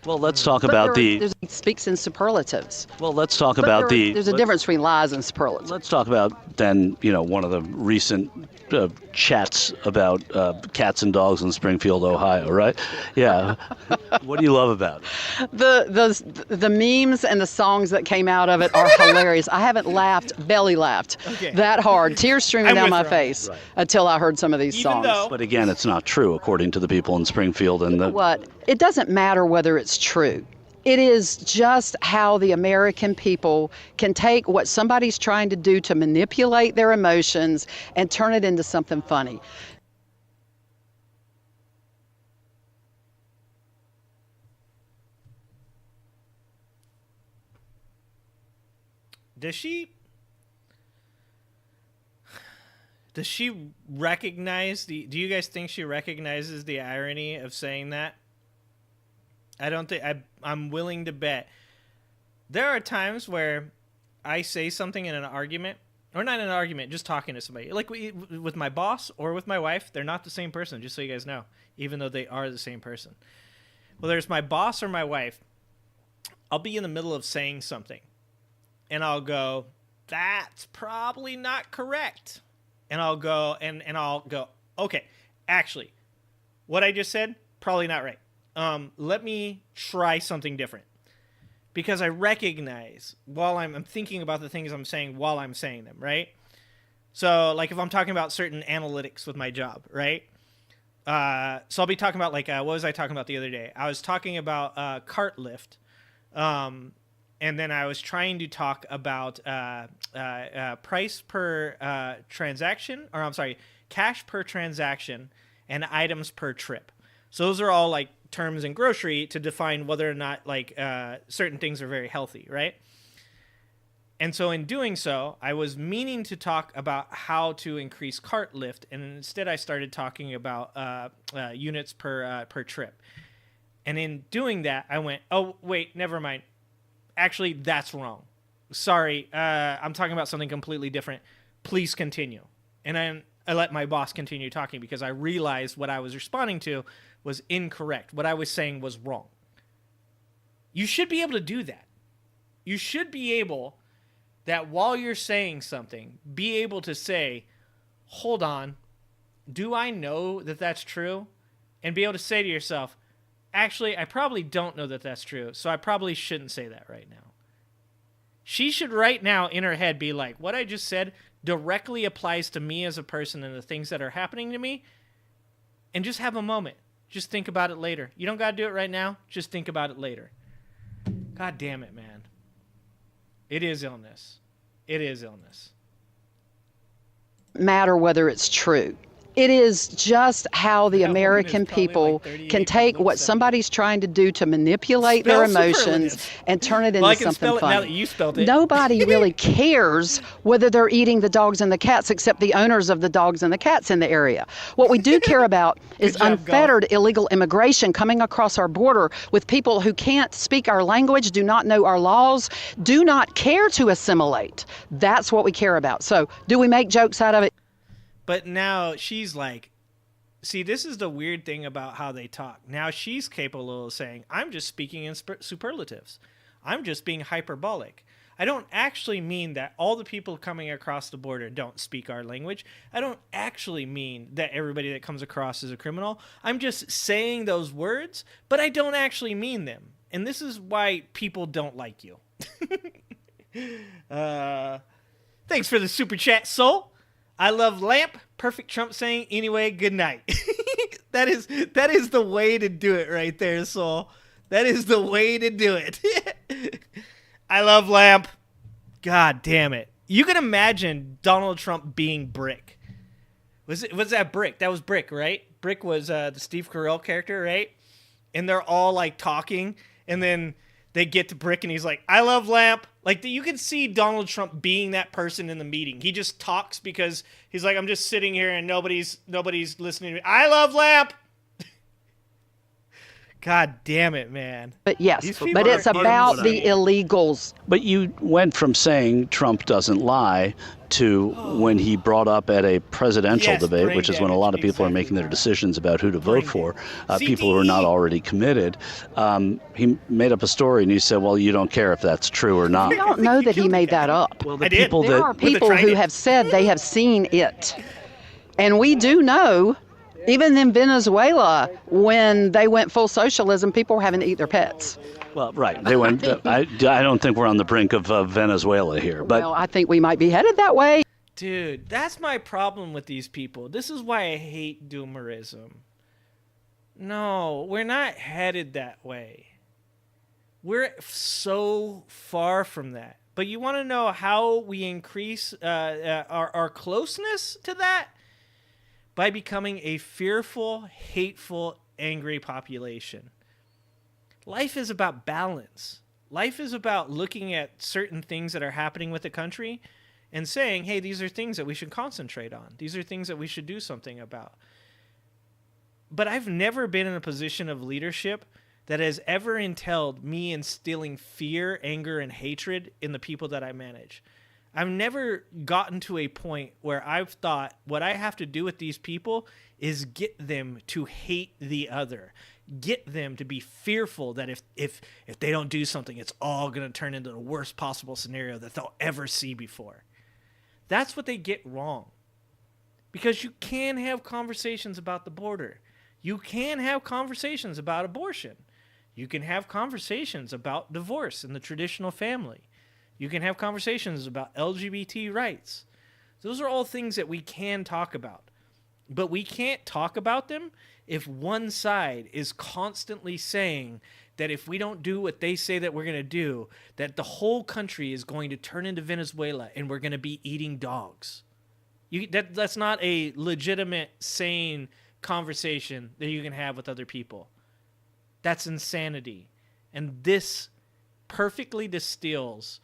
Well, let's talk about He speaks in superlatives. Well, let's talk about There's a difference between lies and superlatives. Let's talk about then, one of the recent chats about cats and dogs in Springfield, Ohio, right? Yeah. What do you love about it? The memes and the songs that came out of it are hilarious. I haven't belly laughed that hard, tears streaming down my face until I heard some of these songs. But again, it's not true, according to the people in Springfield. And what? It doesn't matter whether it's true. It is just how the American people can take what somebody's trying to do to manipulate their emotions and turn it into something funny. Does she recognize do you guys think she recognizes the irony of saying that? I don't think I'm willing to bet. There are times where I say something in an argument, or not in an argument, just talking to somebody. Like with my boss or with my wife, they're not the same person, just so you guys know, even though they are the same person. Well, there's my boss or my wife. I'll be in the middle of saying something, and I'll go, that's probably not correct. And I'll go, okay, actually, what I just said, probably not right. Let me try something different. Because I recognize while I'm thinking about the things I'm saying while I'm saying them, right? So, like, if I'm talking about certain analytics with my job, right? So I'll be talking about, like, what was I talking about the other day? I was talking about cart lift. And then I was trying to talk about price per transaction, or I'm sorry, cash per transaction and items per trip. So those are all like terms in grocery to define whether or not like certain things are very healthy, right? And so in doing so, I was meaning to talk about how to increase cart lift, and instead I started talking about units per trip. And in doing that, I went, oh, wait, never mind. Actually, that's wrong. Sorry, I'm talking about something completely different. Please continue. And then I let my boss continue talking because I realized what I was responding to was incorrect. What I was saying was wrong. You should be able to do that. You should be able that while you're saying something, be able to say, hold on, do I know that that's true? And be able to say to yourself, actually, I probably don't know that that's true, so I probably shouldn't say that right now. She should right now in her head be like, what I just said directly applies to me as a person and the things that are happening to me, and just have a moment. Just think about it later. You don't got to do it right now. Just think about it later. God damn it, man. It is illness. It is illness. Matter whether it's true. It is just how the American people can take what somebody's trying to do to manipulate their emotions and turn it into something funny. Now that you spelled it. Nobody really cares whether they're eating the dogs and the cats except the owners of the dogs and the cats in the area. What we do care about is unfettered illegal immigration coming across our border with people who can't speak our language, do not know our laws, do not care to assimilate. That's what we care about. So do we make jokes out of it? But now she's like, see, this is the weird thing about how they talk. Now she's capable of saying, I'm just speaking in superlatives. I'm just being hyperbolic. I don't actually mean that all the people coming across the border don't speak our language. I don't actually mean that everybody that comes across is a criminal. I'm just saying those words, but I don't actually mean them. And this is why people don't like you. Thanks for the super chat, Soul. I love lamp. Perfect Trump saying, anyway, good night. That is the way to do it right there, Soul. That is the way to do it. I love lamp. God damn it. You can imagine Donald Trump being Brick. Was that Brick? That was Brick, right? Brick was the Steve Carell character, right? And they're all like talking, and then they get to Brick, and he's like, I love lamp. Like, you can see Donald Trump being that person in the meeting. He just talks because he's like, I'm just sitting here and nobody's listening to me. I love lamp. God damn it, man. But yes, but it's about the illegals. But you went from saying Trump doesn't lie to when he brought up at a presidential debate, which is when a lot of people are making their decisions about who to vote for, people who are not already committed. He made up a story and he said, well, you don't care if that's true or not. I don't know that he made that up. Well, there are people who have said they have seen it. And we do know, even in Venezuela, when they went full socialism, people were having to eat their pets. Well, right. They went. I don't think we're on the brink of Venezuela here. But well, I think we might be headed that way. Dude, that's my problem with these people. This is why I hate doomerism. No, we're not headed that way. We're so far from that. But you want to know how we increase our closeness to that? By becoming a fearful, hateful, angry population. Life is about balance. Life is about looking at certain things that are happening with the country and saying, hey, these are things that we should concentrate on. These are things that we should do something about. But I've never been in a position of leadership that has ever entailed me instilling fear, anger, and hatred in the people that I manage. I've never gotten to a point where I've thought what I have to do with these people is get them to hate the other. Get them to be fearful that if they don't do something, it's all going to turn into the worst possible scenario that they'll ever see before. That's what they get wrong. Because you can have conversations about the border. You can have conversations about abortion. You can have conversations about divorce in the traditional family. You can have conversations about LGBT rights. Those are all things that we can talk about. But we can't talk about them if one side is constantly saying that if we don't do what they say that we're going to do, that the whole country is going to turn into Venezuela and we're going to be eating dogs. That's not a legitimate, sane conversation that you can have with other people. That's insanity. And this perfectly distills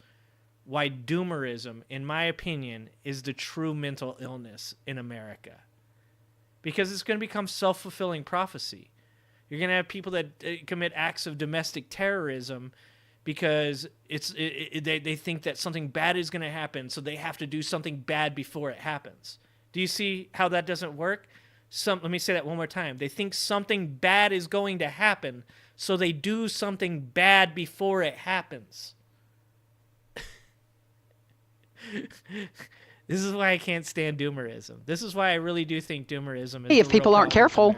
why doomerism, in my opinion, is the true mental illness in America. Because it's going to become self-fulfilling prophecy. You're going to have people that commit acts of domestic terrorism because they think that something bad is going to happen, so they have to do something bad before it happens. Do you see how that doesn't work? Let me say that one more time. They think something bad is going to happen, so they do something bad before it happens. This is why I can't stand doomerism. This is why I really do think doomerism is if people aren't careful,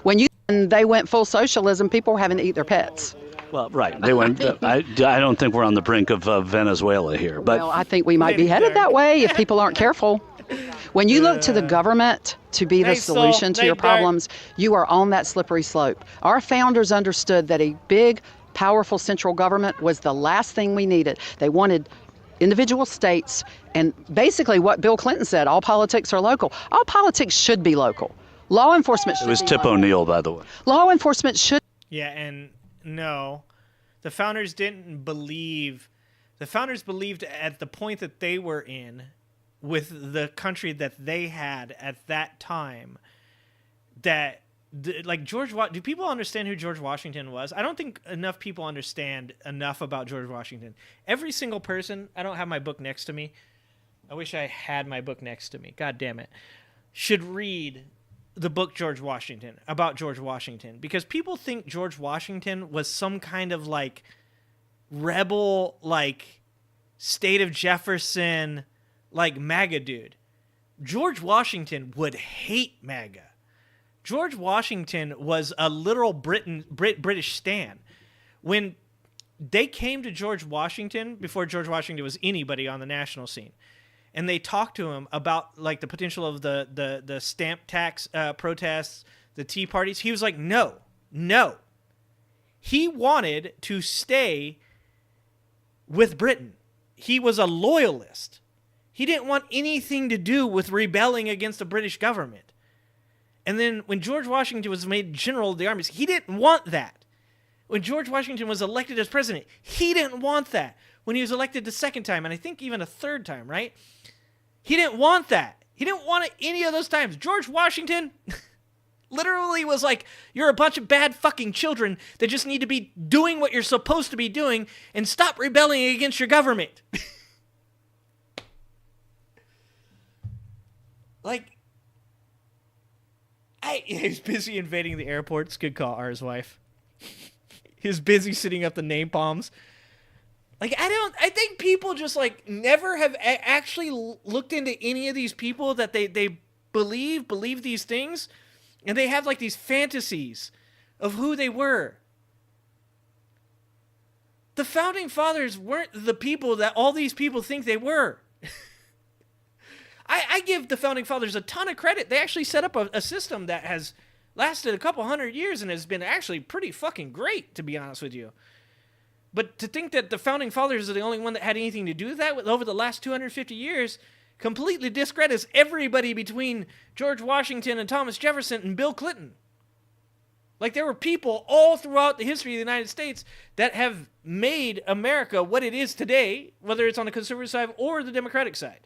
when they went full socialism, people were having to eat their pets. Well, right. They went. I don't think we're on the brink of Venezuela here. But well, I think we might be headed that way if people aren't careful. When you look to the government to be the solution to your problems, you are on that slippery slope. Our founders understood that a big, powerful central government was the last thing we needed. They wanted individual states, and basically what Bill Clinton said, all politics are local. All politics should be local. Law enforcement should be local. It was Tip O'Neill, by the way. Law enforcement should. Yeah, and no, the founders didn't believe. The founders believed at the point that they were in, with the country that they had at that time, that like do people understand who George Washington was? I don't think enough people understand enough about George Washington. Every single person, I don't have my book next to me. I wish I had my book next to me. God damn it. Should read the book George Washington, about George Washington, because people think George Washington was some kind of like rebel, like State of Jefferson, like MAGA dude. George Washington would hate MAGA. George Washington was a literal British stan. When they came to George Washington, before George Washington was anybody on the national scene, and they talked to him about like the potential of the stamp tax protests, the Tea Parties, he was like, no. He wanted to stay with Britain. He was a loyalist. He didn't want anything to do with rebelling against the British government. And then when George Washington was made general of the armies, he didn't want that. When George Washington was elected as president, he didn't want that. When he was elected the second time, and I think even a third time, right? He didn't want that. He didn't want it any of those times. George Washington literally was like, you're a bunch of bad fucking children that just need to be doing what you're supposed to be doing and stop rebelling against your government. Like, he's busy invading the airports. Good call, R's wife. He's busy sitting up the name palms. Like, I think people just, like, never have actually looked into any of these people that they believe these things, and they have, like, these fantasies of who they were. The Founding Fathers weren't the people that all these people think they were. I give the Founding Fathers a ton of credit. They actually set up a system that has lasted a couple hundred years and has been actually pretty fucking great, to be honest with you. But to think that the Founding Fathers are the only one that had anything to do with that over the last 250 years completely discredits everybody between George Washington and Thomas Jefferson and Bill Clinton. Like, there were people all throughout the history of the United States that have made America what it is today, whether it's on the conservative side or the Democratic side.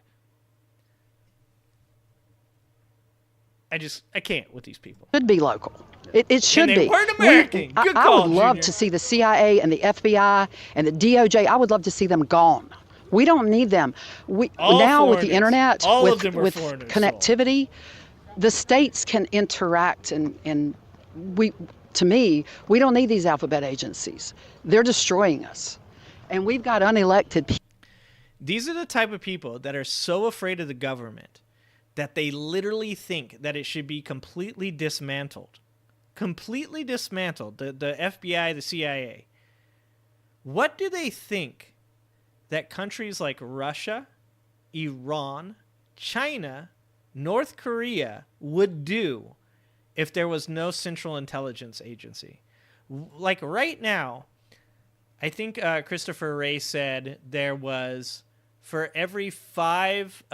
I can't with these people. Should be local. It should and they be. weren't American. Good I call, would love Junior. to see the CIA and the FBI and the DOJ. I would love to see them gone. We don't need them. All Now with the foreigners. internet, All with of them are foreigners, connectivity, the states can interact, and to me, we don't need these alphabet agencies. They're destroying us, and we've got unelected people. These are the type of people that are so afraid of the government that they literally think that it should be completely dismantled. Completely dismantled. The FBI, the CIA. What do they think that countries like Russia, Iran, China, North Korea would do if there was no central intelligence agency? Like right now, I think Christopher Wray said there was, for every five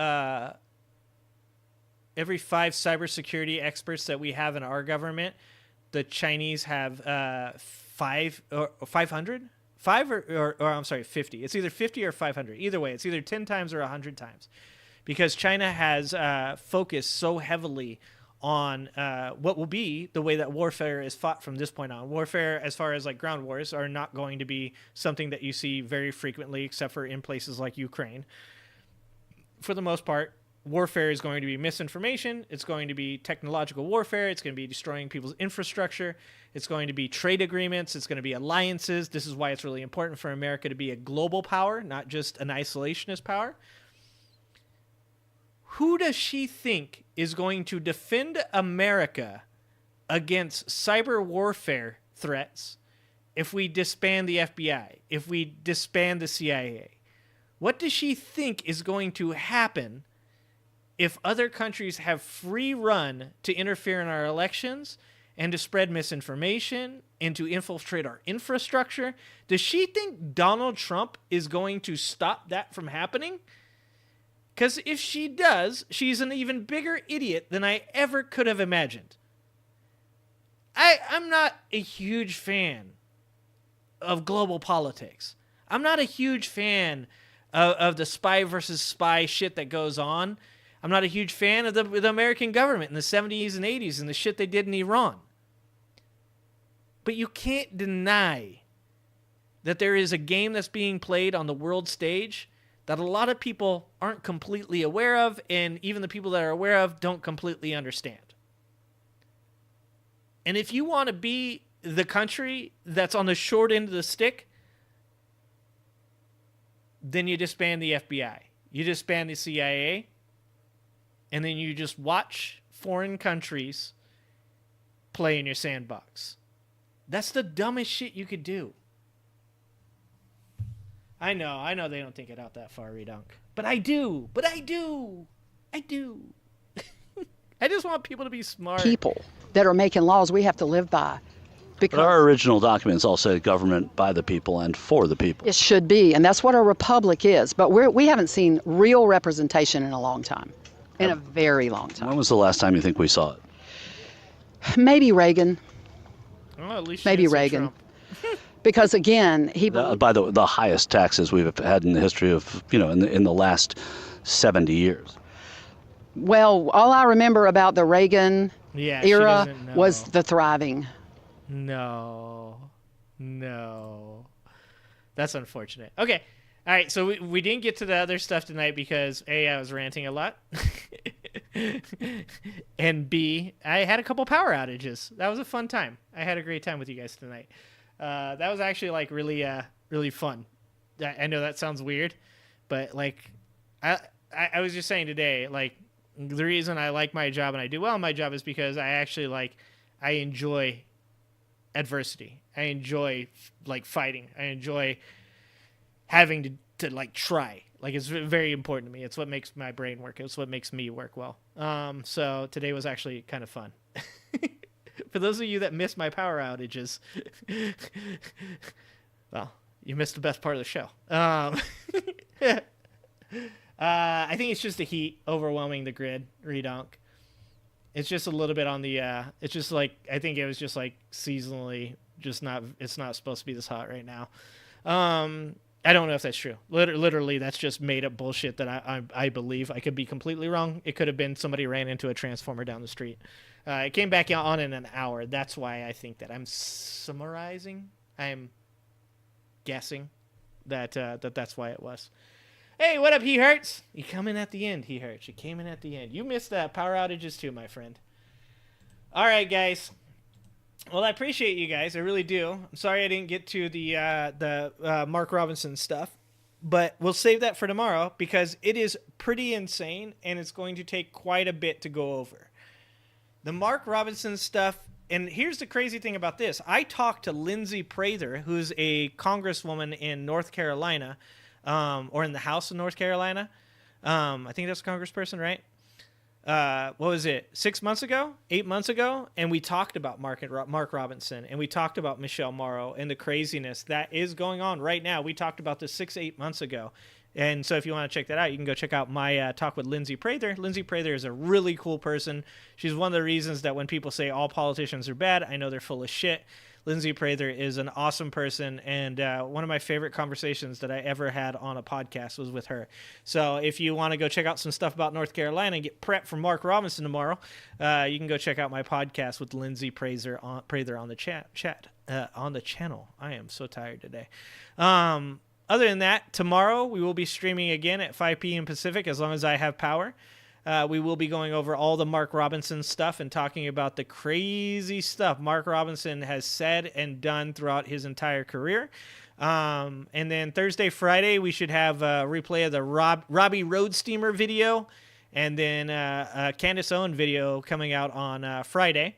cybersecurity experts that we have in our government, the Chinese have 500? 50. It's either 50 or 500. Either way, it's either 10 times or 100 times. Because China has focused so heavily on what will be the way that warfare is fought from this point on. Warfare, as far as like ground wars, are not going to be something that you see very frequently, except for in places like Ukraine. For the most part, warfare is going to be misinformation. It's going to be technological warfare. It's going to be destroying people's infrastructure. It's going to be trade agreements. It's going to be alliances. This is why it's really important for America to be a global power, not just an isolationist power. Who does she think is going to defend America against cyber warfare threats if we disband the FBI, if we disband the CIA? What does she think is going to happen if other countries have free run to interfere in our elections and to spread misinformation and to infiltrate our infrastructure? Does she think Donald Trump is going to stop that from happening? Because if she does, she's an even bigger idiot than I ever could have imagined. I'm not a huge fan of global politics. I'm not a huge fan of the spy versus spy shit that goes on. I'm not a huge fan of the American government in the 70s and 80s and the shit they did in Iran. But you can't deny that there is a game that's being played on the world stage that a lot of people aren't completely aware of, and even the people that are aware of don't completely understand. And if you want to be the country that's on the short end of the stick, then you disband the FBI. You disband the CIA. And then you just watch foreign countries play in your sandbox. That's the dumbest shit you could do. I know they don't think it out that far, Redunk. But I do. I just want people to be smart. People that are making laws we have to live by. But our original documents all say government by the people and for the people. It should be, and that's what a republic is. But we haven't seen real representation in a long time. In a very long time. When was the last time you think we saw it? Maybe Reagan. Well, at least maybe Reagan. Because again, he by the highest taxes we've had in the history of, in the last 70 years. Well, all I remember about the Reagan era was the thriving. No. That's unfortunate. Okay. All right, so we didn't get to the other stuff tonight because A, I was ranting a lot, and B, I had a couple power outages. That was a fun time. I had a great time with you guys tonight. That was actually like really fun. I know that sounds weird, but like I was just saying today, like the reason I like my job and I do well in my job is because I enjoy adversity. I enjoy like fighting. I enjoy having to like try. Like it's very important to me. It's what makes my brain work. It's what makes me work well. So today was actually kind of fun. For those of you that missed my power outages, well, you missed the best part of the show. I think it's just the heat overwhelming the grid, Redonk. It's just a little bit on the, it's just like, I think it was just like seasonally, it's not supposed to be this hot right now. I don't know if that's true. Literally, that's just made up bullshit that I believe. I could be completely wrong. It could have been somebody ran into a transformer down the street. It came back on in an hour. That's why I think that I'm summarizing. I'm guessing that that's why it was. Hey, what up, He Hurts? You come in at the end, He Hurts. You came in at the end. You missed power outages too, my friend. All right, guys. Well, I appreciate you guys. I really do. I'm sorry I didn't get to the Mark Robinson stuff, but we'll save that for tomorrow because it is pretty insane and it's going to take quite a bit to go over. The Mark Robinson stuff, and here's the crazy thing about this. I talked to Lindsay Prather, who's a congresswoman in North Carolina, or in the House of North Carolina. I think that's a congressperson, right? What was it, 6 months ago, 8 months ago? And we talked about Mark Robinson, and we talked about Michelle Morrow and the craziness that is going on right now. We talked about this 6-8 months ago. And so if you want to check that out, you can go check out my talk with Lindsay Prather. Lindsay Prather is a really cool person. She's one of the reasons that when people say all politicians are bad, I know they're full of shit. Lindsay Prather is an awesome person, and one of my favorite conversations that I ever had on a podcast was with her. So if you want to go check out some stuff about North Carolina and get prepped for Mark Robinson tomorrow, you can go check out my podcast with Lindsay Prather on the on the channel. I am so tired today. Other than that, tomorrow we will be streaming again at 5 p.m. Pacific as long as I have power. We will be going over all the Mark Robinson stuff and talking about the crazy stuff Mark Robinson has said and done throughout his entire career. And then Thursday, Friday, we should have a replay of the Robbie Road Steamer video and then a Candace Owen video coming out on Friday.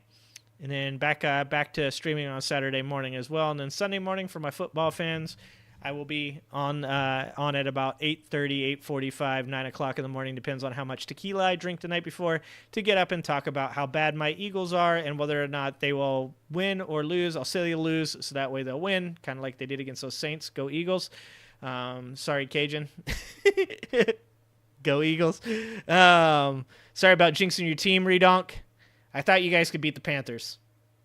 And then back to streaming on Saturday morning as well. And then Sunday morning for my football fans, I will be on at about 8:30, 8:45, 9 o'clock in the morning, depends on how much tequila I drink the night before, to get up and talk about how bad my Eagles are and whether or not they will win or lose. I'll say they lose, so that way they'll win, kind of like they did against those Saints. Go Eagles. Sorry, Cajun. Go Eagles. Sorry about jinxing your team, Redonk. I thought you guys could beat the Panthers.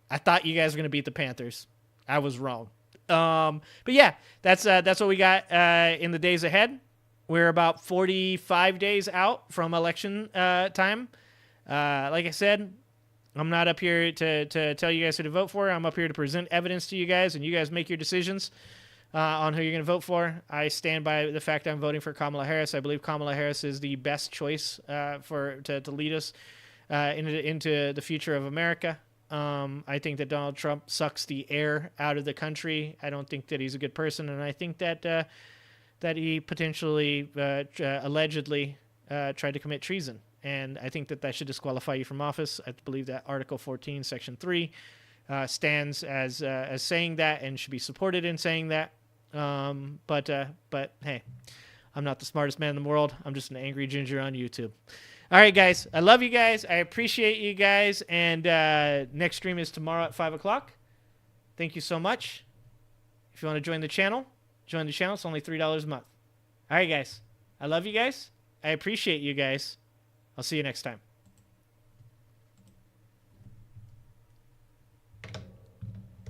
I thought you guys were going to beat the Panthers. I was wrong. But yeah, that's what we got in the days ahead. We're about 45 days out from election time. Like I said, I'm not up here to tell you guys who to vote for. I'm up here to present evidence to you guys, and you guys make your decisions on who you're going to vote for. I stand by the fact I'm voting for Kamala Harris. I believe Kamala Harris is the best choice to lead us into the future of America. I think that Donald Trump sucks the air out of the country. I don't think that he's a good person, and I think that that he potentially, allegedly, tried to commit treason. And I think that should disqualify you from office. I believe that Article 14, Section 3 stands as saying that and should be supported in saying that. But hey, I'm not the smartest man in the world. I'm just an angry ginger on YouTube. All right, guys. I love you guys. I appreciate you guys. And next stream is tomorrow at 5 o'clock. Thank you so much. If you want to join the channel, join the channel. It's only $3 a month. All right, guys. I love you guys. I appreciate you guys. I'll see you next time.